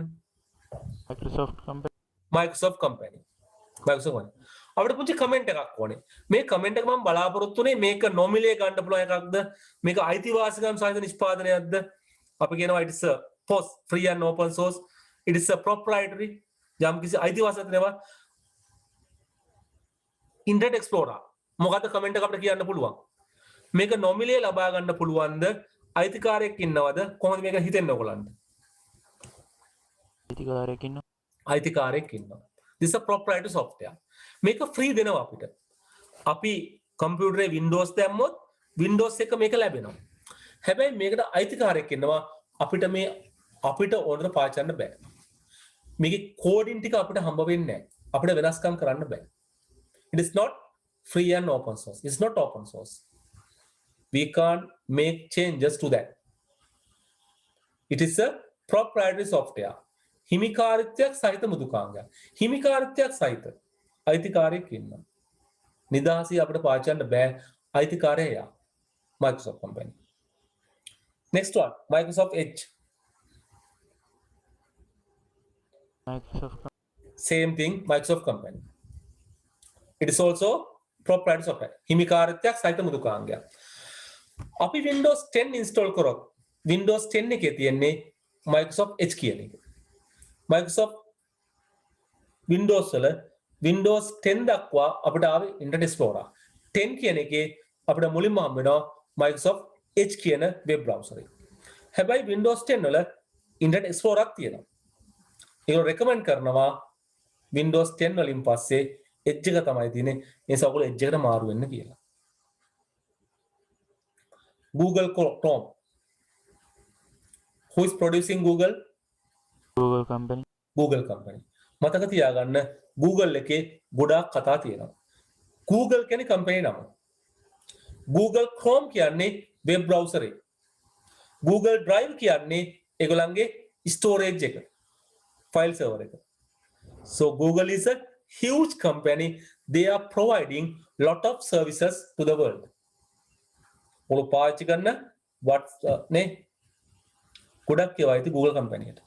Microsoft company. Microsoft company. අපිට පුංචි කමෙන්ට් එකක් ඕනේ. මේ කමෙන්ට් එක මම බලාපොරොත්තු වෙන්නේ මේක නොමිලේ ගන්න පුළුවන් එකක්ද? මේක අයිතිවාසිකම් සහිත නිෂ්පාදනයක්ද? අපි කියනවා it is a post free and open source. It is a proprietary. යම් කිසි අයිතිවාසිකමක් නෙවෙයි. Internet Explorer. මොකද්ද කමෙන්ට් එක අපිට කියන්න පුළුවන්? මේක නොමිලේ ලබා ගන්න පුළුවන්ද? අයිතිකාරයෙක් ඉන්නවද? කොහොමද මේක හිතෙන්නේ ඔයගලන්ට? අයිතිකාරයෙක් ඉන්නවා. This is a proprietary software. මේක free දෙනවා අපිට. අපි කම්පියුටරේ Windows දැම්මොත් Windows එක මේක ලැබෙනවා. හැබැයි මේකට අයිතිකාරයෙක් ඉන්නවා අපිට ඕනට පාවිච්චි කරන්න බෑ. මේකේ කෝඩින් ටික අපිට හම්බ වෙන්නේ නැහැ. අපිට වෙනස්කම් කරන්න බෑ. It is not free and open source. It's not open source. We can't make changes to that. it is a proprietary software. හිමිකාරිත්වයක් සහිත මෘදුකාංගයක්. හිමිකාරිත්වයක් සහිත අයිතිකාරයෙක් ඉන්නවා. නිදහසේ අපිට පාවිච්චි කරන්න බෑ අයිතිකාරයා යා. Microsoft company. Next one, Microsoft Edge. Microsoft Same thing, Microsoft company. It is also proprietary software. හිමිකාරිත්වයක් සහිත මෘදුකාංගයක්. අපි Windows 10 install කරොත් Windows 10 එකේ තියෙන්නේ Microsoft Edge කියන එක. Microsoft Windows වල Windows 10 දක්වා අපිට ආවේ Internet Explorer. 10 කියන එකේ අපිට මුලින්ම හම්බ වෙනවා Microsoft Edge කියන web browser එක. හැබැයි Windows 10 වල Internet Explorer එකක් තියෙනවා. ඒක recommend කරනවා Windows 10 වලින් පස්සේ Edge එක තමයි තියෙන්නේ. ඒ නිසා ඔයගොල්ලෝ Edge එකට මාරු වෙන්න කියලා. Google Chrome. Who is producing Google? Google company. Google company. මතක තියාගන්න Google එකේ ගොඩාක් කතා තියෙනවා. Google කියන්නේ company නම. Google Chrome කියන්නේ web browser එක. Google Drive කියන්නේ ඒගොල්ලන්ගේ storage එක. File server එක. So Google is a huge company. They are providing lot of services to the world. ඔයාලා පාවිච්චි කරන නේ ගොඩක් ඒවා ඇති Google company එකට.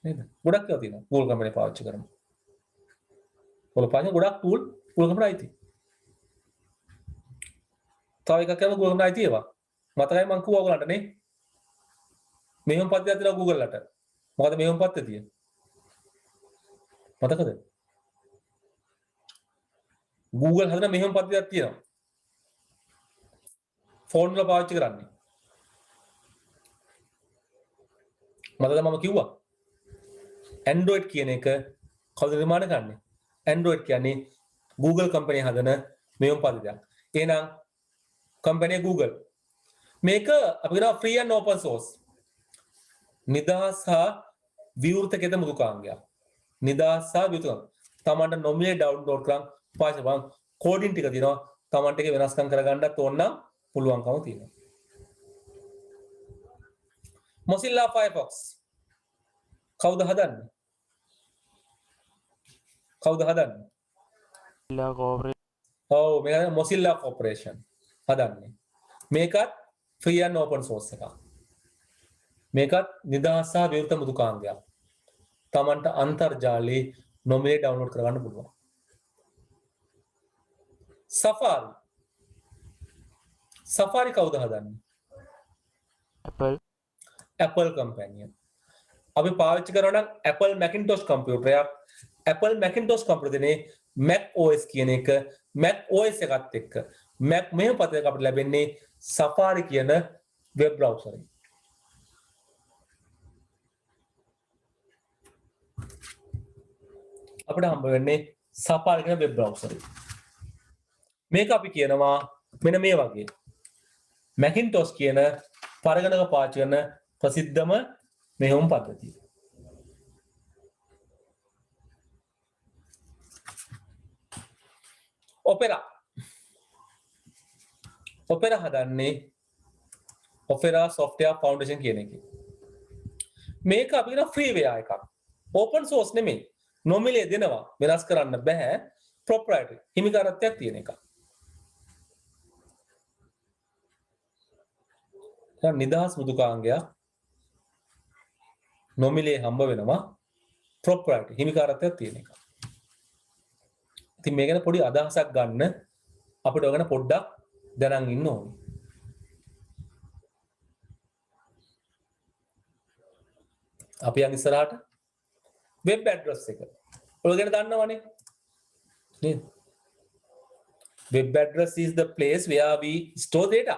නේද? ගොඩක් ඒවා තියෙනවා Google company පාවිච්චි කරමු. ඔයාලා පාවිච්චි ගොඩක් tool Google company ඇති. තව එකක් කරන Google company ඇති ඒවා. මතකයි මං කිව්වා ඔයගලන්ට නේ. මෙහෙම පද්ධතියක් තියෙනවා Google ලට. මොකද මෙහෙම පද්ධතිය? මතකද? Google හදන මෙහෙම පද්ධතියක් තියෙනවා. ෆෝන් වල පාවිච්චි කරන්නේ. මතකද මම කිව්වා? Android කියන එක කවුද නිර්මාණය කරන්නේ? Android කියන්නේ Google company හදන මෙහෙම පද්ධතියක්. එහෙනම් company Google. මේක අපි කියනවා free and open source. නිදහස් හා විවෘත කෙත මෘදුකාංගයක්. නිදහස් හා විවෘත. තමන්ට නොමිලේ ඩවුන්ලෝඩ් කරන් පාවිච්චි කරන් කෝඩින් ටික දිනවා. තමන්ට ඒක වෙනස්කම් කරගන්නත් ඕන නම් පුළුවන්කම තියෙනවා. Mozilla Firefox. කවුද හදන්නේ? කවුද හදන්නේ? Mozilla Corporation. ඔව් මේක Mozilla Corporation හදන්නේ. මේකත් free and open source එකක්. මේකත් නිදහස් සහ විවෘත මෘදුකාංගයක්. තමන්ට අන්තර්ජාලයේ නොමිලේ ඩවුන්ලෝඩ් කරගන්න පුළුවන්. Safari. Safari කවුද හදන්නේ? Apple company. අපි පාවිච්චි කරනවා නම් Apple Macintosh computer Apple Macintosh computer දෙනේ Mac OS කියන එක Mac OS එකත් එක්ක Mac මෙහෙම පදයක අපිට ලැබෙන්නේ Safari කියන web browser එක. අපිට හම්බ වෙන්නේ Safari කියන web browser එක. මේක අපි කියනවා මෙන්න මේ වගේ Macintosh කියන පරගණක පාවිච්චි කරන ප්‍රසිද්ධම මෙහෙයුම් පද්ධතිය. Opera හදන්නේ Opera Software Foundation කියන එක. මේක අපි කියන freeware එකක්. open source නෙමෙයි. නොමිලේ දෙනවා. වෙනස් කරන්න බෑ. proprietary හිමිකාරත්වයක් තියෙන එකක්. නිදහස් මෘදුකාංගයක් නොමිලේ හම්බ වෙනවා proprietary හිමිකාරත්වයක් තියෙන එක. ඉතින් මේක ගැන පොඩි අදහසක් ගන්න අපිට ඔය ගැන පොඩ්ඩක් දැනන් ඉන්න ඕනේ. අපි යන් ඉස්සරහට web address එක. ඔය ගැන දන්නවනේ. නේද? Web address is the place where we store data.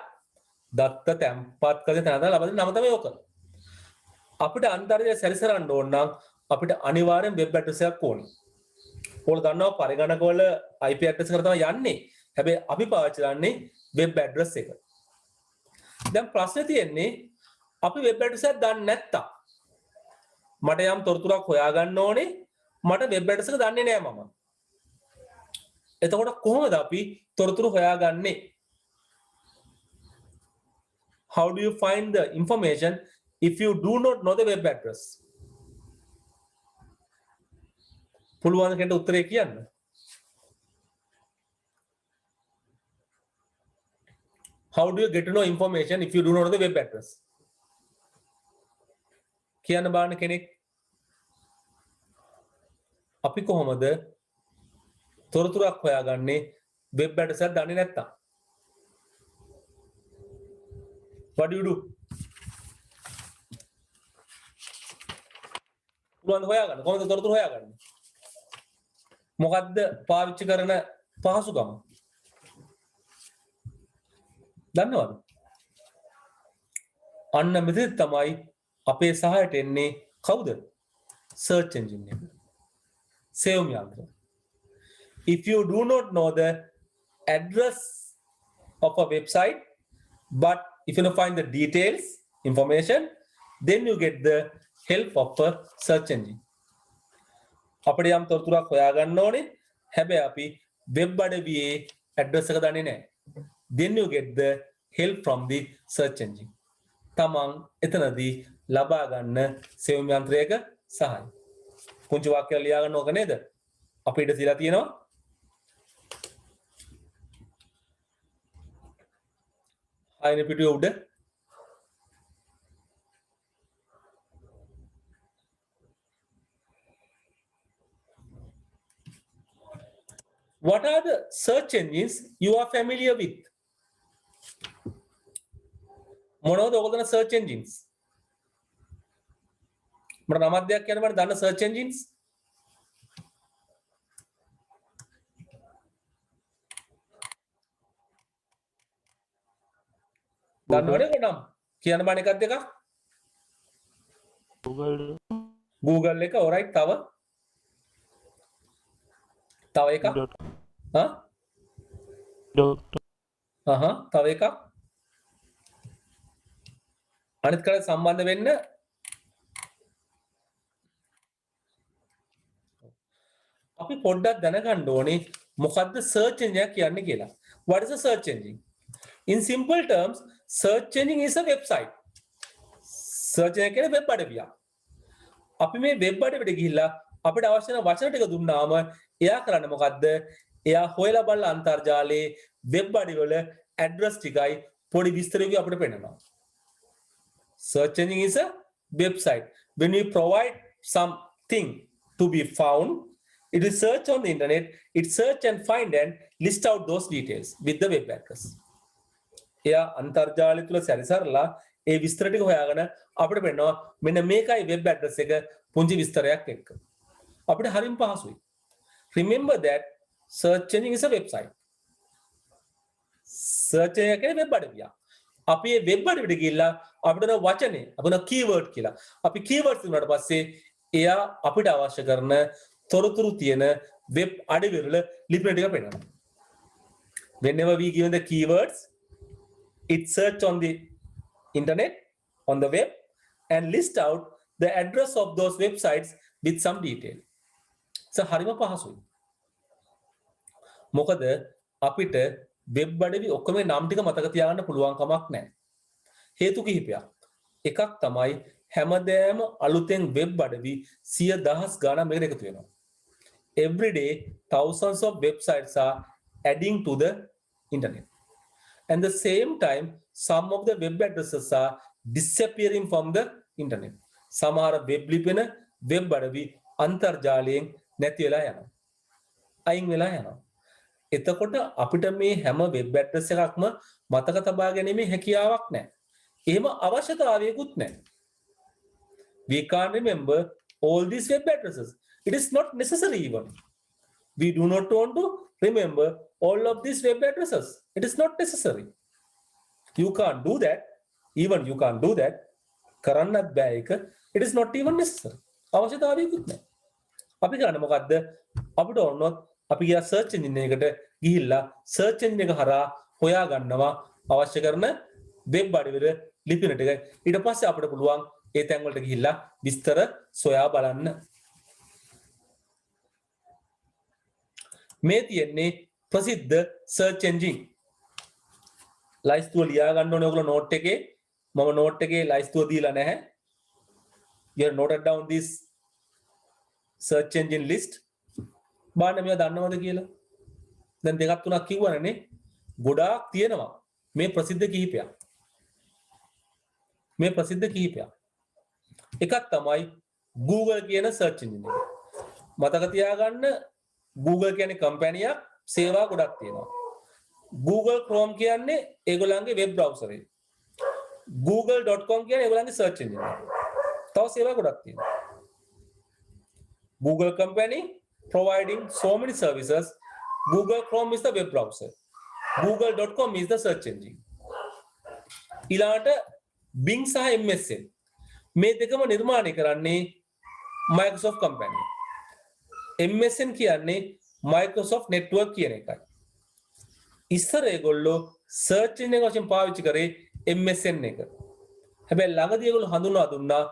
දත්ත තැන්පත් කරන තැන ලබන නම තමයි ඕක. අපිට අන්තර්ජාලය සැරිසරන්න ඕන නම් අපිට අනිවාර්යෙන් වෙබ් ඇඩ්‍රස් එකක් ඕනේ. ඕගොල්ලෝ දන්නවා පරිගණකවල IP ඇඩ්‍රස් එක තමයි යන්නේ. හැබැයි අපි පාවිච්චි කරන්නේ වෙබ් ඇඩ්‍රස් එක. දැන් ප්‍රශ්නේ තියෙන්නේ අපි වෙබ් ඇඩ්‍රස් එක දන්නේ නැත්තම් මට යම් තොරතුරක් හොයාගන්න ඕනේ මට වෙබ් ඇඩ්‍රස් එක දන්නේ නැහැ මම. එතකොට කොහොමද අපි තොරතුරු හොයාගන්නේ? How do you find the information if you do not know the web address? පුළුවන් කෙනෙක් උත්තරේ කියන්න. How do you get to know information if you do not know the web address? කියන්න බලන්න කෙනෙක්. අපි කොහොමද තොරතුරක් හොයාගන්නේ web address එක දන්නේ නැත්තම්? What do you do? පුළුවන් හොයාගන්න. කොහොමද තොරතුරු හොයාගන්නේ? මොකද්ද පාවිච්චි කරන පහසුකම? දන්නවද? අන්න මෙතන තමයි අපේ සහයට එන්නේ කවුද? search engine එක. සෙවුම් යන්ත්‍ර. If you do not know the address of a website, but if you don't find the details, information, then you get the help of a search engine. අපිට යම් තොරතුරක් හොයාගන්න ඕනේ. හැබැයි අපි වෙබ් අඩවියේ ඇඩ්‍රස් එක දන්නේ නැහැ. Then you get the help from the search engine. තමන් එතනදී ලබා ගන්න සෙවුම් යන්ත්‍රයක සහාය. පුංචි වාක්‍යයක් ලියා ගන්න ඕක නේද? අපිට තියලා තියෙනවා. ආයෙ පිටුවේ උඩ What are the search engines you are familiar with? මොනවද ඔයගොල්ලෝ දන්න search engines? මට නමක් දෙයක් කියන්න බෑ දන්න search engines? දන්නවනේ කොහොනම්? කියන්න බෑ එකක් දෙකක්? Google එක alright තව එකක් තව එකක් අනිත් කල සම්බන්ධ වෙන්න අපි පොඩ්ඩක් දැනගන්න ඕනේ මොකද්ද search engine කියන්නේ කියලා. What is a search engine? In simple terms, search engine is a website. Search engine කියන්නේ web අඩවියක්. අපි මේ web අඩවියට ගිහිල්ලා අපිට අවශ්‍ය කරන වචන ටික දුන්නාම එයා කරන්නේ මොකද්ද? එයා හොයලා බලලා අන්තර්ජාලයේ web අඩවිවල address ටිකයි පොඩි විස්තරයක් අපිට පෙන්නනවා. Search engine is a website. When we provide something to be found, it will search on the internet, it search and find and list out those details with the web address. එයා අන්තර්ජාලය තුල සැරිසරලා ඒ විස්තර ටික හොයාගෙන අපිට පෙන්නනවා මෙන්න මේකයි web address එක පුංචි විස්තරයක් එක්ක. අපිට හරිම පහසුයි. Remember that search engine is a website. Search engine කියන්නේ web අඩවියක්. අපි මේ web අඩවියට ගිහිල්ලා අපිට වචනේ අපිට keyword කියලා. අපි keywords දුන්නාට පස්සේ එයා අපිට අවශ්‍ය කරන තොරතුරු තියෙන web අඩවිවල ලිපින ටික පෙන්නනවා. Whenever we give the keywords, it search on the internet, on the web, and list out the address of those websites with some detail. So හරිම පහසුයි. මොකද අපිට වෙබ් අඩවි ඔක්කොම නම් ටික මතක තියාගන්න පුළුවන් කමක් නැහැ. හේතු කිහිපයක්. එකක් තමයි හැමදේම අලුතෙන් වෙබ් අඩවි 100,000 ගණන් මේකට එකතු වෙනවා. Every day thousands of websites are adding to the internet. And the same time some of the web addresses are disappearing from the internet. සමහර වෙබ් ලිපින වෙබ් අඩවි අන්තර්ජාලයෙන් නැති වෙලා යනවා. අයින් වෙලා යනවා. එතකොට අපිට මේ හැම වෙබ් ඇඩ්‍රස් එකක්ම මතක තබා ගැනීමේ හැකියාවක් නැහැ. එහෙම අවශ්‍යතාවයකුත් නැහැ. We can't remember all these web addresses. It is not necessary even. We do not want to remember all of these web addresses. It is not necessary. You can't do that. Even you can't do that. කරන්නත් බෑ ඒක. It is not even necessary. අවශ්‍යතාවයකුත් නැහැ. අපි කරන්නේ මොකද්ද? අපිට ඕනොත් අපි ගියා search engine එකට ගිහිල්ලා search engine එක හරහා හොයා ගන්නවා අවශ්‍ය කරන web අඩවිවල ලිපින ටික. ඊට පස්සේ අපිට පුළුවන් ඒ තැන් වලට ගිහිල්ලා විස්තර සොයා බලන්න. මේ තියෙන්නේ ප්‍රසිද්ධ search engine. ලයිස්තුව ලියා ගන්න ඕනේ ඔයගොල්ලෝ note එකේ මම note එකේ ලයිස්තුව දීලා නැහැ. You have noted down this search engine list. බලන්න මේවා දන්නවද කියලා. දැන් දෙකක් තුනක් කිව්වනේ. ගොඩාක් තියෙනවා. මේ ප්‍රසිද්ධ කිහිපයක්. මේ ප්‍රසිද්ධ කිහිපයක්. එකක් තමයි Google කියන search engine එක. මතක තියාගන්න Google කියන්නේ කම්පැනියක්, සේවා ගොඩක් තියෙනවා. Google Chrome කියන්නේ ඒගොල්ලන්ගේ වෙබ් බ්‍රවුසර් එක. google.com කියන්නේ ඒගොල්ලන්ගේ search engine එක. තව සේවා ගොඩක් තියෙනවා. Google company providing so many services. Google Chrome is the web browser. google.com is the search engine. ඊළාට Bing සහ MSN මේ දෙකම නිර්මාණය කරන්නේ Microsoft company. MSN කියන්නේ Microsoft network කියන එකයි. ඉස්සර ඒගොල්ලෝ search engine එක වශයෙන් පාවිච්චි කරේ MSN එක. හැබැයි ළඟදී ඒගොල්ලෝ හඳුන්වා දුන්නා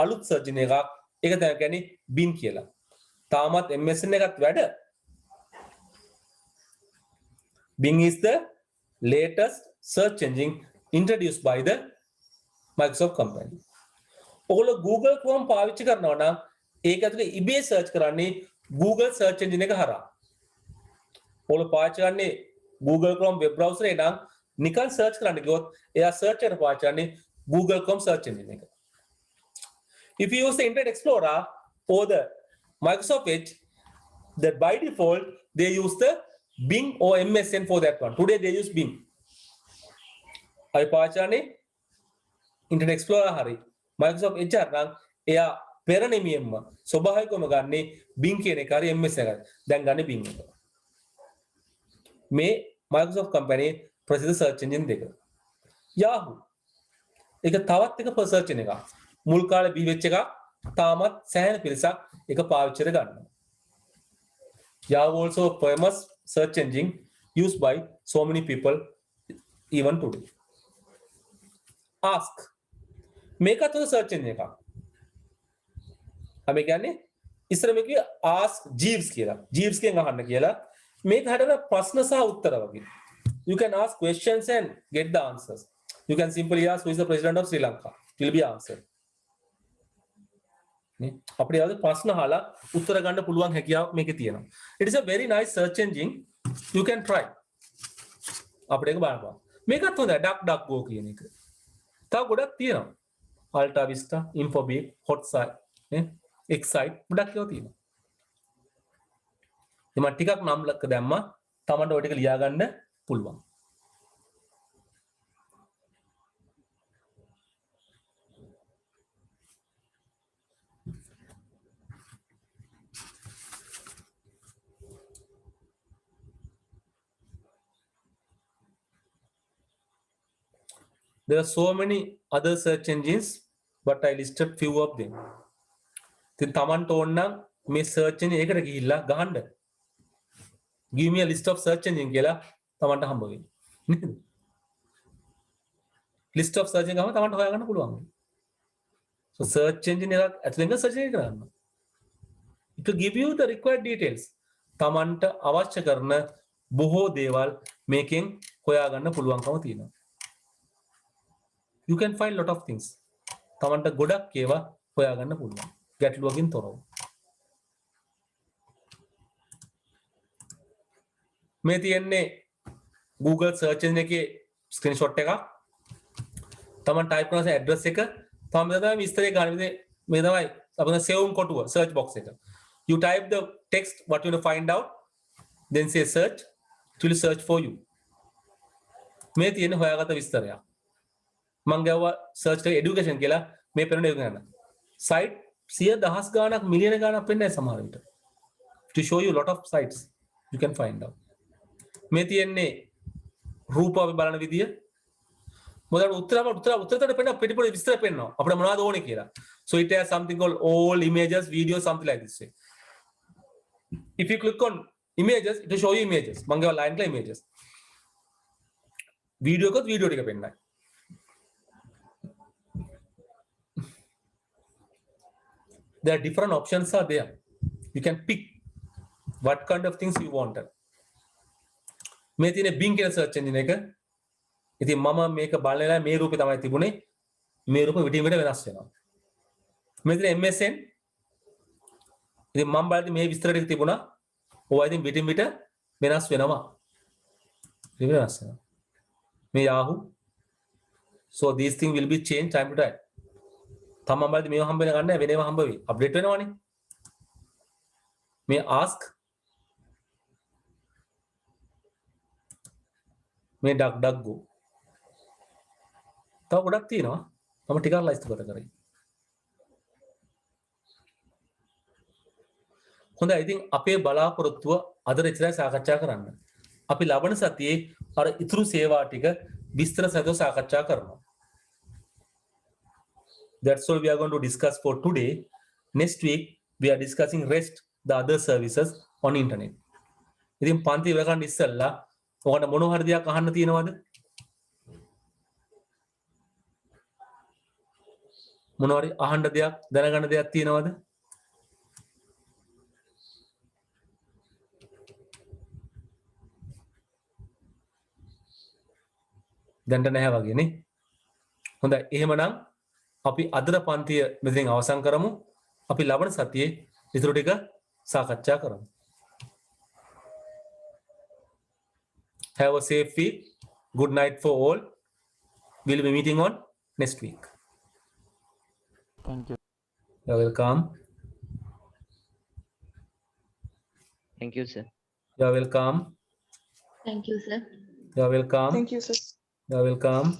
අලුත් search engine එකක්. ඒක තමයි කියන්නේ Bing කියලා. තාමත් MSN එකත් වැඩ. Bing is the latest search engine introduced by the Microsoft company. ඔයගොල්ලෝ Google Chrome පාවිච්චි කරනවා නම් ඒක ඇතුලේ ඉබේ search කරන්නේ Google search engine එක හරහා. ඔයගොල්ලෝ පාවිච්චි කරන්නේ Google Chrome web browser එක නම් නිකන් search කරන්න ගියොත් එයා search එකට පාවිච්චි කරන්නේ Google Chrome search engine එක. If you use the Internet Explorer or the Microsoft Edge, that by default they use the Bing or MSN for that one. Today they use Bing. අයි පාවිච්චි කරන්නේ Internet Explorer හරි Microsoft Edge නම් එයා පෙර නිමියෙන්ම ස්වභාවිකවම ගන්නේ Bing කියන එක හරි MS එකයි. දැන් ගන්නේ Bing එක. මේ Microsoft company ප්‍රසිද්ධ search engine දෙක. Yahoo. ඒක තවත් එක search engine එකක්. මුල් කාලේ බිහි වෙච්ච එකක්. තාමත් සෑහෙන පිරිසක් ඒක පාවිච්චි කර ගන්නවා. Yahoo also famous search engine used by so many people even today. Ask. මේකත් උද search engine එකක්. අපි කියන්නේ ඉස්සර මේක ask Jeeves කියලා. Jeeves කෙන් අහන්න කියලා. මේක හැදෙන ප්‍රශ්න සහ උත්තර වගේ. You can ask questions and get the answers. You can simply ask who is the president of Sri Lanka. It will be answered. අපිට ඒවද ප්‍රශ්න අහලා උත්තර ගන්න පුළුවන් හැකියාවක් මේකේ තියෙනවා. It is a very nice search engine. You can try. අපිට ඒක බලන්න. මේකත් හොඳයි DuckDuckGo කියන එක. තව ගොඩක් තියෙනවා. Alta Vista, Infobip, Hotsite, Excite ගොඩක් ඒවා තියෙනවා. මම ටිකක් නම් ලක්ක දැම්මා. තමන්ට ඔය ටික ලියා ගන්න පුළුවන්. There are so many other search engines, but I listed few of them. ඉතින් තමන්ට ඕන නම් මේ search engine එකකට ගිහිල්ලා ගහන්න. Give me a list of search engine කියලා තමන්ට හම්බ වෙන්නේ. නේද? List of search engine ගාම තමන්ට හොයාගන්න පුළුවන්. So search engine එකක් ඇතුලෙන් search engine කරන්න. It will give you the required details. තමන්ට අවශ්‍ය කරන බොහෝ දේවල් මේකෙන් හොයාගන්න පුළුවන්කම තියෙනවා. You can find lot of things. තමන්ට ගොඩක් ඒවා හොයාගන්න පුළුවන්. ගැටලුවකින් තොරව. මේ තියෙන්නේ Google search engine එකේ screenshot එකක්. තමන් type කරන address එක තමන් තමයි විස්තරය ගන්න මේ තමයි අපේ save කොටුව search box එක. You type the text what you want to find out, then say search, it will search for you. මේ තියෙන්නේ හොයාගත්ත විස්තරයක්. මං ගාව search කරේ education කියලා මේ පෙරණ එක ගන්න. site 100,000 ගාණක් මිලියන ගාණක් වෙන්නේ සමහර විට. To show you lot of sites you can find out. මේ තියෙන්නේ රූප අපි බලන විදිය. මොකද උත්තරයට පෙන්න පිටිපොළ විස්තර පෙන්නනවා. අපිට මොනවද ඕනේ කියලා. So it has something called all images, videos, something like this way. If you click on images, it will show you images. මං ගාව line එකේ images. video එකත් video ටික පෙන්නයි. There are different options are there. You can pick what kind of things you wanted. මේ තියෙන Bing කියන search engine එක. ඉතින් මම මේක බලලා මේ රූපේ තමයි තිබුණේ. මේ රූප විටින් විට වෙනස් වෙනවා. මෙතන MSN ඉතින් මම බලද්දි මේ විස්තර ටික තිබුණා. ඕවා ඉතින් විටින් විට වෙනස් වෙනවා. විටින් වෙනස් වෙනවා. මේ Yahoo. So these things will be changed time to time. තමන් බලද්දි මේව හම්බ වෙන ගන්න නැහැ වෙනේම හම්බ වෙයි. අප්ඩේට් වෙනවනේ. මේ ask මේ DuckDuckGo තව ගොඩක් තියෙනවා. මම ටිකක් ලයිස්ට් කරලා කරේ. හොඳයි ඉතින් අපේ බලාපොරොත්තුව අද රචනය සාකච්ඡා කරන්න. අපි ලබන සතියේ අර ඉතුරු සේවා ටික විස්තර සහිතව සාකච්ඡා කරනවා. That's all we are going to discuss for today. Next week we are discussing rest the other services on internet. ඉතින් පන්ති ඉවර කරන්න ඉස්සෙල්ලා ඔයාලට මොන හරි දෙයක් අහන්න තියෙනවද? මොනවාරි අහන්න දෙයක් දැනගන්න දෙයක් තියෙනවද? දැන්ට නැහැ වගේ නේ. හොඳයි එහෙමනම් අපි අදට පන්තිය මෙතනින් අවසන් කරමු. අපි ලබන සතියේ ඉතුරු ටික සාකච්ඡා කරමු. Have a safe week. Good night for all. We'll be meeting on next week. Thank you. You're welcome. Thank you, sir. You're welcome. Thank you, sir. You're welcome. Thank you, sir. You're welcome.